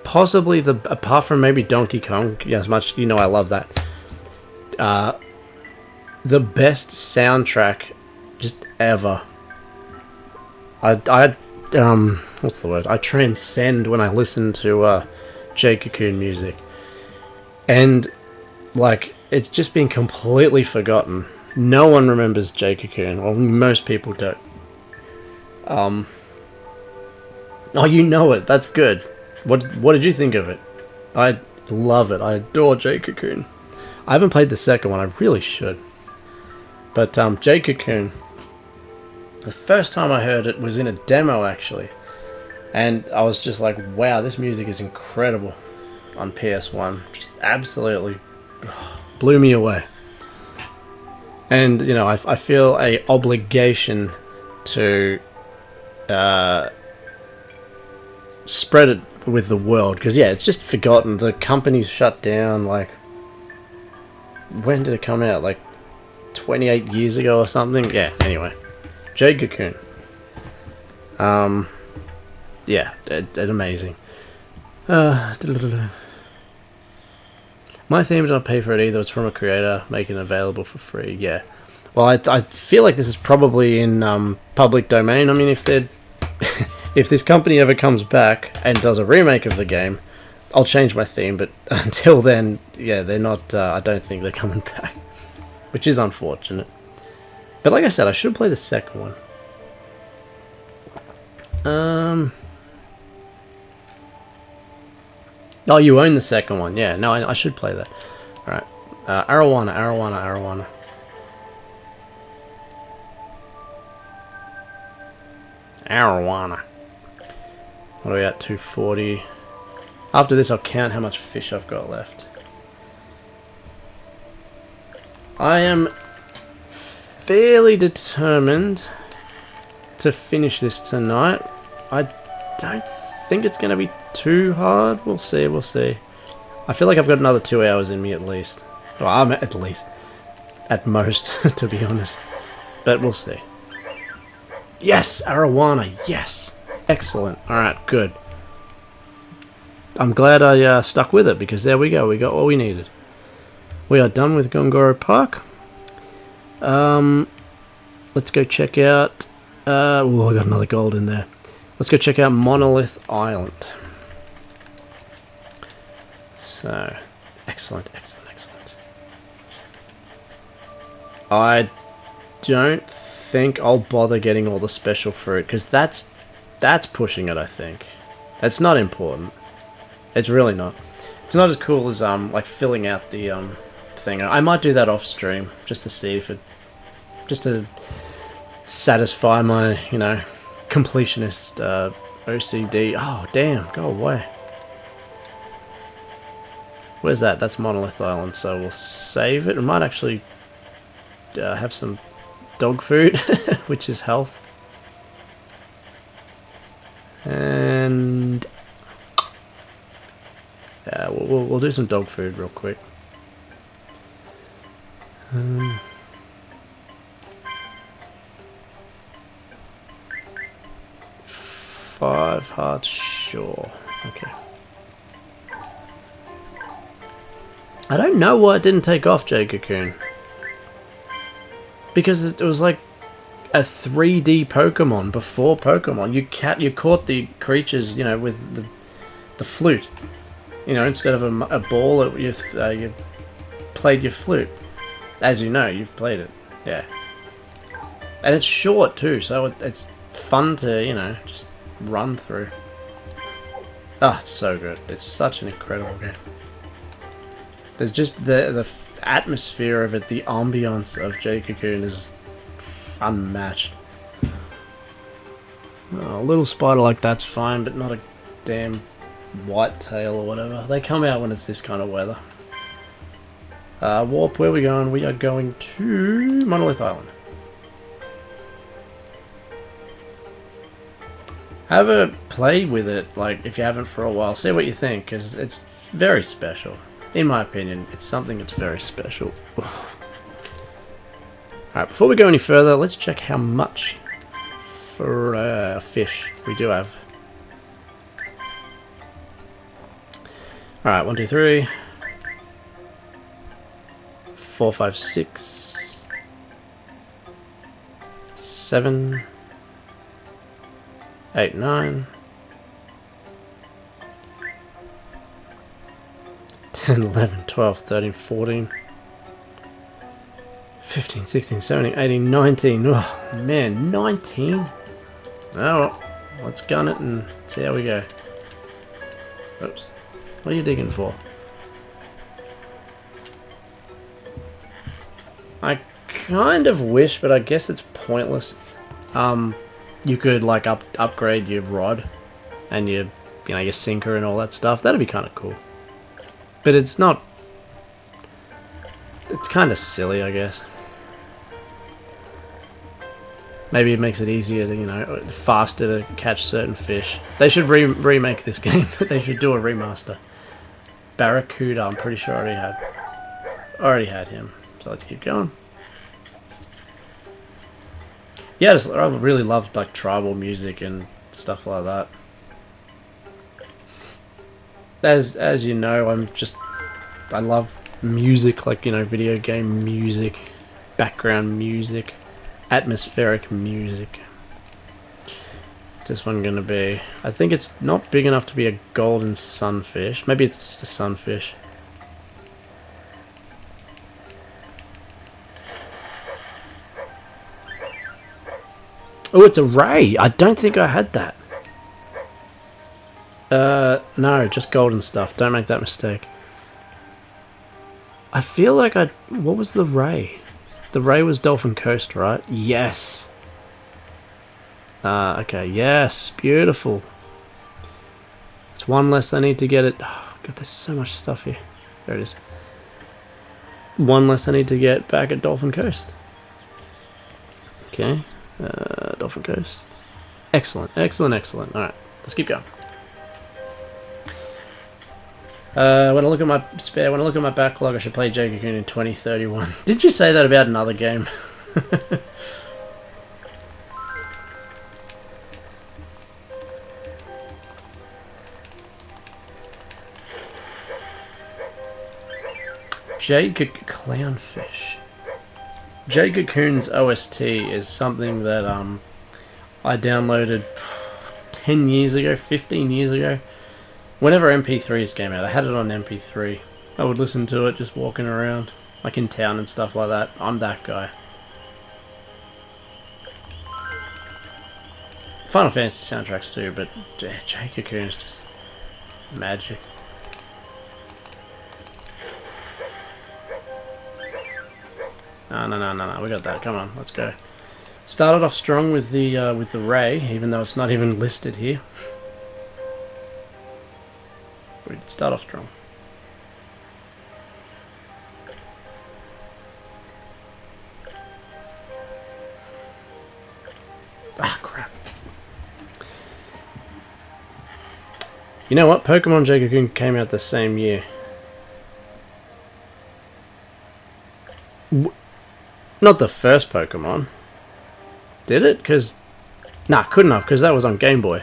possibly apart from maybe Donkey Kong, as much, you know, I love that, the best soundtrack just ever. What's the word? I transcend when I listen to Jade Cocoon music. And, like, it's just been completely forgotten. No one remembers Jade Cocoon. Well, most people don't. Oh, you know it. That's good. What did you think of it? I love it. I adore Jade Cocoon. I haven't played the second one. I really should. But, Jade Cocoon, the first time I heard it was in a demo, actually. And I was just like, wow, this music is incredible on PS1. Just absolutely blew me away. And, you know, I feel a obligation to spread it with the world. Because, yeah, it's just forgotten. The company's shut down, like... When did it come out? Like, 28 years ago or something? Yeah, anyway. Jade Cocoon. Yeah, it's amazing. My theme don't pay for it either. It's from a creator making it available for free. Yeah. Well, I feel like this is probably in public domain. I mean, if they're if this company ever comes back and does a remake of the game, I'll change my theme. But until then, yeah, they're not. I don't think they're coming back, which is unfortunate. But like I said, I should play the second one. Oh, you own the second one. Yeah, no, I should play that. Alright. Arowana, Arowana, Arowana. Arowana. What are we at? 240. After this, I'll count how much fish I've got left. I am fairly determined to finish this tonight. I don't think it's going to be too hard. We'll see, we'll see. I feel like I've got another 2 hours in me at least. Well, I'm at least. At most, to be honest. But we'll see. Yes! Arowana, yes! Excellent. Alright, good. I'm glad I stuck with it, because there we go. We got what we needed. We are done with Gongoro Park. Let's go check out... oh, I got another gold in there. Let's go check out Monolith Island. So, excellent, excellent, excellent. I don't think I'll bother getting all the special fruit, because that's pushing it, I think. It's not important. It's really not. It's not as cool as like filling out the thing. I might do that off stream just to see if it, just to satisfy my, you know, completionist OCD. Oh damn, go away. Where's that? That's Monolith Island, so we'll save it. We might actually have some dog food, which is health. And we'll do some dog food real quick. 5 hearts, sure. Okay. I don't know why it didn't take off, Jade Cocoon. Because it was like a 3D Pokemon before Pokemon. You caught the creatures, you know, with the flute. You know, instead of a ball, you played your flute. As you know, you've played it. Yeah. And it's short too, so it's fun to, you know, just run through. Ah, it's so good. It's such an incredible game. There's just the atmosphere of it, the ambience of Jade Cocoon is unmatched. Oh, a little spider like that's fine, but not a damn whitetail or whatever. They come out when it's this kind of weather. Warp, where are we going? We are going to Monolith Island. Have a play with it, like, if you haven't for a while. See what you think, because it's very special. In my opinion, it's something that's very special. Alright, before we go any further, let's check how much for fish we do have. Alright, 1, 2, 3, 4, 5, 6, 7, 8, 9, 10, 11, 12, 13, 14, 15, 16, 17, 18, 19. Oh man, 19? Oh, well, let's gun it and see how we go. Oops. What are you digging for? I kind of wish, but I guess it's pointless. You could like upgrade your rod and your sinker and all that stuff. That'd be kind of cool. But it's not. It's kind of silly, I guess. Maybe it makes it easier to, you know, faster to catch certain fish. They should remake this game. They should do a remaster. Barracuda, I'm pretty sure I already had him. So let's keep going. Yeah, I really love like tribal music and stuff like that. As you know, I love music, like, you know, video game music, background music, atmospheric music. What's this one gonna be? I think it's not big enough to be a golden sunfish. Maybe it's just a sunfish. Oh, it's a ray. I don't think I had that. No, just golden stuff. Don't make that mistake. I feel like what was the ray? The ray was Dolphin Coast, right? Yes! Okay, yes, beautiful. It's one less I need to get it. Oh, God, there's so much stuff here. There it is. One less I need to get back at Dolphin Coast. Okay, Dolphin Coast. Excellent, excellent, excellent. Alright, let's keep going. When I look at my backlog, I should play Jade Cocoon in 2031. Did you say that about another game? Clownfish. Jade Cocoon's OST is something that I downloaded 10 years ago, 15 years ago. Whenever MP3s came out, I had it on MP3. I would listen to it just walking around, like in town and stuff like that. I'm that guy. Final Fantasy soundtracks too, but Jade Cocoon's just magic. No, we got that. Come on, let's go. Started off strong with the ray, even though it's not even listed here. We did start off strong. Ah, crap. You know what? Pokemon Jade Cocoon came out the same year. Not the first Pokemon. Did it? Because... Nah, couldn't have, because that was on Game Boy.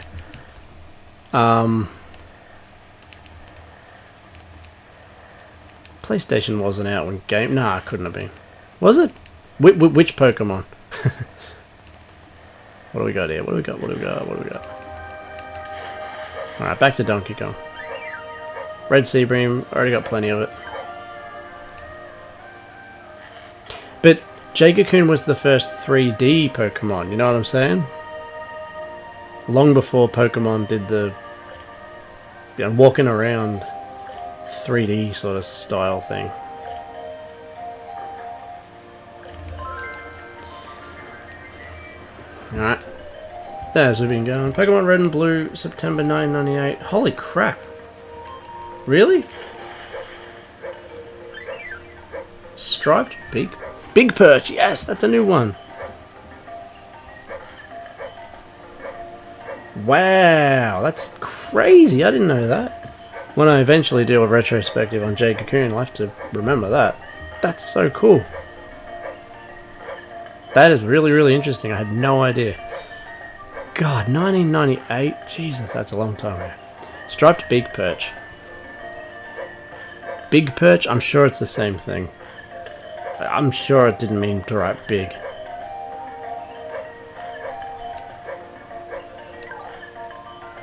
PlayStation wasn't out when Game... Nah, it couldn't have been. Was it? Which Pokemon? What do we got here? What do we got? What do we got? What do we got? Alright, back to Donkey Kong. Red Seabream, already got plenty of it. But Jade Cocoon was the first 3D Pokemon, you know what I'm saying? Long before Pokemon did the... You know, walking around 3D sort of style thing. Alright. There's we've been going. Pokemon Red and Blue, September 1998. Holy crap. Really? Striped Big Perch, yes, that's a new one. Wow, that's crazy. I didn't know that. When I eventually do a retrospective on Jade Cocoon, I'll have to remember that. That's so cool. That is really, really interesting. I had no idea. God, 1998? Jesus, that's a long time ago. Striped Big Perch. Big Perch? I'm sure it's the same thing. I'm sure it didn't mean to write big.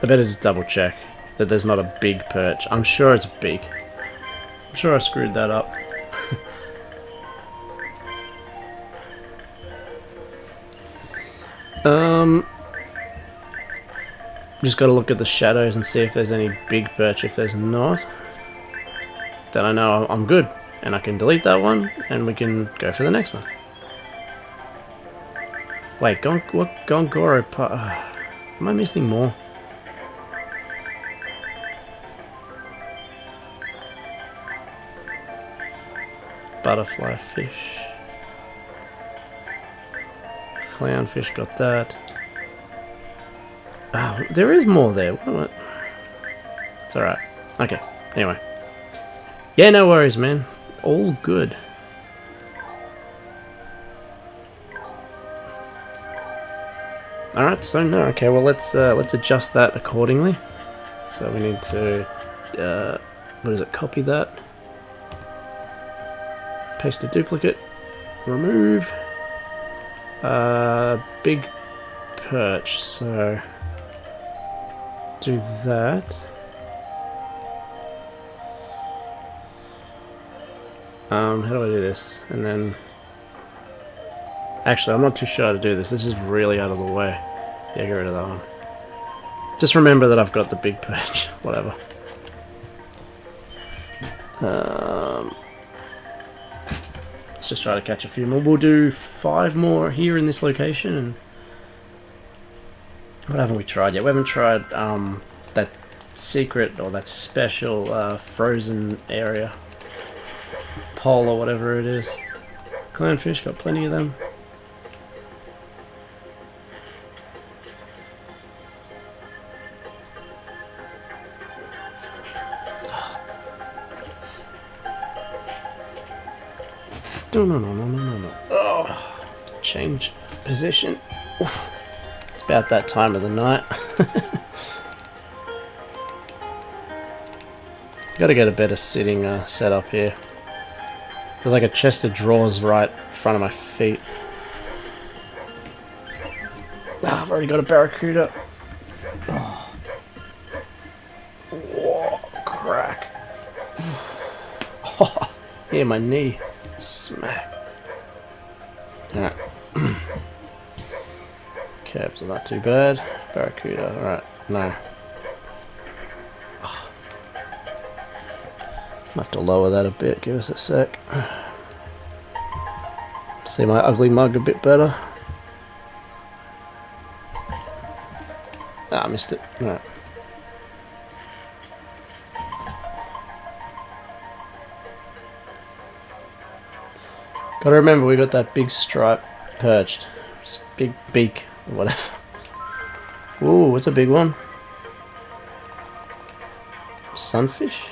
I better just double check that there's not a big perch. I'm sure it's big. I'm sure I screwed that up. Just gotta look at the shadows and see if there's any big perch. If there's not, then I know I'm good. And I can delete that one, and we can go for the next one. Wait, what Gongoro am I missing more? Butterfly fish. Clownfish, got that. Oh, there is more there. What? It's alright. Okay, anyway. Yeah, no worries, man. All good. Alright, so no, okay, well let's adjust that accordingly. So we need to what is it, copy that. Paste a duplicate. Remove. Big perch, so do that. How do I do this? And then... Actually, I'm not too sure how to do this. This is really out of the way. Yeah, get rid of that one. Just remember that I've got the big perch. Whatever. Let's just try to catch a few more. We'll do 5 more here in this location. And what haven't we tried yet? We haven't tried that secret or that special frozen area. Pole or whatever it is. Clownfish, got plenty of them. No. Oh, change position. Oof. It's about that time of the night. Gotta get a better sitting setup here. There's like a chest of drawers right in front of my feet. Ah, I've already got a barracuda. Oh. Whoa, crack. Oh, yeah, my knee. Smack. Alright. Cabs are not too bad. Barracuda, alright, no. Oh. I'll have to lower that a bit, give us a sec. See my ugly mug a bit better. Ah, I missed it. Alright. Gotta remember we got that big stripe perched. Just big beak or whatever. Ooh, what's a big one? Sunfish?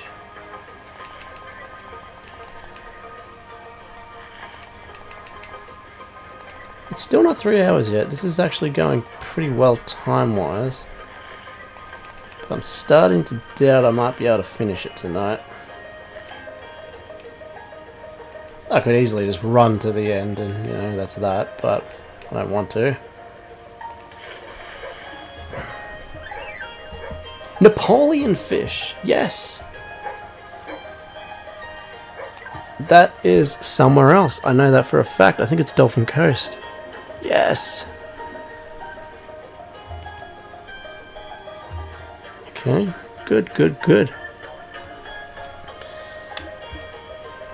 It's still not 3 hours yet. This is actually going pretty well time-wise. But I'm starting to doubt I might be able to finish it tonight. I could easily just run to the end and, you know, that's that, but I don't want to. Napoleon fish! Yes! That is somewhere else. I know that for a fact. I think it's Dolphin Coast. Yes! Okay, good.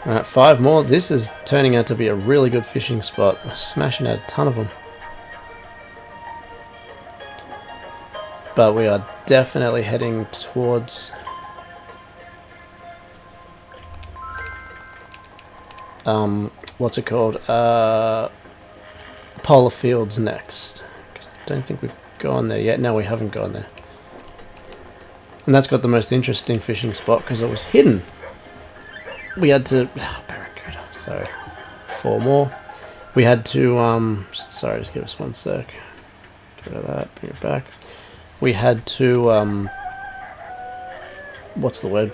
Alright, 5 more. This is turning out to be a really good fishing spot. We're smashing out a ton of them. But we are definitely heading towards what's it called? Polar Fields next. I don't think we've gone there yet. No, we haven't gone there. And that's got the most interesting fishing spot because it was hidden. We had to... Oh, barracuda. Sorry. 4 more. We had to... Sorry, just give us 1 sec. Get rid of that. Bring it back. We had to... what's the word?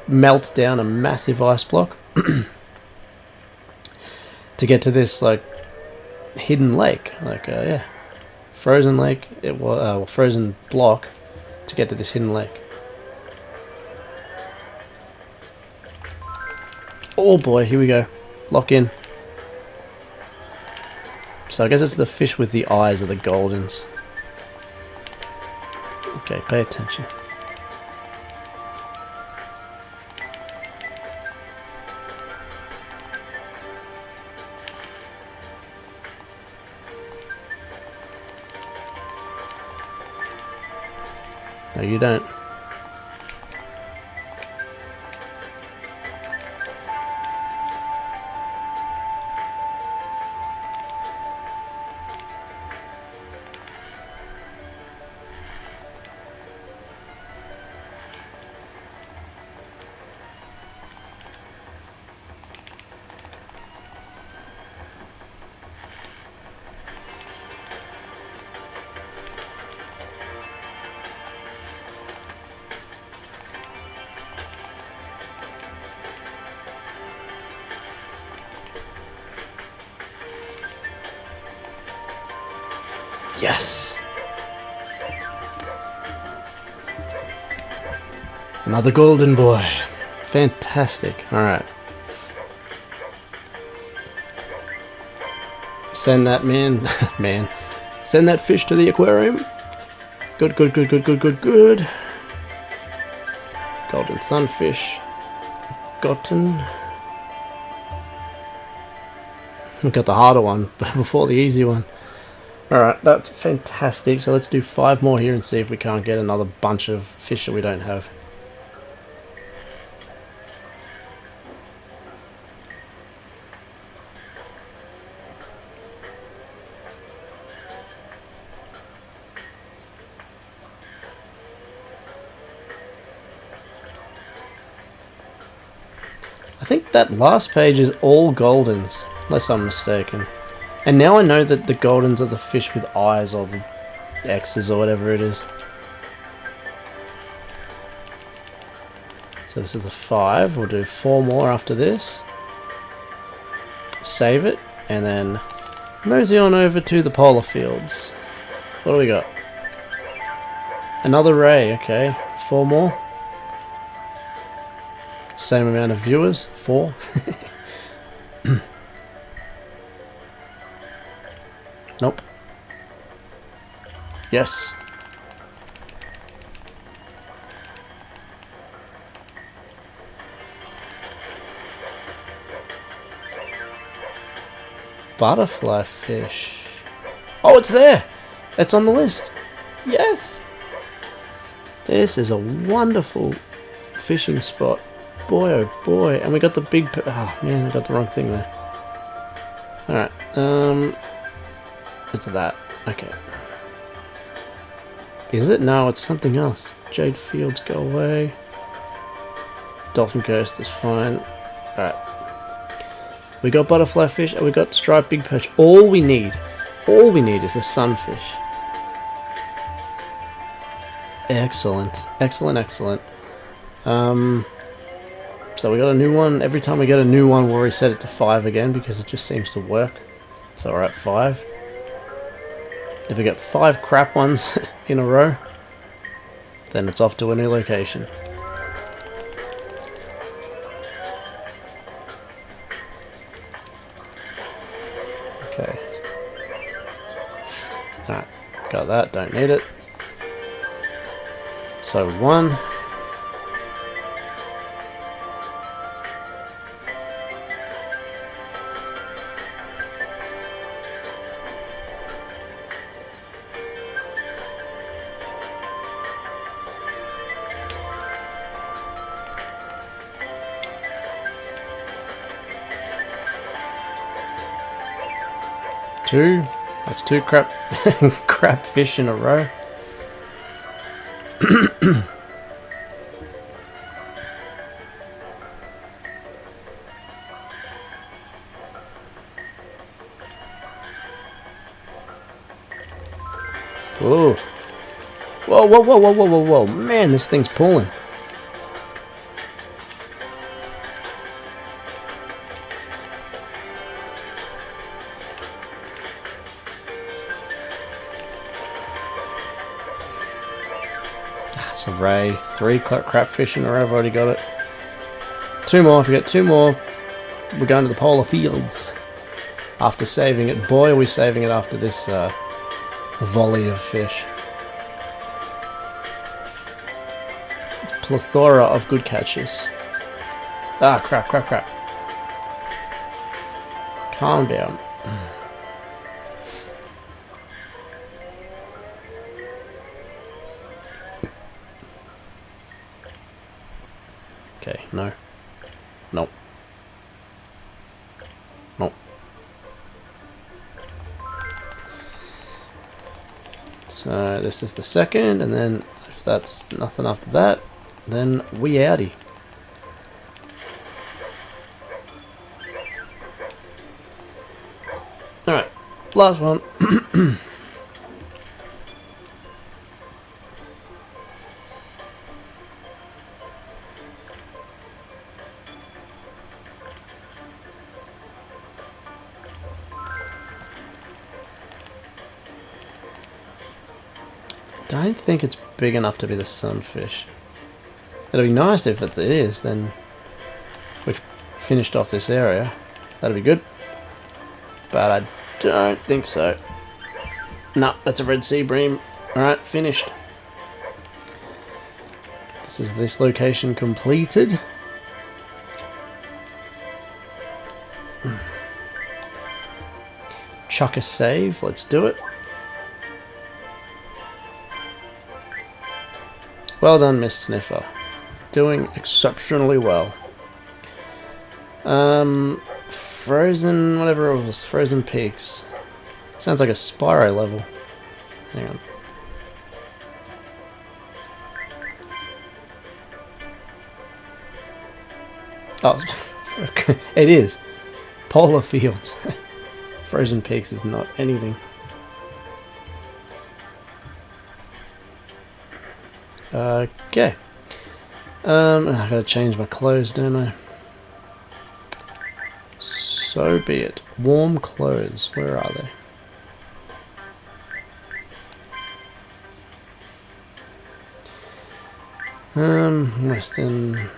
Melt down a massive ice block to get to this, like, hidden lake. Like, yeah. Frozen lake. It was... frozen block to get to this hidden lake. Oh boy, here we go. Lock in. So I guess it's the fish with the eyes of the Goldens. Okay, pay attention. No, you don't. Yes! Another golden boy. Fantastic. Alright. Send that man. Send that fish to the aquarium. Good, good, good, good, good, good, good. Golden sunfish. Gotten. We got the harder one before the easy one. Alright, that's fantastic. So let's do 5 more here and see if we can't get another bunch of fish that we don't have. I think that last page is all goldens, unless I'm mistaken. And now I know that the goldens are the fish with eyes, or the X's, or whatever it is. So this is a 5. We'll do 4 more after this. Save it, and then mosey on over to the polar fields. What do we got? Another ray, okay. 4 more. Same amount of viewers, 4. Nope. Yes. Butterfly fish. Oh, it's there! It's on the list. Yes! This is a wonderful fishing spot. Boy, oh boy. And we got the big... Oh, man, I got the wrong thing there. Alright, it's that. Okay. Is it? No, it's something else. Jade Fields, go away. Dolphin Coast is fine. Alright. We got butterfly fish and we got striped big perch. All we need is the sunfish. Excellent. Excellent, excellent. So we got a new one. Every time we get a new one, we'll reset it to 5 again because it just seems to work. So we're at 5. If we get 5 crap ones in a row, then it's off to a new location. Okay. Alright, got that, don't need it. So 1. That's 2 crap crap fish in a row. Whoa. Whoa, whoa, whoa, whoa, whoa, whoa, whoa. Man, this thing's pulling. It's a ray. 3 crap fish in a row. I've already got it. 2 more. If we get 2 more, we're going to the polar fields. After saving it. Boy, are we saving it after this volley of fish. It's a plethora of good catches. Ah, crap, crap, crap. Calm down. Okay, no. Nope. Nope. So this is the second, and then if that's nothing after that, then we outie. Alright, last one. Don't think it's big enough to be the sunfish. It'd be nice if it is, then we've finished off this area. That'd be good. But I don't think so. No, that's a red sea bream. Alright, finished. So is this location completed? Chuck a save, let's do it. Well done, Miss Sniffer. Doing exceptionally well. Frozen, whatever it was, Frozen Peaks. Sounds like a Spyro level. Hang on. Oh, it is. Polar Fields. Frozen Peaks is not anything. Okay. I gotta change my clothes, don't I? So be it. Warm clothes. Where are they? Western.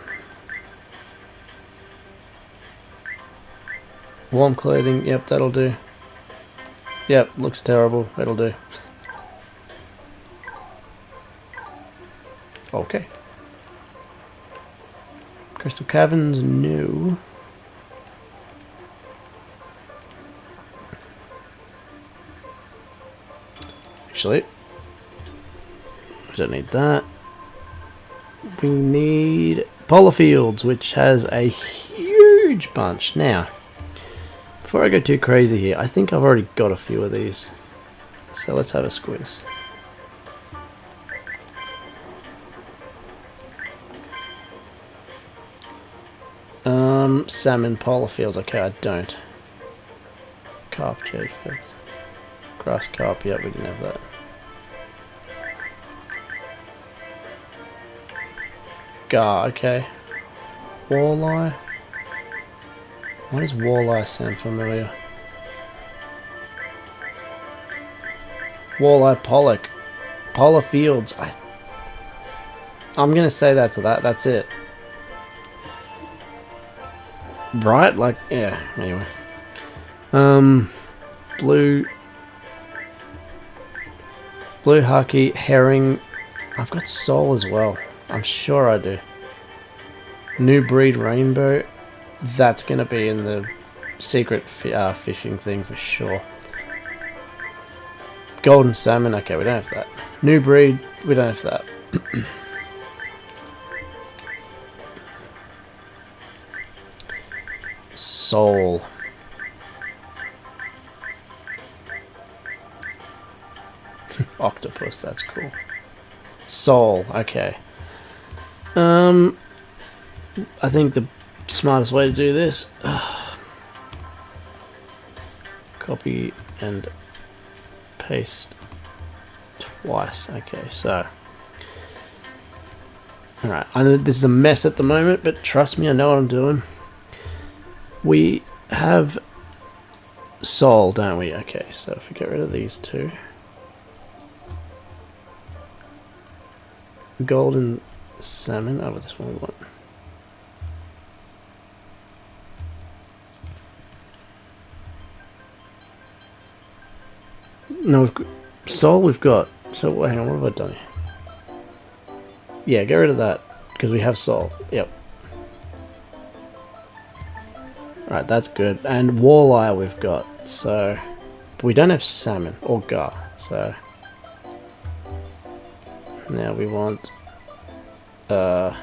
Warm clothing. Yep, that'll do. Yep, looks terrible. It'll do. Okay. Crystal Caverns, no. Actually, we don't need that. We need Polar Fields, which has a huge bunch. Now, before I go too crazy here, I think I've already got a few of these. So let's have a squeeze. Salmon Polar Fields. Okay, I don't. Carp Jade Fields. Grass carp, yep, we didn't have that. Gar, okay. Walleye. Why does walleye sound familiar? Walleye pollock. Polar Fields. I'm gonna say that to that. That's it. Right? Like, yeah. Anyway. Blue hockey, herring. I've got sole as well. I'm sure I do. New breed rainbow. That's gonna be in the secret fishing thing for sure. Golden salmon. Okay, we don't have that. New breed. We don't have that. Sole. Octopus, that's cool. Sole, okay. I think the smartest way to do this, copy and paste twice. Okay, so alright, I know this is a mess at the moment, but trust me, I know what I'm doing. We have sole, don't we? Okay, so if we get rid of these two, golden salmon. Oh, this one we want. No, we've got sole. We've got. So hang on, what have I done here? Yeah, get rid of that because we have sole. Yep. Right, that's good. And walleye we've got. So we don't have salmon or gar. So now we want now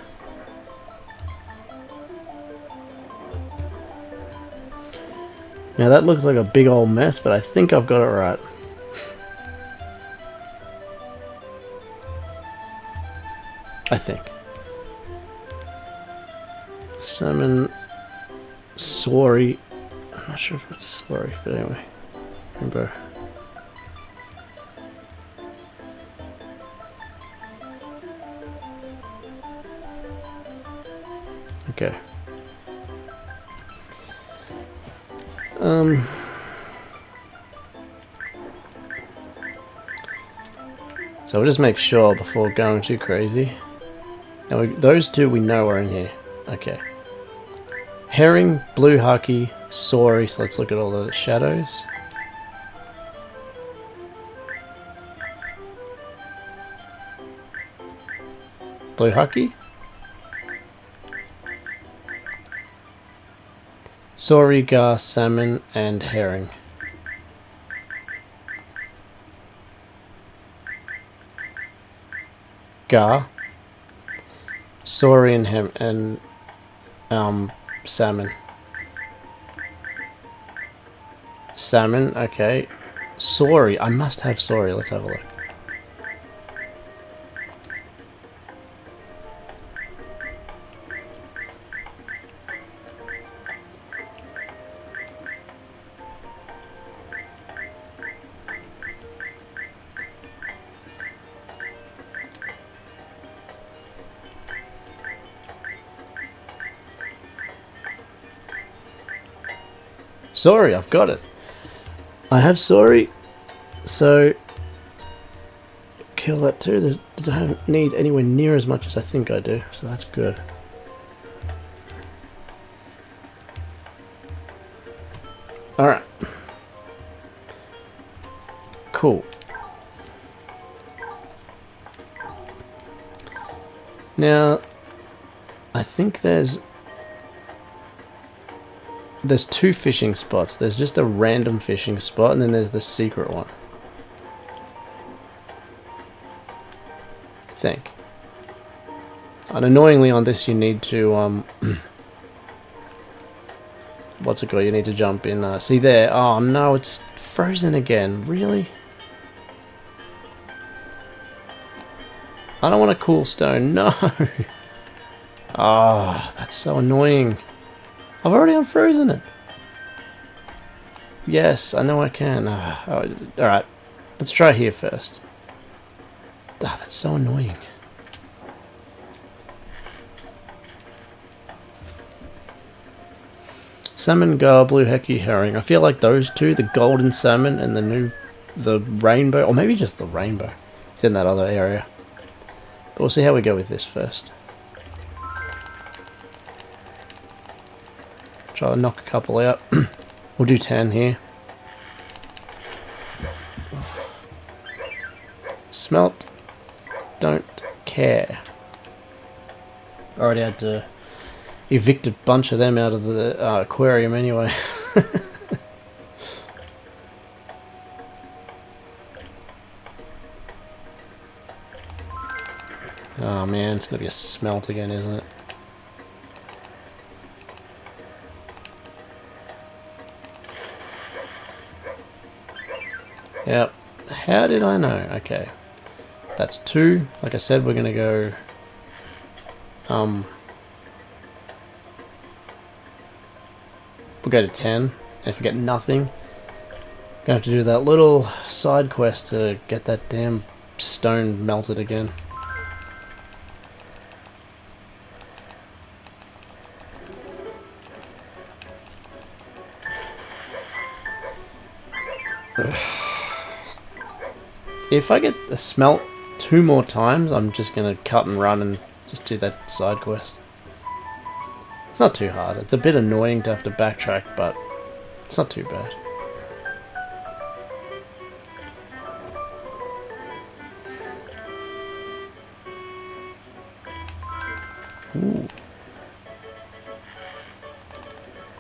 that looks like a big old mess, but I think I've got it right. I think. Salmon, sorry. I'm not sure if it's sorry, but anyway. Remember. Okay. So we'll just make sure before going too crazy. Now those two we know are in here. Okay. Herring, blue hockey, sorry. So let's look at all the shadows. Blue hockey? Sorry, gar, salmon, and herring. Gar. Sorry and salmon. Salmon, okay. Sorry, I must have sorry. Let's have a look. Sorry, I've got it. I have sorry, so kill that too. I don't need anywhere near as much as I think I do, so that's good. Alright. Cool. Now, I think there's two fishing spots. There's just a random fishing spot, and then there's the secret one. I think. And annoyingly on this you need to, what's it called? You need to jump in, see there? Oh no, it's frozen again. Really? I don't want a cool stone, no! Ah, oh, that's so annoying. I've already unfrozen it. Yes, I know I can. Alright, let's try here first. Ah, that's so annoying. Salmon, gar, blue hecky, herring. I feel like those two, the golden salmon and the rainbow, or maybe just the rainbow. It's in that other area. But we'll see how we go with this first. Try to knock a couple out. We'll do 10 here. Smelt. Don't care. Already had to evict a bunch of them out of the aquarium anyway. Oh man, it's gonna be a smelt again, isn't it? Yep. How did I know? Okay. That's 2. Like I said, we're gonna go we'll go to 10. If we get nothing, gonna have to do that little side quest to get that damn stone melted again. If I get a smelt 2 more times, I'm just gonna cut and run and just do that side quest. It's not too hard. It's a bit annoying to have to backtrack, but it's not too bad. Ooh.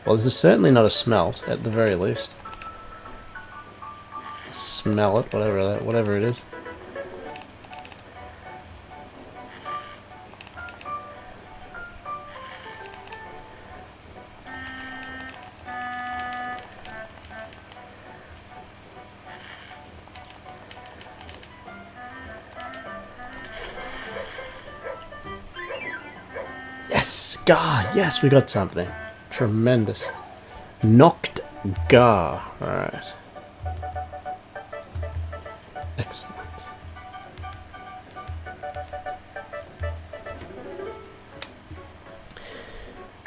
Well, this is certainly not a smelt, at the very least. Smell it, whatever it is. Yes, gar. Yes, we got something. Tremendous. Knocked gar. All right. Excellent.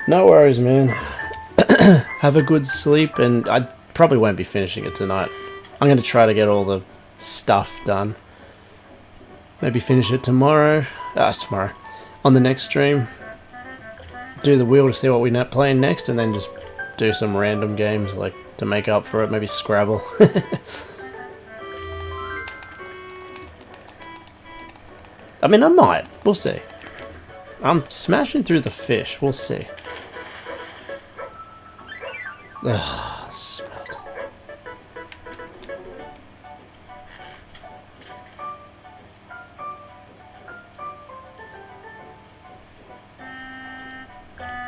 No worries, man. Have a good sleep, and I probably won't be finishing it tonight. I'm going to try to get all the stuff done. Maybe finish it tomorrow. Tomorrow. On the next stream. Do the wheel to see what we're playing next, and then just do some random games, like, to make up for it. Maybe Scrabble. I mean, I might. We'll see. I'm smashing through the fish. We'll see. Ugh, smelt.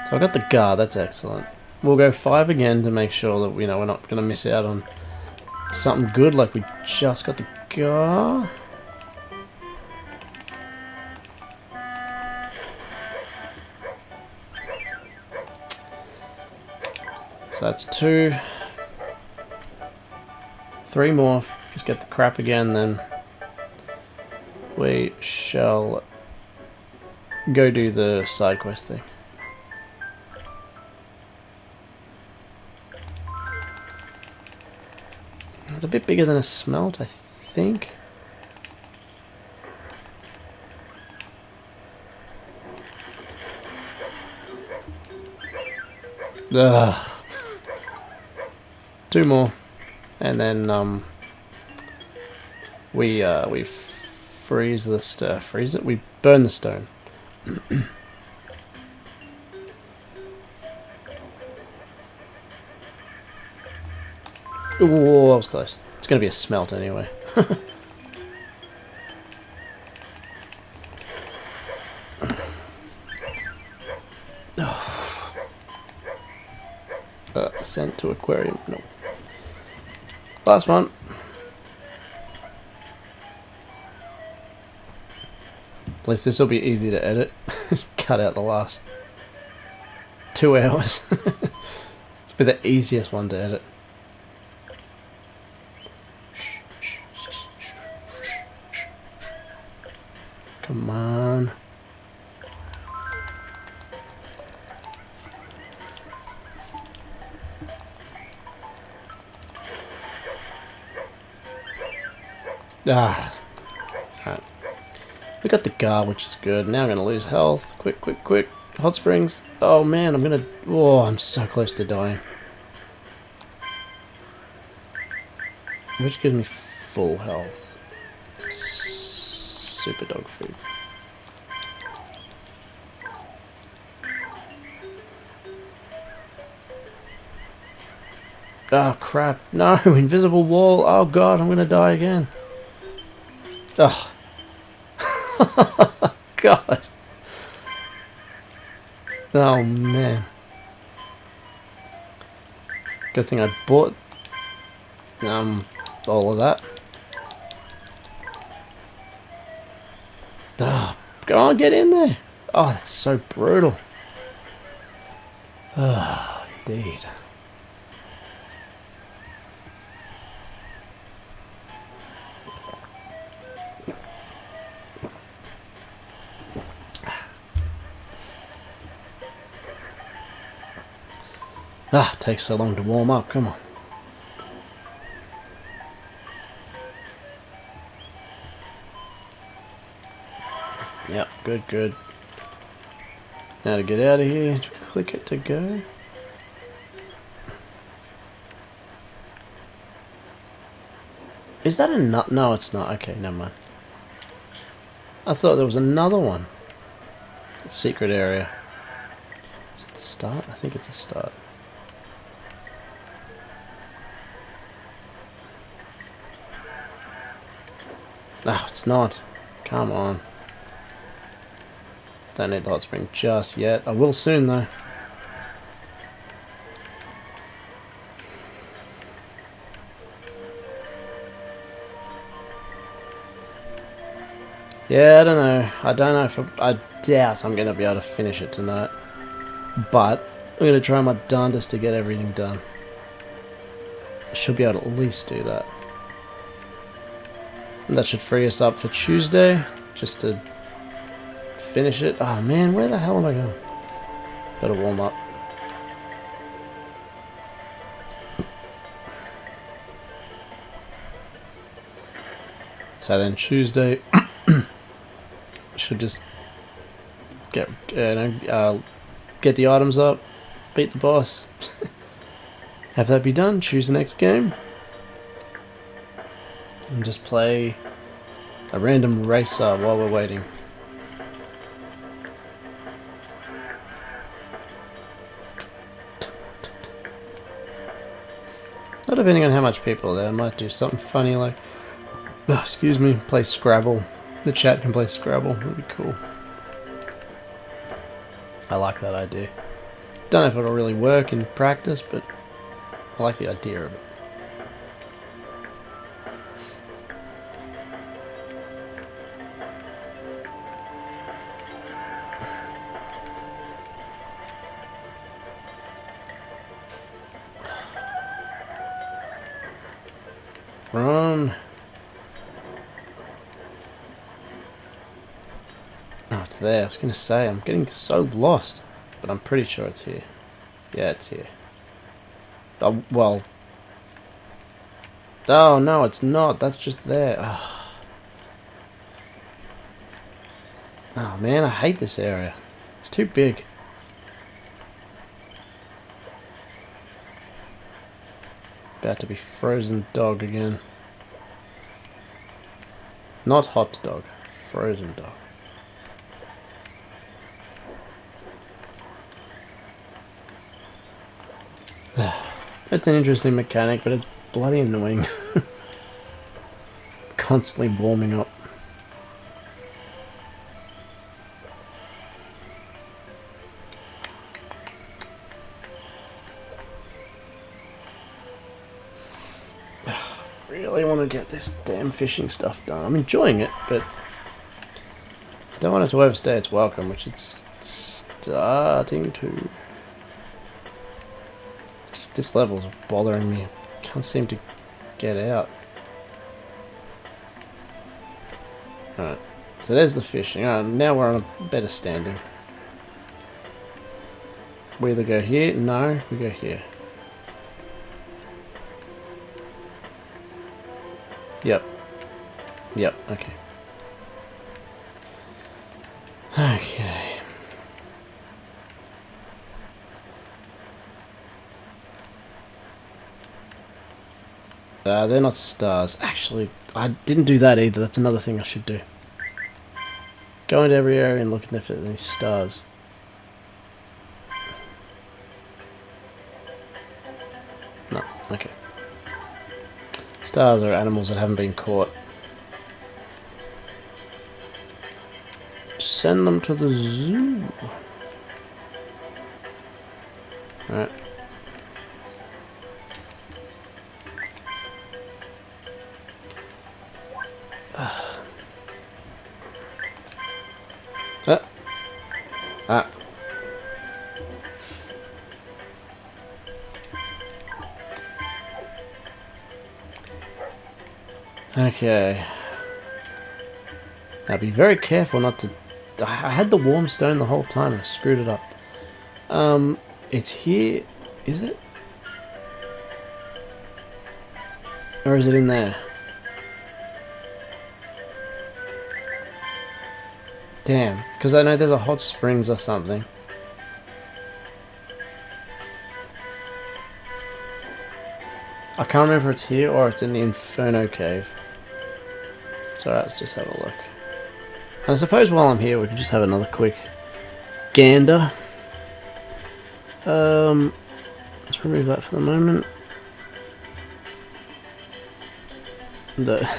So I got the guard, that's excellent. We'll go 5 again to make sure that, you know, we're not going to miss out on something good like we just got the guard. So that's 2. 3 more. Just get the crap again, then we shall go do the side quest thing. It's a bit bigger than a smelt, I think. Ugh. 2 more, and then we freeze the freeze it. We burn the stone. Ooh, that was close. It's gonna be a smelt anyway. Sent to aquarium. No. Last one. At least this will be easy to edit. Cut out the last 2 hours. It's been the easiest one to edit. Come on. Ah. Alright. We got the guard, which is good. Now I'm going to lose health. Quick, quick, quick. Hot springs. Oh man, I'm going to... Oh, I'm so close to dying. Which gives me full health. Super dog food. Oh crap. No, invisible wall. Oh god, I'm going to die again. Oh. God. Oh man. Good thing I bought all of that. Ah, go on, get in there. Oh, that's so brutal. Ah, indeed. Ah, it takes so long to warm up, come on. Yep, good, good. Now to get out of here, click it to go. Is that a nut? No, it's not. Okay, never mind. I thought there was another one. Secret area. Is it the start? I think it's a start. No, it's not. Come on. Don't need the hot spring just yet. I will soon though. Yeah, I don't know. I don't know if I doubt I'm going to be able to finish it tonight. But I'm going to try my darndest to get everything done. I should be able to at least do that. And that should free us up for Tuesday, just to finish it. Oh man, where the hell am I going? Better warm up. So then Tuesday, should just get get the items up, beat the boss, have that be done. Choose the next game. And just play a random racer while we're waiting. Well, depending on how much people are there, I might do something funny like, oh, excuse me, play Scrabble. The chat can play Scrabble. That'd be cool. I like that idea. Don't know if it'll really work in practice, but I like the idea of it. Run. Oh, it's there. I was going to say, I'm getting so lost. But I'm pretty sure it's here. Yeah, it's here. Oh, well. Oh, no, it's not. That's just there. Oh, man, I hate this area. It's too big. About to be frozen dog again. Not hot dog. Frozen dog. It's an interesting mechanic, but it's bloody annoying. Constantly warming up. Really want to get this damn fishing stuff done. I'm enjoying it, but I don't want it to overstay its welcome, which it's starting to. Just this level's bothering me. I can't seem to get out. Alright, so there's the fishing. Alright, now we're on a better standing. We either go here, no, we go here. Yep. Yep, okay. Okay. They're not stars. Actually, I didn't do that either. That's another thing I should do. Go into every area and look if there's any stars. No, okay. Stars are animals that haven't been caught. Send them to the zoo. Alright. Okay. Now be very careful not to. I had the warm stone the whole time and I screwed it up. It's here. Is it? Or is it in there? Damn, because I know there's a hot springs or something. I can't remember if it's here or it's in the Inferno Cave. So let's just have a look. And I suppose while I'm here we can just have another quick gander. Let's remove that for the moment. The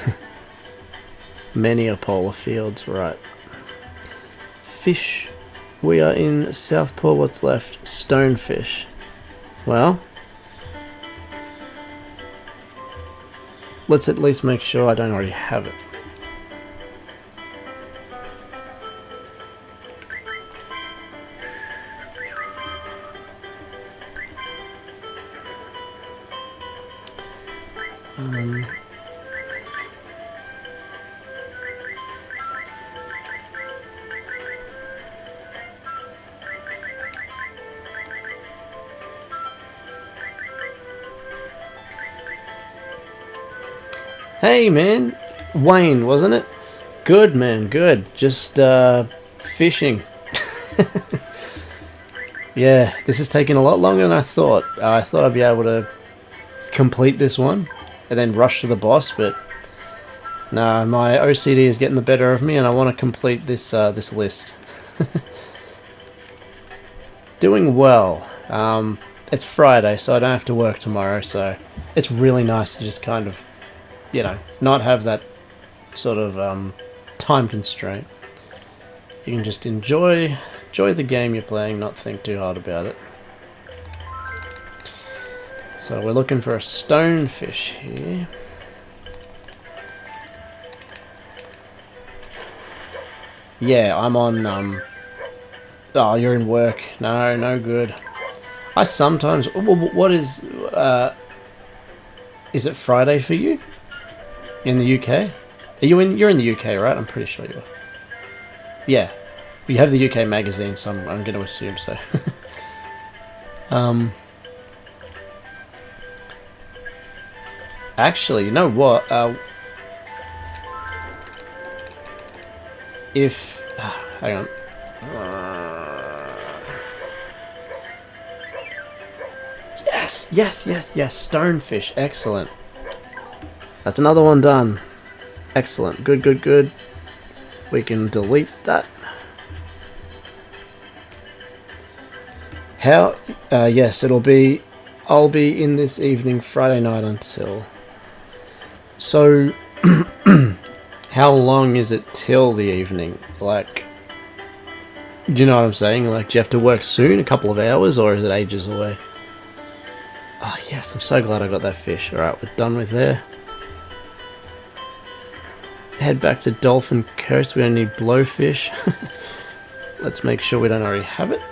many a polar fields, right. Fish. We are in Southpaw. What's left? Stonefish. Well, let's at least make sure I don't already have it. Hey man, Wayne, wasn't it? Good man, good. Just fishing. Yeah, this is taking a lot longer than I thought. I thought I'd be able to complete this one and then rush to the boss, but no, my OCD is getting the better of me, and I want to complete this this list. Doing well. it's Friday, so I don't have to work tomorrow, so it's really nice to just kind of, you know, not have that sort of time constraint. You can just enjoy the game you're playing, not think too hard about it. So we're looking for a stonefish here. Yeah, I'm on, oh, you're in work. No, no good. I sometimes, what is it Friday for you? In the UK? You're in the UK, right? I'm pretty sure you are. Yeah. You have the UK magazine, so I'm going to assume so. Actually, you know what? If... hang on. Yes, yes, yes, yes. Stonefish. Excellent. That's another one done. Excellent. Good, good, good. We can delete that. How? Yes, it'll be... I'll be in this evening, Friday night until... So... How long is it till the evening? Like... Do you know what I'm saying? Like, do you have to work soon? A couple of hours? Or is it ages away? Oh, yes, I'm so glad I got that fish. Alright, we're done with there. Head back to Dolphin Coast. We only need blowfish. Let's make sure we don't already have it.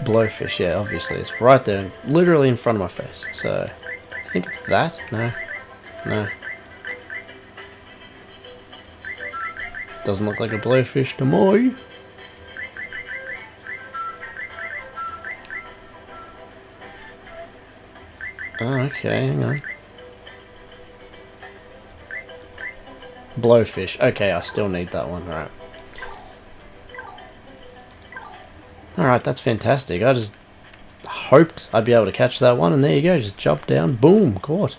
Blowfish, yeah, obviously. It's right there, literally in front of my face. So, I think it's that. No. No. Doesn't look like a blowfish to me. Oh, okay, hang on. Blowfish. Okay, I still need that one, right. Alright, that's fantastic. I just hoped I'd be able to catch that one, and there you go, just jump down, boom, caught.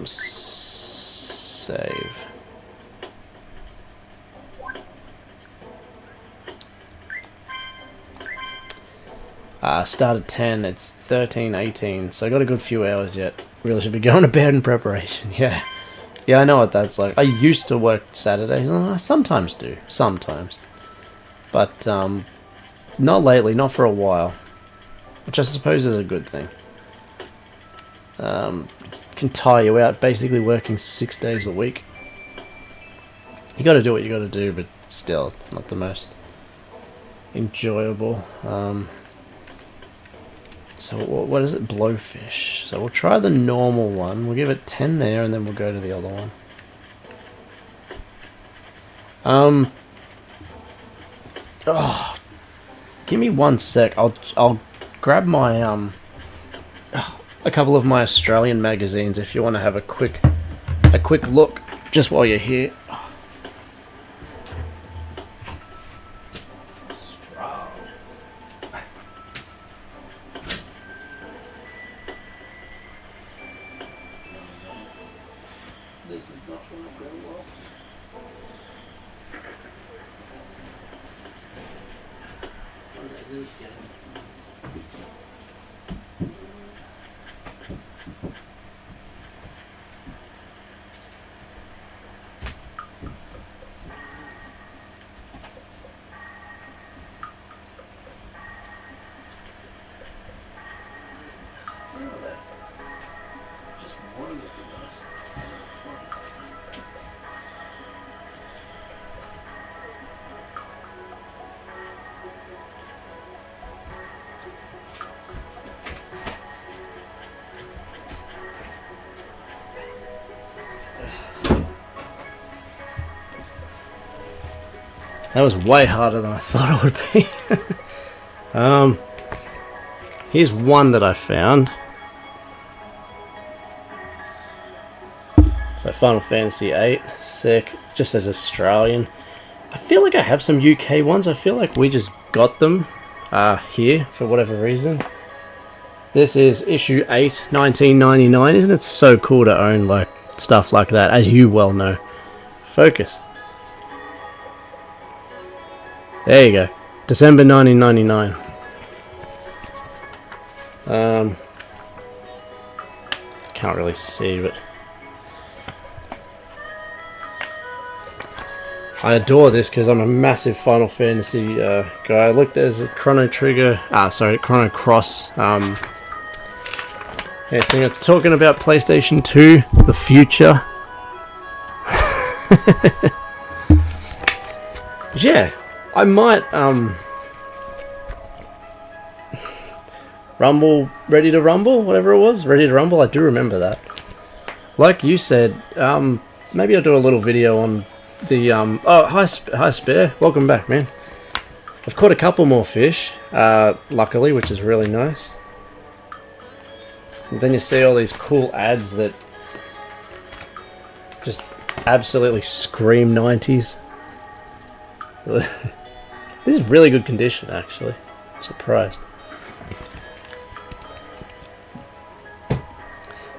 Save. Start at 10, it's 13, 18, so I got a good few hours yet. Really should be going to bed in preparation, yeah. Yeah, I know what that's like. I used to work Saturdays, and I sometimes do. Sometimes. But, not lately, not for a while. Which I suppose is a good thing. It can tire you out, basically working 6 days a week. You gotta do what you gotta do, but still, it's not the most enjoyable. So what is it? Blowfish. So we'll try the normal one. We'll give it 10 there, and then we'll go to the other one. Oh, give me 1 sec. I'll grab my a couple of my Australian magazines if you want to have a quick look just while you're here. This is not going to go well. Just one of the That was way harder than I thought it would be. Here's one that I found. So Final Fantasy VIII, sick. It just says Australian. I feel like I have some UK ones. I feel like we just got them here for whatever reason. This is issue 8, 1999. Isn't it so cool to own like stuff like that, as you well know? Focus. There you go. December 1999. Can't really see, but I adore this because I'm a massive Final Fantasy guy. Look, there's a Chrono Trigger. Chrono Cross. Thing it's talking about PlayStation 2, the future. But yeah, I might Rumble, Ready to Rumble, whatever it was, Ready to Rumble. I do remember that. Like you said, maybe I'll do a little video on the oh, hi Spare, welcome back, man. I've caught a couple more fish, luckily, which is really nice. And then you see all these cool ads that just absolutely scream 90s. This is really good condition, actually. I'm surprised.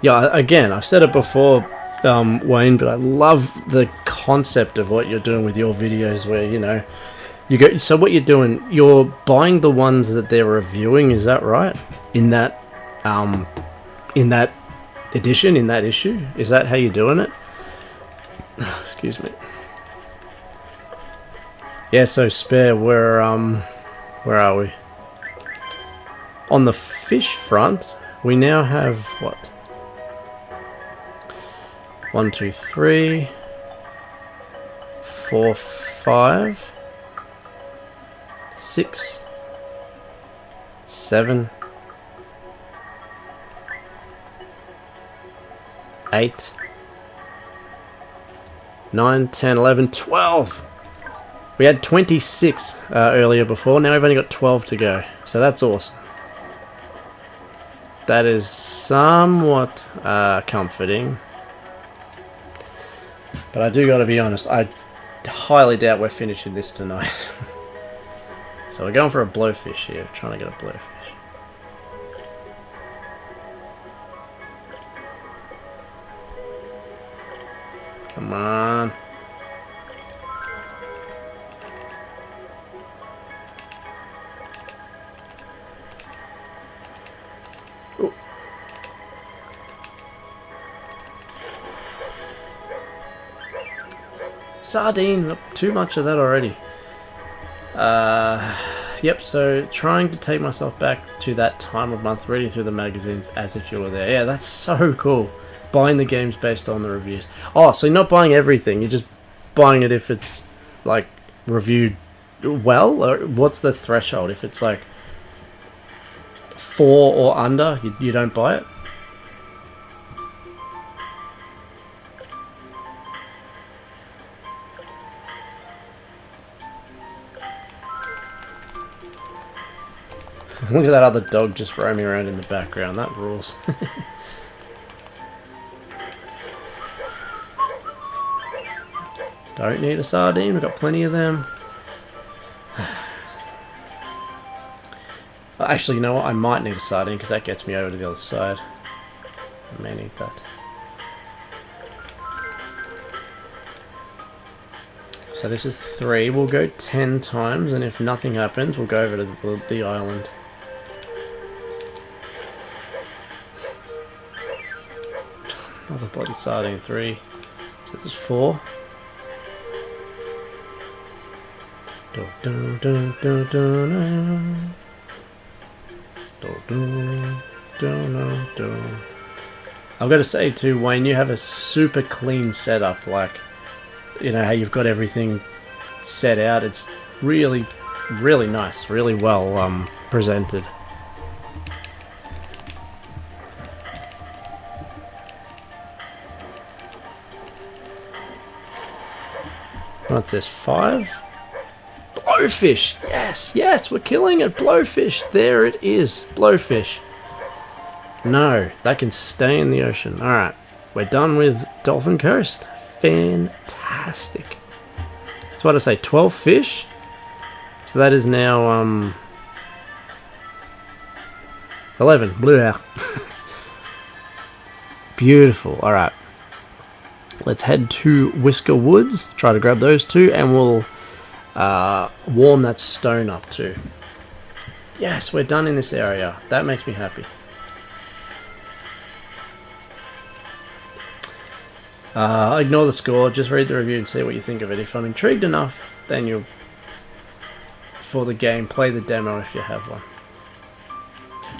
Yeah, again, I've said it before, Wayne, but I love the concept of what you're doing with your videos, where you go. So what you're doing, you're buying the ones that they're reviewing. Is that right? In that edition, in that issue, is that how you're doing it? Excuse me. Yeah. So Spare, where are we? On the fish front, we now have what? 1, 2, 3, 4, 5, 6, 7, 8, 9, 10, 11, 12. We had 26 earlier before. Now we've only got 12 to go. So that's awesome. That is somewhat comforting. But I do gotta be honest, I highly doubt we're finishing this tonight. So we're going for a blowfish here, trying to get a blowfish. Come on. Ooh. Sardine, too much of that already. Yep, so trying to take myself back to that time of month, reading through the magazines as if you were there. Yeah, that's so cool. Buying the games based on the reviews. Oh, so you're not buying everything, you're just buying it if it's, like, reviewed well? Or what's the threshold? If it's, like, 4 or under, you don't buy it? Look at that other dog just roaming around in the background. That rules. Don't need a sardine. We've got plenty of them. Actually, you know what? I might need a sardine because that gets me over to the other side. I may need that. So this is 3. We'll go 10 times, and if nothing happens, we'll go over to the island. Another bloody sardine. 3. So this is 4. Dun, dun, dun, dun, dun, dun, dun, dun, dun. I've got to say too, Wayne, you have a super clean setup. Like, you know how you've got everything set out. It's really, really nice. Really well presented. What's this? 5? Blowfish! Yes, yes, we're killing it. Blowfish. There it is. Blowfish. No, that can stay in the ocean. Alright, we're done with Dolphin Coast. Fantastic. So what did I say? 12 fish? So that is now, 11. Blech. Beautiful. Alright. Let's head to Whisker Woods. Try to grab those two. And we'll warm that stone up too. Yes, we're done in this area. That makes me happy. Ignore the score. Just read the review and see what you think of it. If I'm intrigued enough, then you'll... for the game, play the demo if you have one.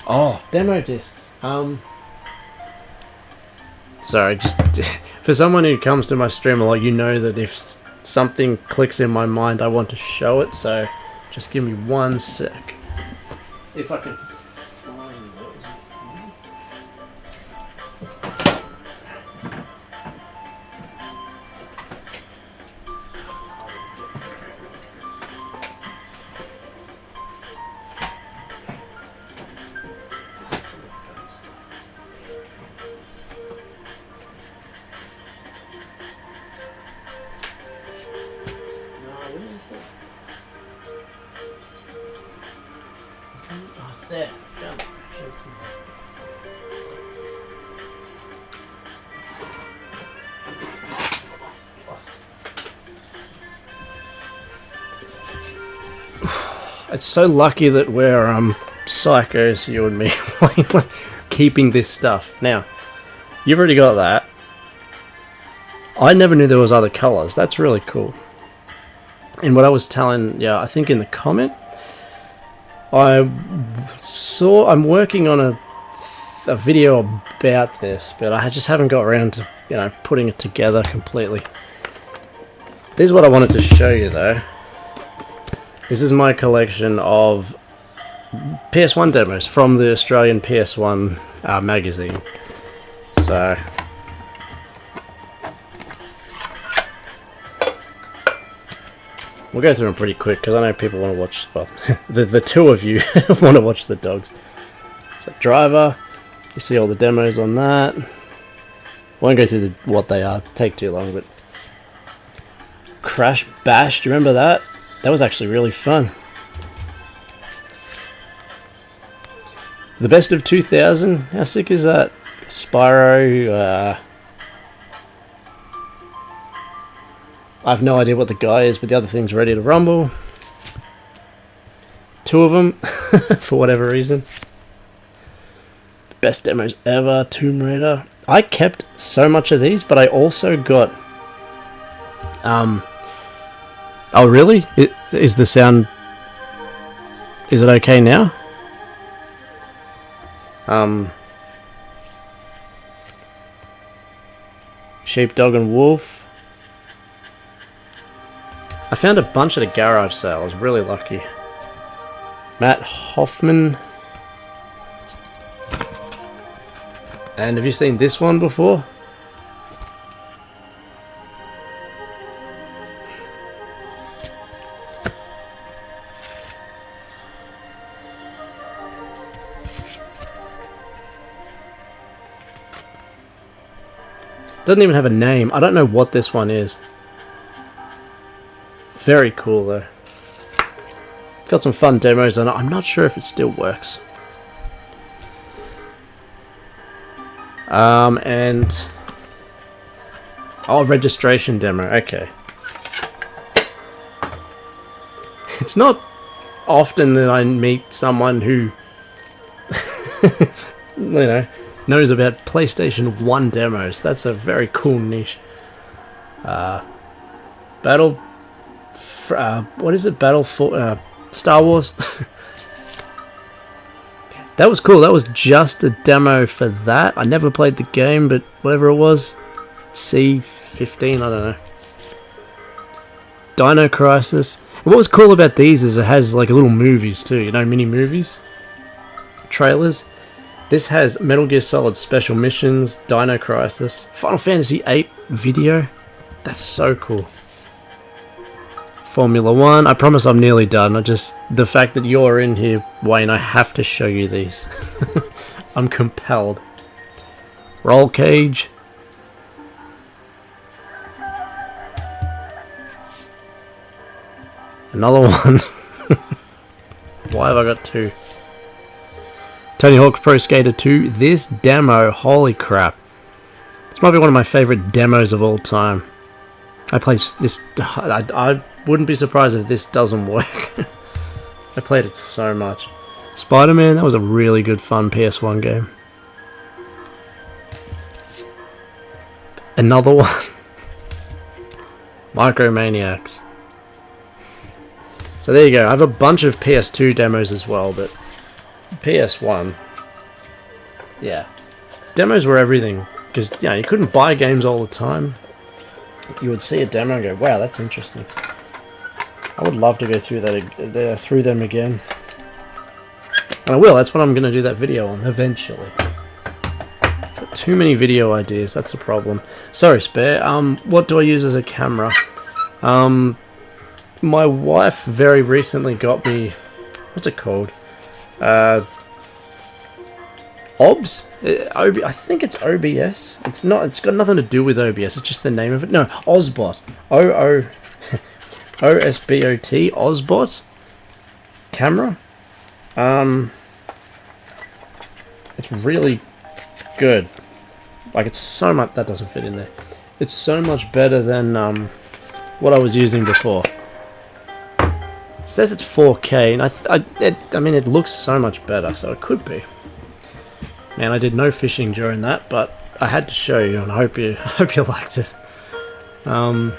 Oh, demo discs. Sorry, just for someone who comes to my stream a lot, you know that if something clicks in my mind, I want to show it. So, just give me 1 sec. If I can find those. Oh, it's there. Found it. It's in there. It's so lucky that we're psychos, you and me, keeping this stuff. Now, you've already got that. I never knew there was other colours. That's really cool. And what I was telling, yeah, I think in the comment, I'm working on a video about this, but I just haven't got around to, you know, putting it together completely. This is what I wanted to show you though. This is my collection of PS1 demos from the Australian PS1 magazine. So we'll go through them pretty quick because I know people want to watch. Well, the two of you want to watch the Dogz. So Driver, you see all the demos on that. Won't go through what they are. Take too long. But Crash Bash, do you remember that? That was actually really fun. The Best of 2000. How sick is that? Spyro. I have no idea what the guy is, but the other thing's Ready to Rumble. 2 of them, for whatever reason. Best demos ever, Tomb Raider. I kept so much of these, but I also got... Oh really? Is the sound... Is it okay now? Sheepdog and Wolf. I found a bunch at a garage sale. I was really lucky. Matt Hoffman. And have you seen this one before? Doesn't even have a name. I don't know what this one is. Very cool though. Got some fun demos on it. I'm not sure if it still works. And... Oh, registration demo. Okay. It's not often that I meet someone who... you know... knows about PlayStation 1 demos. That's a very cool niche. Battle... what is it? Battle for... Star Wars? That was cool. That was just a demo for that. I never played the game, but whatever it was. C15, I don't know. Dino Crisis. And what was cool about these is it has like little movies too. You know, mini movies? Trailers. This has Metal Gear Solid Special Missions, Dino Crisis, Final Fantasy VIII video. That's so cool. Formula 1. I promise I'm nearly done. The fact that you're in here, Wayne, I have to show you these. I'm compelled. Roll Cage. Another one. Why have I got 2? Tony Hawk Pro Skater 2. This demo, holy crap. This might be one of my favorite demos of all time. I play this. I wouldn't be surprised if this doesn't work. I played it so much. Spider-Man, that was a really good fun PS1 game. Another one. Micromaniacs. So there you go. I have a bunch of PS2 demos as well, but PS1. Yeah. Demos were everything. Because, you couldn't buy games all the time. You would see a demo and go, wow, that's interesting. I would love to go through that through them again. And I will, that's what I'm going to do that video on, eventually. Got too many video ideas, that's a problem. Sorry, Spare, what do I use as a camera? My wife very recently got me, what's it called? OBS? I think it's OBS. It's not. It's got nothing to do with OBS. It's just the name of it. No, Ozbot. OSBOT. Ozbot. Camera. It's really good. Like, it's so much. That doesn't fit in there. It's so much better than what I was using before. It says it's 4K, and I mean, it looks so much better. So it could be. Man, I did no fishing during that, but I had to show you, and I hope you liked it. Where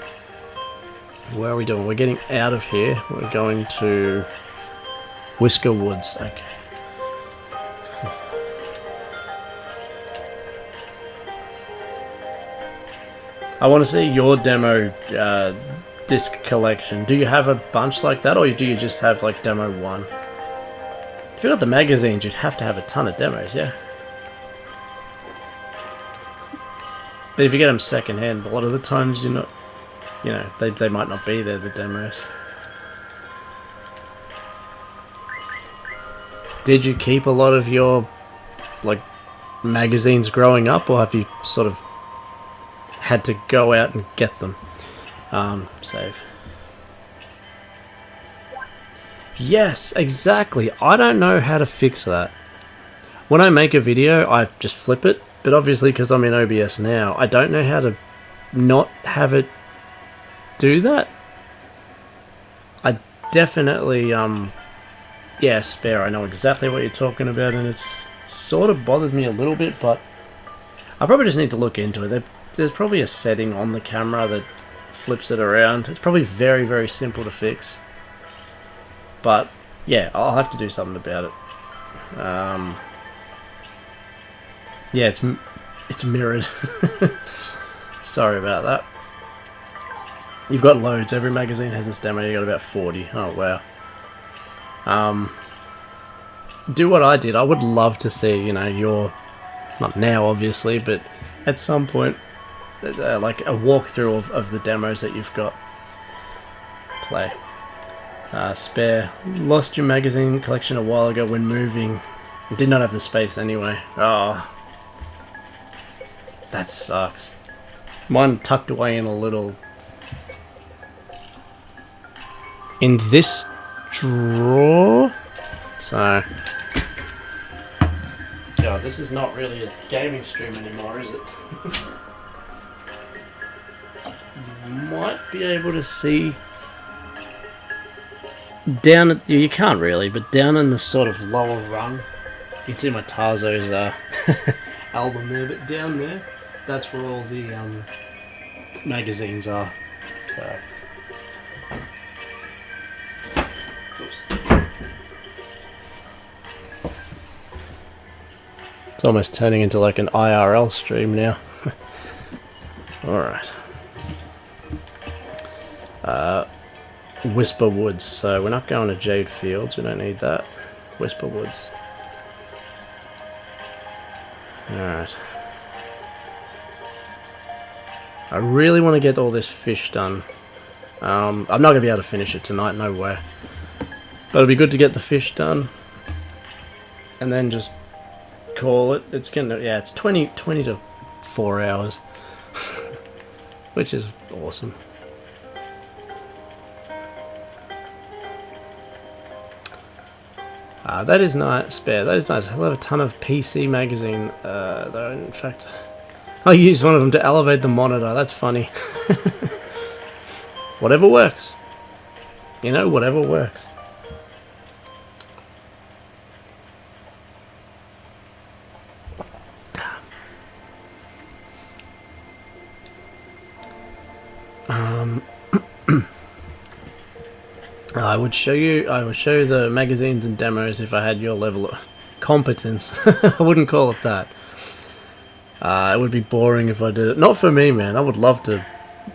are we doing? We're getting out of here. We're going to Whisker Woods. Okay. I want to see your demo disc collection. Do you have a bunch like that, or do you just have like demo 1? If you got the magazines, you'd have to have a ton of demos, yeah? But if you get them second-hand, a lot of the times you're not, they might not be there, the demos. Did you keep a lot of your, like, magazines growing up, or have you sort of had to go out and get them? Save. Yes, exactly. I don't know how to fix that. When I make a video, I just flip it. But obviously, because I'm in OBS now, I don't know how to not have it do that. I definitely, yeah, Spare, I know exactly what you're talking about, and it sort of bothers me a little bit, but I probably just need to look into it. There's probably a setting on the camera that flips it around. It's probably very, very simple to fix. But, yeah, I'll have to do something about it. Yeah, it's mirrored. Sorry about that. You've got loads. Every magazine has its demo. You got about 40. Oh wow. Do what I did. I would love to see, your, not now obviously, but at some point, like a walkthrough of the demos that you've got. Play. Spare. Lost your magazine collection a while ago when moving. Did not have the space anyway. Oh. That sucks. Mine tucked away in a little... in this drawer? So... God, this is not really a gaming stream anymore, is it? You might be able to see... down at... you can't really, but down in the sort of lower rung, you can see my Tarzo's album there, but down there, that's where all the magazines are. So, oops. It's almost turning into like an IRL stream now. Alright. Whisper Woods. So we're not going to Jade Fields. We don't need that. Whisper Woods. Alright. I really want to get all this fish done. I'm not going to be able to finish it tonight, no way. But it'll be good to get the fish done. And then just call it. It's gonna, yeah, it's 20 to 4 hours. Which is awesome. That is nice. Spare. That is nice. I'll have a ton of PC magazine. Though, in fact, I'll use one of them to elevate the monitor. That's funny. Whatever works. You know, whatever works. I would show you the magazines and demos if I had your level of competence. I wouldn't call it that. It would be boring if I did it. Not for me, man. I would love to,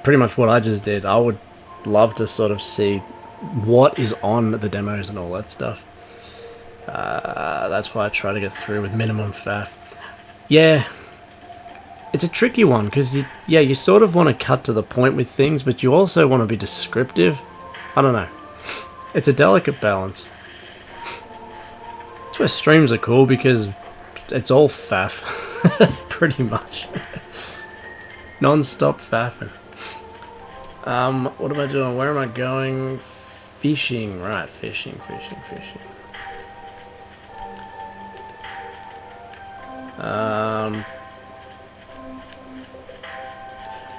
pretty much what I just did. I would love to sort of see what is on the demos and all that stuff. That's why I try to get through with minimum faff. Yeah, it's a tricky one because you sort of want to cut to the point with things, but you also want to be descriptive. I don't know. It's a delicate balance. That's where streams are cool because it's all faff, pretty much. Non-stop faffing. What am I doing? Where am I going? Fishing, right? Fishing.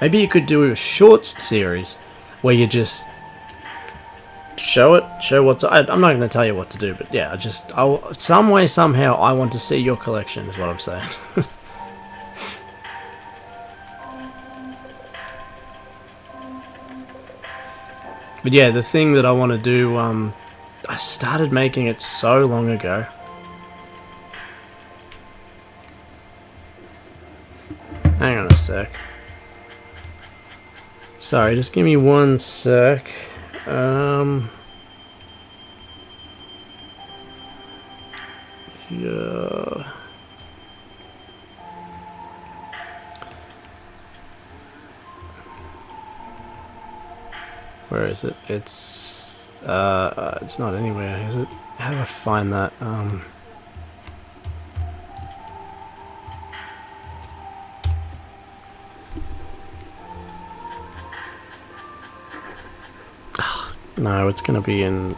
Maybe you could do a shorts series where you just show what's. I'm not going to tell you what to do, but yeah, some way, somehow, I want to see your collection. Is what I'm saying. But yeah, the thing that I want to do, I started making it so long ago. Hang on a sec. Sorry, just give me one sec. Yeah. Where is it? It's not anywhere, is it? How do I find that? No, it's gonna be in.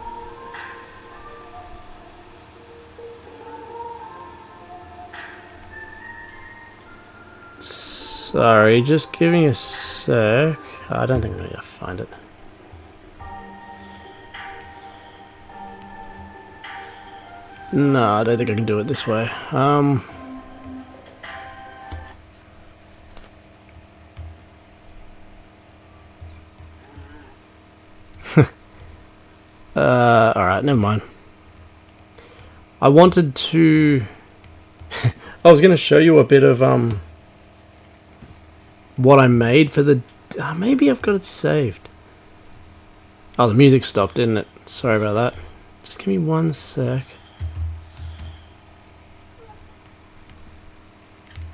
Sorry, just give me a sec. I don't think I'm gonna find it. No, I don't think I can do it this way. Alright, never mind. I wanted to... I was going to show you a bit of, what I made for the... maybe I've got it saved. Oh, the music stopped, didn't it? Sorry about that. Just give me one sec.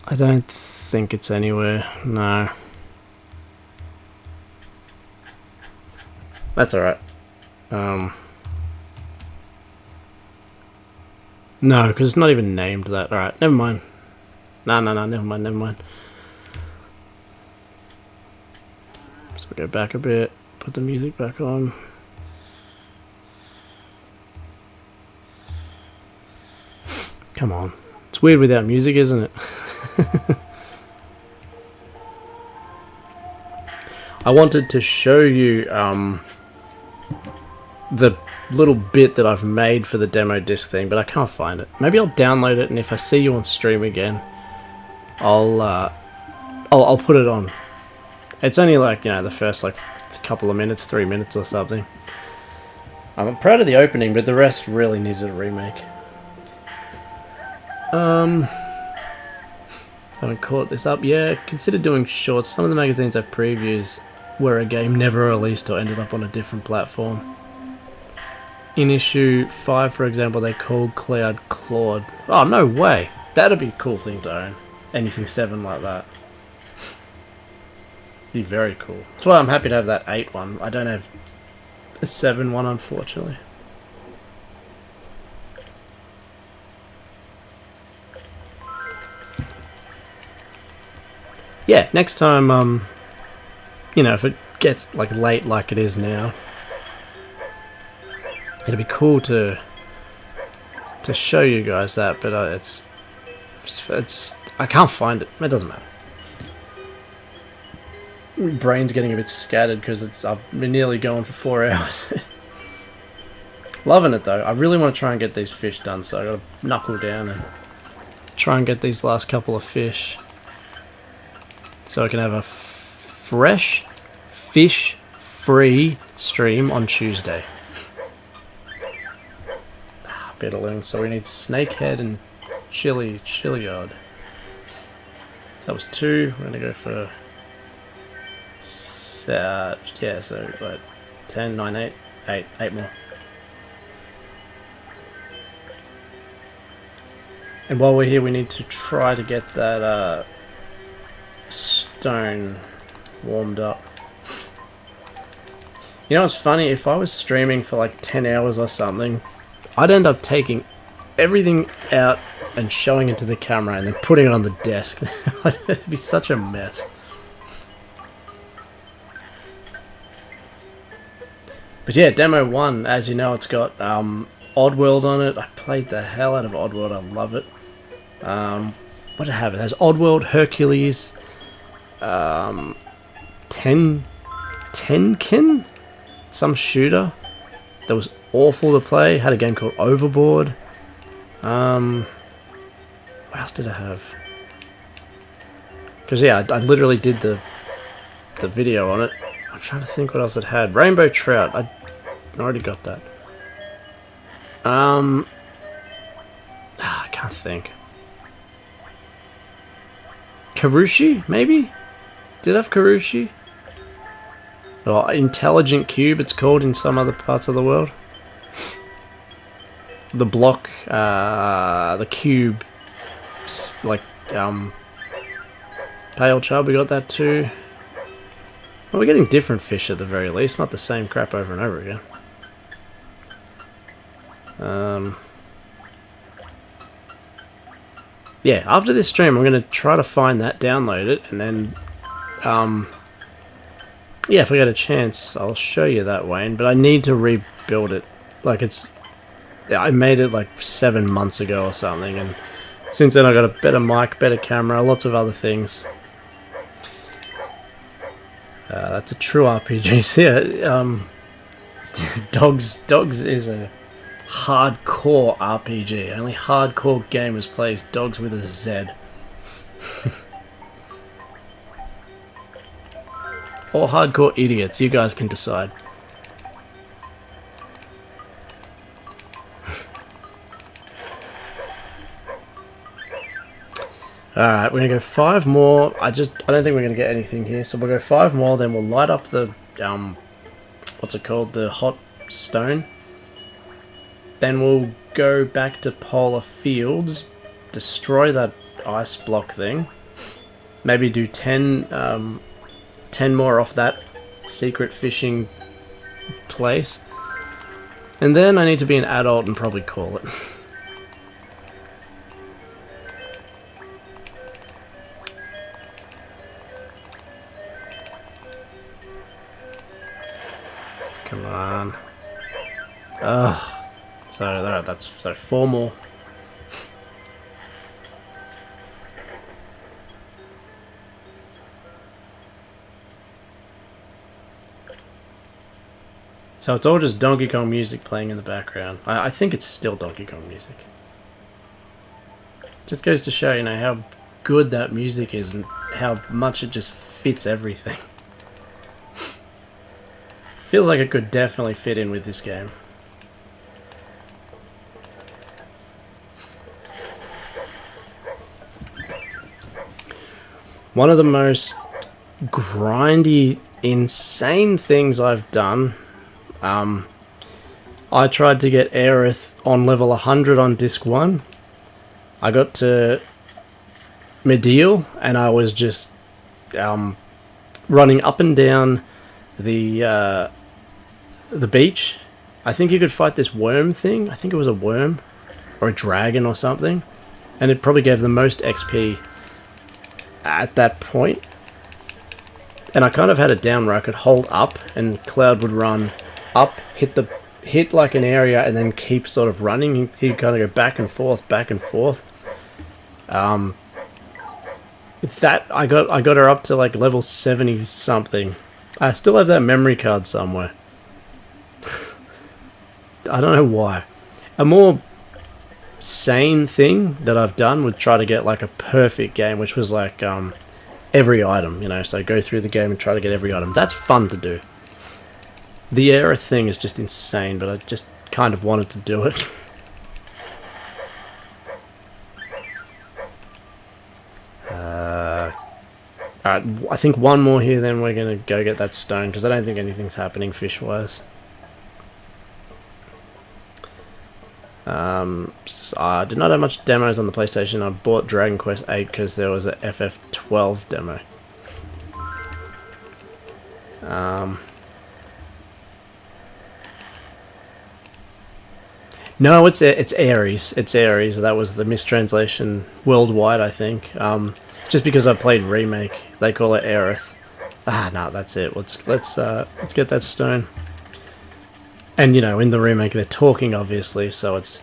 I don't think it's anywhere. No. That's alright. No, because it's not even named that. Alright, never mind. No, never mind. So we go back a bit, put the music back on. Come on. It's weird without music, isn't it? I wanted to show you the little bit that I've made for the demo disc thing, but I can't find it. Maybe I'll download it, and if I see you on stream again, I'll put it on. It's only like, you know, the first like couple of minutes, 3 minutes or something. I'm proud of the opening, but the rest really needed a remake. Haven't caught this up. Yeah, consider doing shorts. Some of the magazines have previews where a game never released or ended up on a different platform. In issue 5, for example, they called Cloud Claude. Oh, no way. That'd be a cool thing to own. Anything 7 like that. Be very cool. That's why I'm happy to have that 8 one. I don't have a 7 one, unfortunately. Yeah, next time, you know, if it gets like late like it is now, it'd be cool to to show you guys that, but it's I can't find it. It doesn't matter. Brain's getting a bit scattered because I've been nearly going for 4 hours. Loving it though. I really want to try and get these fish done, so I gotta knuckle down and try and get these last couple of fish, so I can have a fresh fish free stream on Tuesday. Biddling. So we need snakehead and chili yard. So that was 2. We're gonna go for yeah, so like 10, 9, 8 more. And while we're here, we need to try to get that stone warmed up. You know what's funny? If I was streaming for like 10 hours or something, I'd end up taking everything out and showing it to the camera and then putting it on the desk. It'd be such a mess. But yeah, Demo 1, as you know, it's got Oddworld on it. I played the hell out of Oddworld. I love it. What did it have? It has Oddworld, Hercules, Tenkin? Some shooter that was awful to play. Had a game called Overboard. What else did I have? Because yeah, I literally did the video on it. I'm trying to think what else it had. Rainbow Trout. I already got that. I can't think. Karushi, maybe? Did it have Karushi? Or Intelligent Cube, it's called in some other parts of the world. The block, the cube, like, Pale Chub, we got that too. Well, we're getting different fish at the very least, not the same crap over and over again. Yeah, after this stream, I'm going to try to find that, download it, and then, yeah, if I get a chance, I'll show you that, Wayne, but I need to rebuild it. Like, I made it like 7 months ago or something, and since then I got a better mic, better camera, lots of other things. That's a true RPG. So yeah, Dogz is a hardcore RPG. Only hardcore gamers plays Dogz with a Z. Or hardcore idiots. You guys can decide. Alright, we're going to go 5 more. I don't think we're going to get anything here. So we'll go 5 more, then we'll light up the, what's it called? The hot stone. Then we'll go back to Polar Fields, destroy that ice block thing. Maybe do 10 more off that secret fishing place. And then I need to be an adult and probably call it. Come on. Ugh. So that's 4 more. So it's all just Donkey Kong music playing in the background. I think it's still Donkey Kong music. Just goes to show, you know, how good that music is and how much it just fits everything. Feels like it could definitely fit in with this game. One of the most grindy, insane things I've done. I tried to get Aerith on level 100 on disc 1. I got to Medial and I was just running up and down the beach. I think you could fight this worm thing. I think it was a worm or a dragon or something, and it probably gave the most XP at that point. And I kind of had it down where I could hold up and Cloud would run up, hit hit like an area and then keep sort of running. You kind of go back and forth, back and forth. That I got her up to like level 70 something. I still have that memory card somewhere. I don't know why. A more sane thing that I've done would try to get like a perfect game, which was like every item, you know, so go through the game and try to get every item. That's fun to do. The era thing is just insane, but I just kind of wanted to do it. Alright, I think one more here, then we're going to go get that stone, because I don't think anything's happening fish-wise. So I did not have much demos on the PlayStation. I bought Dragon Quest 8 because there was a FF12 demo. No, it's Ares. It's Ares. That was the mistranslation worldwide, I think. Just because I played Remake, they call it Aerith. Ah, no, that's it. Let's get that stone. And you know, in the remake, they're talking obviously, so it's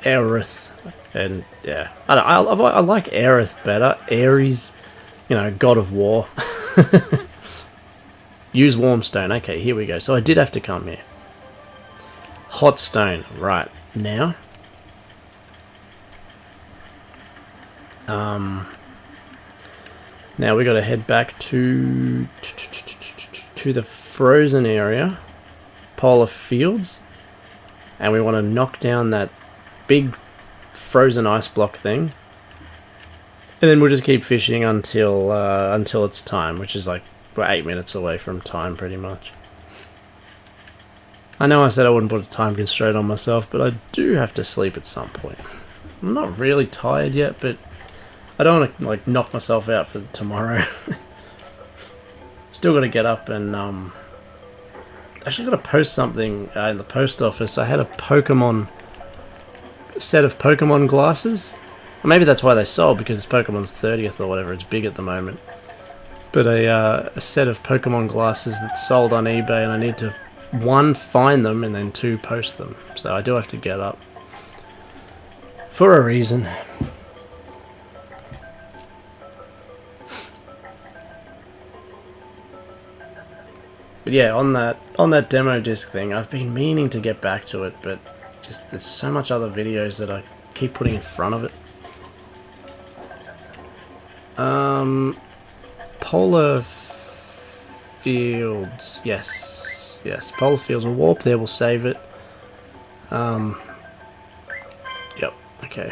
Aerith, and yeah, I like Aerith better. Ares, you know, God of War. Use warm stone. Okay, here we go. So I did have to come here. Hot stone, right now. Now we got to head back to the frozen area, Polar Fields, and we want to knock down that big frozen ice block thing, and then we'll just keep fishing until it's time, which is like we're 8 minutes away from time, pretty much. I know I said I wouldn't put a time constraint on myself, but I do have to sleep at some point. I'm not really tired yet, but I don't want to like knock myself out for tomorrow. Still got to get up and actually got to post something in the post office. I had a set of Pokemon glasses. Or maybe that's why they sold, because it's Pokemon's 30th or whatever. It's big at the moment. But a set of Pokemon glasses that sold on eBay, and I need to 1, find them, and then 2, post them. So I do have to get up for a reason. But yeah, on that demo disc thing, I've been meaning to get back to it, but just there's so much other videos that I keep putting in front of it. Polar Fields, yes, Polar Fields. We'll warp there. We'll save it. Yep. Okay.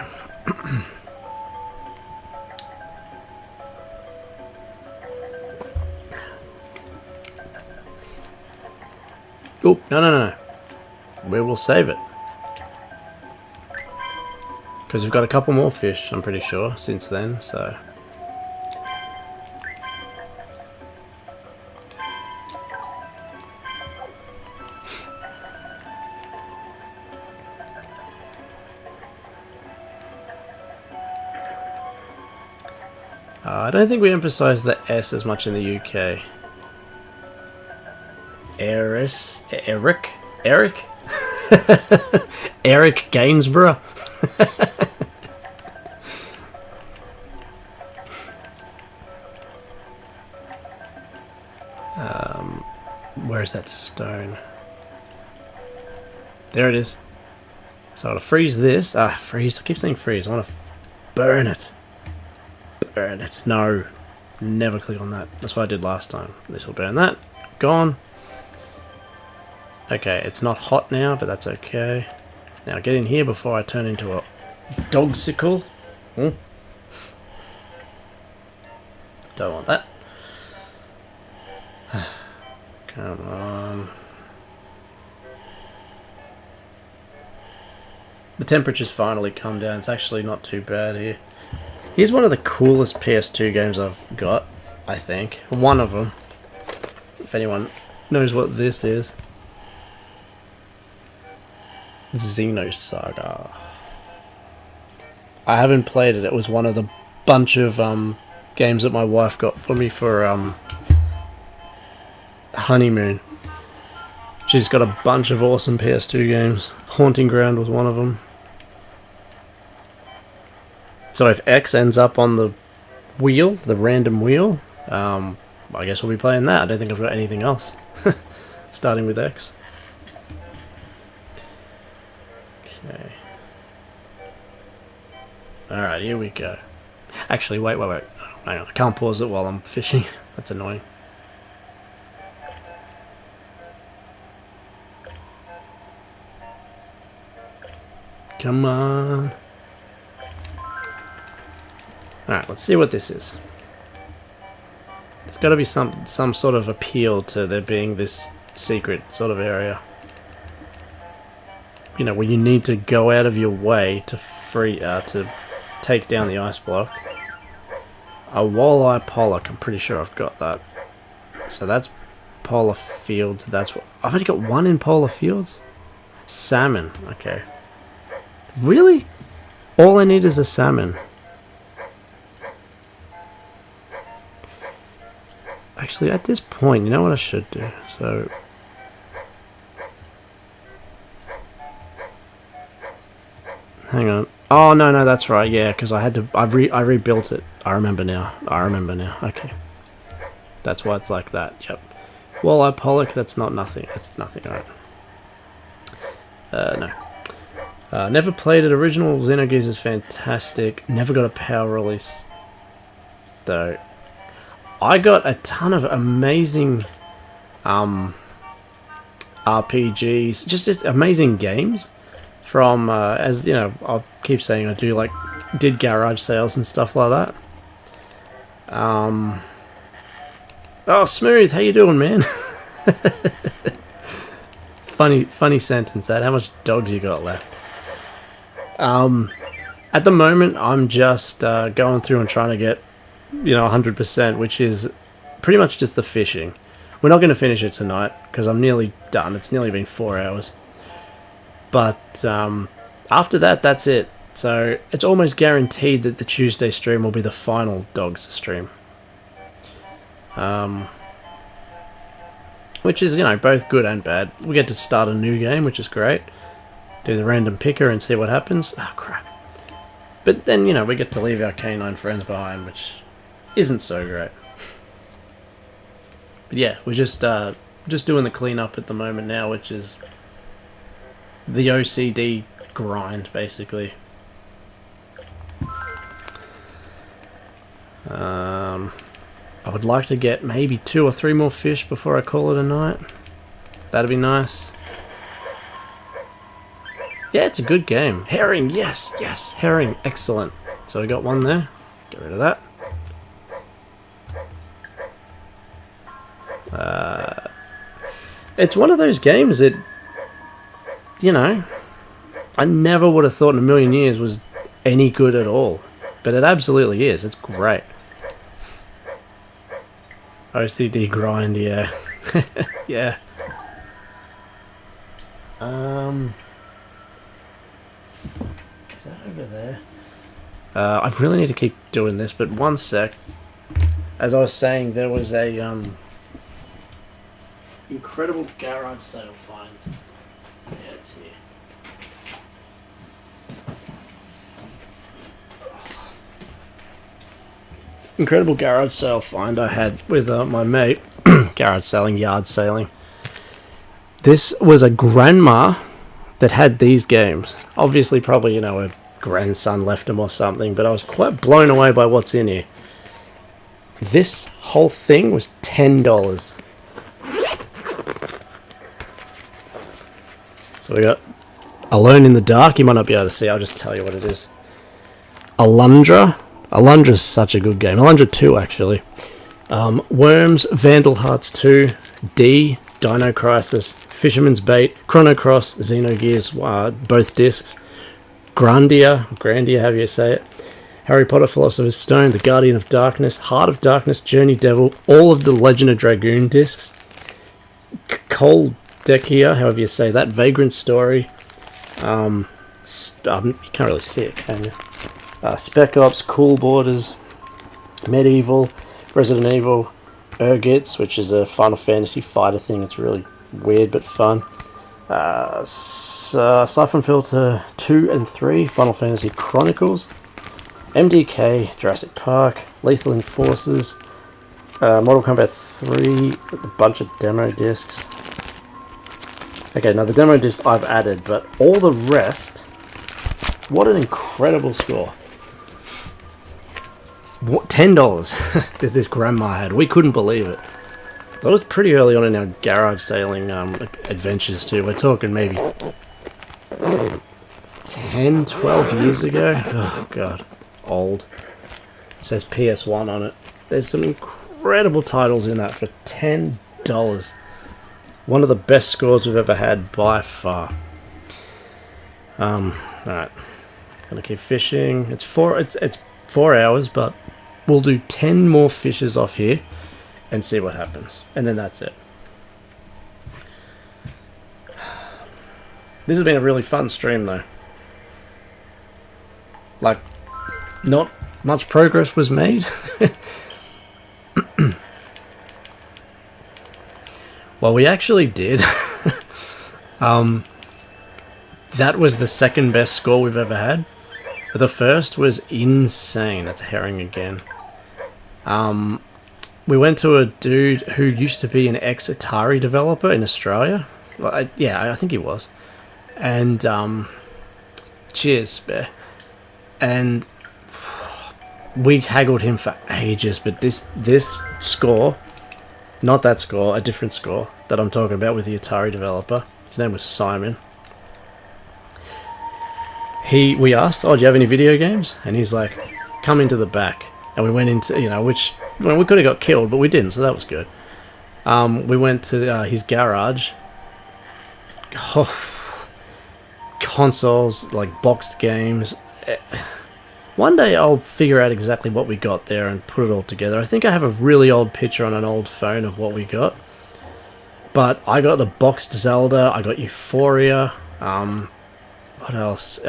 Oh, no. We will save it. Because we've got a couple more fish, I'm pretty sure, since then, so... I don't think we emphasise the S as much in the UK. Eric Eric Gainsborough. Where's that stone? There it is. So I'll freeze this. Freeze. I keep saying freeze. I want to burn it. Burn it. No. Never click on that. That's what I did last time. This will burn that. Gone. Okay, it's not hot now, but that's okay. Now get in here before I turn into a dogsicle. Don't want that. Come on. The temperature's finally come down. It's actually not too bad here. Here's one of the coolest PS2 games I've got, I think. One of them. If anyone knows what this is. Xenosaga. I haven't played it. It was one of the bunch of games that my wife got for me for honeymoon. She's got a bunch of awesome PS2 games. Haunting Ground was one of them. So if X ends up on the wheel, the random wheel, I guess we'll be playing that. I don't think I've got anything else. Starting with X. Okay. Alright, here we go. Actually, wait. Hang on, I can't pause it while I'm fishing. That's annoying. Come on. Alright, let's see what this is. There's got to be some sort of appeal to there being this secret sort of area. You know, where you need to go out of your way to to take down the ice block. A walleye pollock, I'm pretty sure I've got that. So that's Polar Fields. That's what I've only got one in Polar Fields. Salmon, okay. Really? All I need is a salmon. Actually, at this point, you know what I should do? So, hang on. Oh no, that's right. Yeah, because I rebuilt it. I remember now. Okay, that's why it's like that. Yep. Walleye pollock. That's not nothing. It's nothing. Alright. No. Never played it. Original Xenogears is fantastic. Never got a power release though. I got a ton of amazing RPGs, just amazing games from, as you know, I'll keep saying I did garage sales and stuff like that. Oh, Smooth, how you doing, man? funny sentence that. How much Dogz you got left? At the moment, I'm just going through and trying to get, 100%, which is pretty much just the fishing. We're not going to finish it tonight because I'm nearly done. It's nearly been 4 hours. But after that, that's it. So it's almost guaranteed that the Tuesday stream will be the final Dogz stream. Which is, both good and bad. We get to start a new game, which is great. Do the random picker and see what happens. Oh, crap. But then, we get to leave our canine friends behind, which isn't so great. But yeah, we're just doing the cleanup at the moment now, which is the OCD grind, basically. I would like to get maybe 2 or 3 more fish before I call it a night. That'd be nice. Yeah, it's a good game. Herring, yes, herring, excellent. So we got one there. Get rid of that. It's one of those games that, I never would have thought in a million years was any good at all. But it absolutely is. It's great. OCD grind, yeah. Yeah. Is that over there? I really need to keep doing this, but one sec. As I was saying, there was a incredible garage sale find. Yeah, it's here. Incredible garage sale find I had with my mate. Garage selling, yard sailing. This was a grandma that had these games. Obviously, probably, a grandson left them or something, but I was quite blown away by what's in here. This whole thing was $10. So we got Alone in the Dark. You might not be able to see. I'll just tell you what it is. Alundra. Alundra's such a good game. Alundra 2, actually. Worms, Vandal Hearts 2, D, Dino Crisis, Fisherman's Bait, Chrono Cross, Xenogears, both discs, Grandia, however you say it, Harry Potter Philosopher's Stone, The Guardian of Darkness, Heart of Darkness, Journey Devil, all of the Legend of Dragoon discs, Cold Dekia, however you say that, Vagrant Story, you can't really see it, can you? Spec Ops, Cool Borders, Medieval, Resident Evil, Urgits, which is a Final Fantasy fighter thing. It's really weird but fun. Siphon Filter 2 and 3, Final Fantasy Chronicles. MDK, Jurassic Park, Lethal Enforcers, Mortal Kombat 3, with a bunch of demo discs. Okay, now the demo discs I've added, but all the rest, what an incredible score. What, $10 there's this grandma had. We couldn't believe it. That was pretty early on in our garage sailing adventures too. We're talking maybe 10, 12 years ago. Oh god, old. It says PS1 on it. There's some incredible titles in that for $10. One of the best scores we've ever had by far. Alright. Gonna keep fishing. It's 4 hours, but we'll do 10 more fishes off here and see what happens. And then that's it. This has been a really fun stream though. Like, not much progress was made. Well, we actually did. That was the second best score we've ever had. The first was insane. That's a herring again. We went to a dude who used to be an ex-Atari developer in Australia. Well, I think he was. And, cheers, Bear. And we haggled him for ages, but this score, not that score, a different score that I'm talking about with the Atari developer. His name was Simon. We asked, oh, do you have any video games? And he's like, come into the back. And we went into, which, well, we could have got killed, but we didn't, so that was good. We went to his garage. Oh, consoles, like boxed games. One day I'll figure out exactly what we got there and put it all together. I think I have a really old picture on an old phone of what we got. But I got the boxed Zelda, I got Euphoria, what else?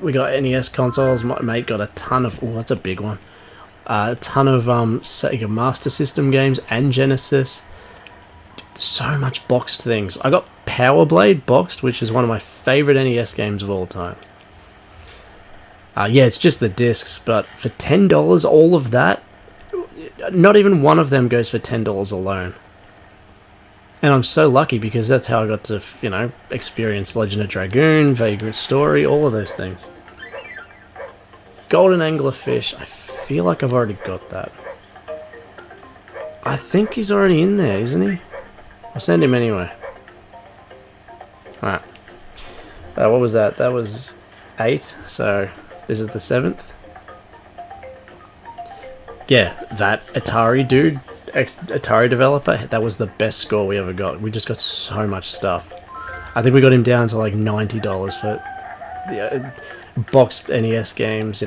We got NES consoles. My mate got a ton of... Oh, that's a big one. A ton of Sega Master System games and Genesis. So much boxed things. I got Power Blade boxed, which is one of my favourite NES games of all time. Yeah, it's just the discs, but for $10, all of that, not even one of them goes for $10 alone. And I'm so lucky because that's how I got to, experience Legend of Dragoon, Vagrant Story, all of those things. Golden Anglerfish, I feel like I've already got that. I think he's already in there, isn't he? I'll send him anyway. Alright. What was that? That was 8, so this is the 7th. Yeah, that Atari dude, ex-Atari developer, that was the best score we ever got. We just got so much stuff. I think we got him down to like $90 for boxed NES games,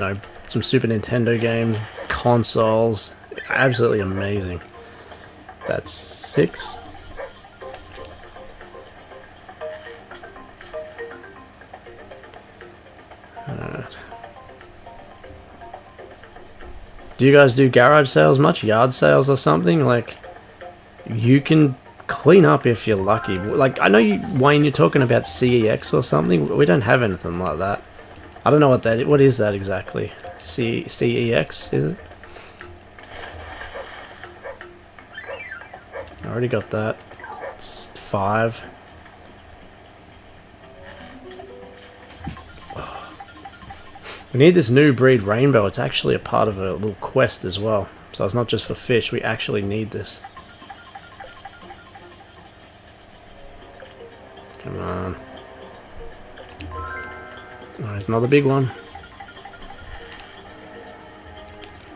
some Super Nintendo games, consoles. Absolutely amazing. That's 6. Alright. Do you guys do garage sales much? Yard sales or something? Like, you can clean up if you're lucky. Like, I know you, Wayne, you're talking about CEX or something. We don't have anything like that. I don't know what that is. What is that exactly? CEX, is it? I already got that. It's 5. We need this new breed rainbow. It's actually a part of a little quest as well. So it's not just for fish. We actually need this. Come on. Oh, there's another big one.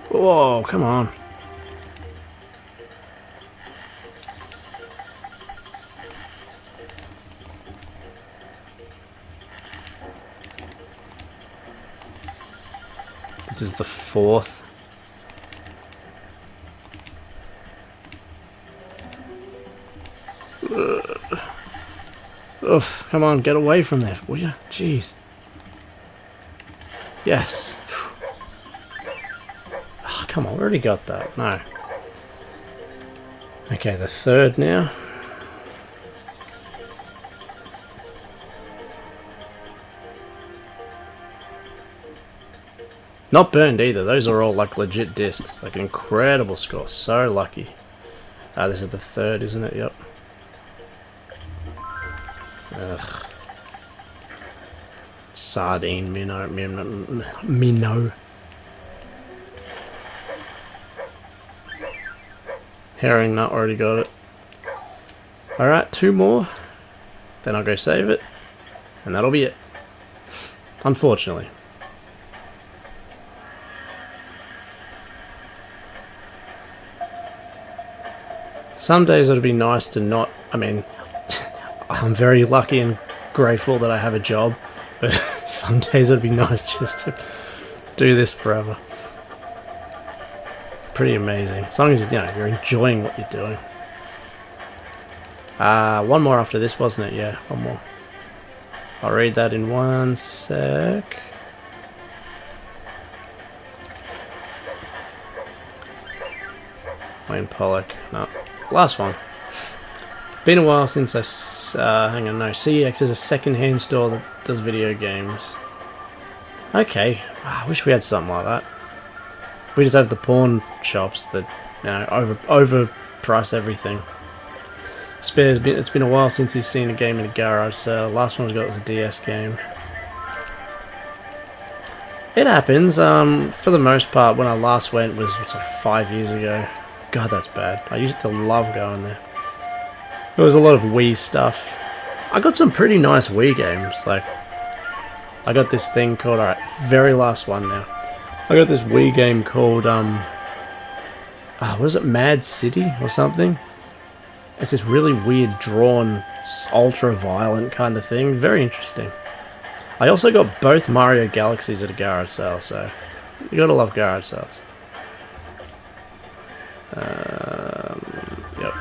Whoa, come on. This is the 4th. Oof, come on, get away from there, will ya? Jeez. Yes. Oh, come on, we already got that. No. Okay, the 3rd now. Not burned either. Those are all like legit discs. Like incredible score. So lucky. This is the third, isn't it? Yep. Ugh. Sardine minnow. Herring nut, already got it. Alright, 2 more. Then I'll go save it. And that'll be it. Unfortunately. Some days it'd be nice to not... I mean, I'm very lucky and grateful that I have a job. But some days it'd be nice just to do this forever. Pretty amazing. As long as you're enjoying what you're doing. One more after this, wasn't it? Yeah, one more. I'll read that in 1 sec. Wayne Pollock. No. Last one. Been a while since I... hang on, no. CEX is a second-hand store that does video games. Okay. I wish we had something like that. We just have the pawn shops that, overprice everything. Spare's it's been a while since he's seen a game in a garage, so last one we got was a DS game. It happens. For the most part, when I last went was like 5 years ago. God, that's bad. I used to love going there. There was a lot of Wii stuff. I got some pretty nice Wii games. Like, I got this thing called, alright, very last one now. I got this Wii game called, was it Mad City or something? It's this really weird, drawn, ultra-violent kind of thing. Very interesting. I also got both Mario Galaxies at a garage sale, so you gotta love garage sales. Yep.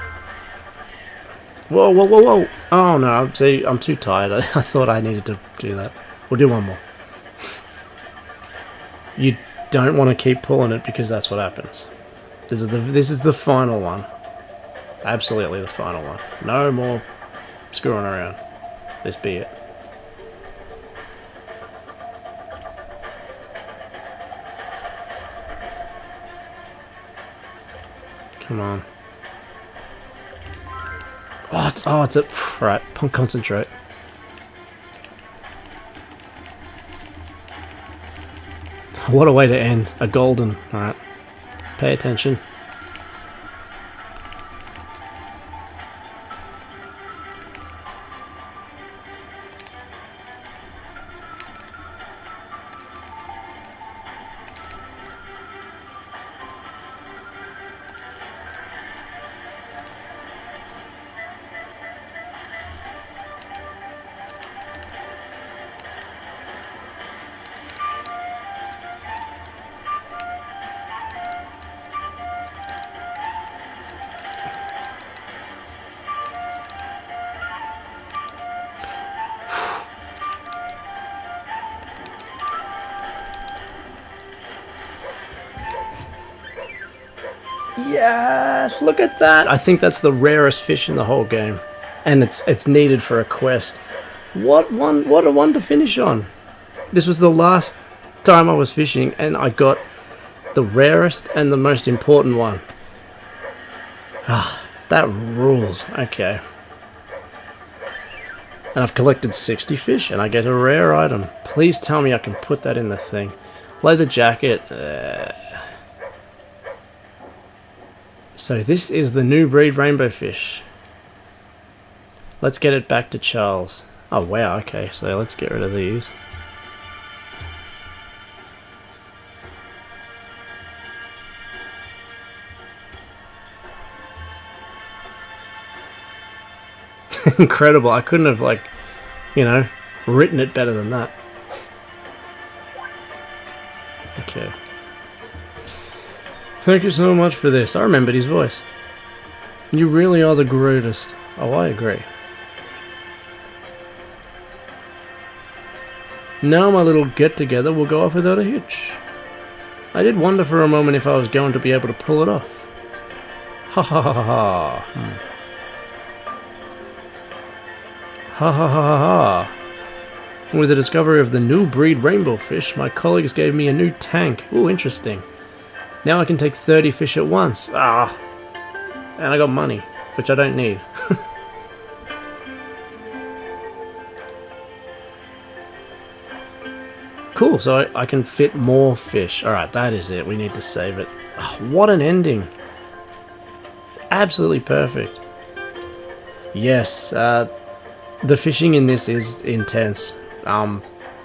Whoa, whoa, whoa, whoa! Oh no, see, I'm too tired. I thought I needed to do that. We'll do one more. You don't want to keep pulling it because that's what happens. This is the final one. Absolutely the final one. No more screwing around. This be it. Come on. It's a... Right, concentrate. What a way to end. A golden. Alright. Pay attention. Yes, look at that. I think that's the rarest fish in the whole game. And it's needed for a quest. What a one to finish on. This was the last time I was fishing and I got the rarest and the most important one. Ah, that rules. Okay. And I've collected 60 fish and I get a rare item. Please tell me I can put that in the thing. Leather jacket. So this is the new breed rainbow fish. Let's get it back to Charles. Oh wow, okay, so let's get rid of these. Incredible, I couldn't have written it better than that. Okay. Thank you so much for this. I remembered his voice. You really are the greatest. Oh, I agree. Now my little get-together will go off without a hitch. I did wonder for a moment if I was going to be able to pull it off. Ha ha ha ha ha. Ha ha ha ha ha. With the discovery of the new breed rainbow fish, my colleagues gave me a new tank. Ooh, interesting. Now I can take 30 fish at once. Ah, and I got money, which I don't need. Cool, so I can fit more fish. Alright, that is it. We need to save it. Oh, what an ending. Absolutely perfect. Yes, the fishing in this is intense.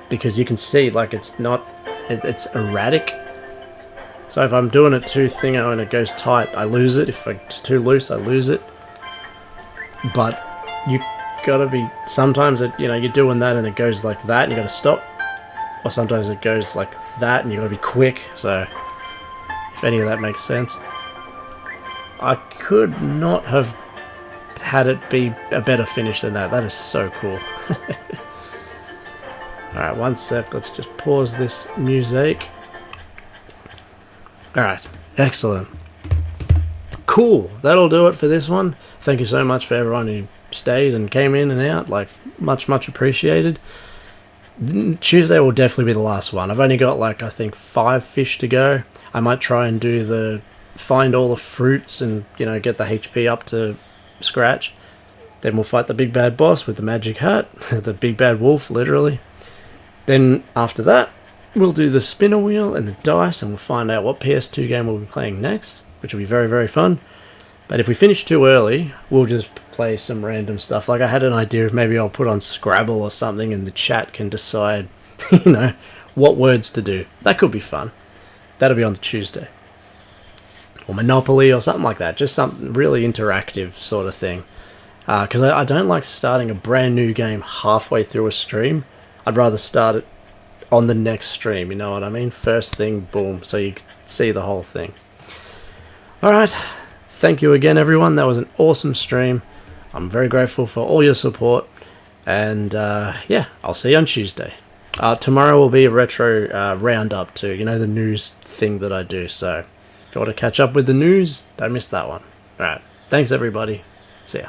Because you can see, like, it's not... it's erratic. So if I'm doing it too thingo and it goes tight, I lose it. If it's too loose, I lose it. But you gotta be... sometimes, you're doing that and it goes like that and you gotta stop. Or sometimes it goes like that and you gotta be quick. So, if any of that makes sense. I could not have had it be a better finish than that. That is so cool. Alright, one sec. Let's just pause this music. Alright, excellent. Cool. That'll do it for this one. Thank you so much for everyone who stayed and came in and out. Like, much appreciated. Tuesday will definitely be the last one. I've only got, like, I think 5 fish to go. I might try and do the... find all the fruits and, get the HP up to scratch. Then we'll fight the big bad boss with the magic hat. The big bad wolf, literally. Then, after that, we'll do the spinner wheel and the dice, and we'll find out what PS2 game we'll be playing next, which will be very, very fun. But if we finish too early, we'll just play some random stuff. Like, I had an idea of maybe I'll put on Scrabble or something and the chat can decide, what words to do. That could be fun. That'll be on the Tuesday. Or Monopoly or something like that. Just something really interactive sort of thing. Because I don't like starting a brand new game halfway through a stream. I'd rather start it on the next stream, you know what I mean? First thing, boom, so you can see the whole thing. Alright, thank you again everyone. That was an awesome stream. I'm very grateful for all your support. And yeah, I'll see you on Tuesday. Tomorrow will be a retro roundup too, the news thing that I do. So if you want to catch up with the news, don't miss that one. Alright, thanks everybody. See ya.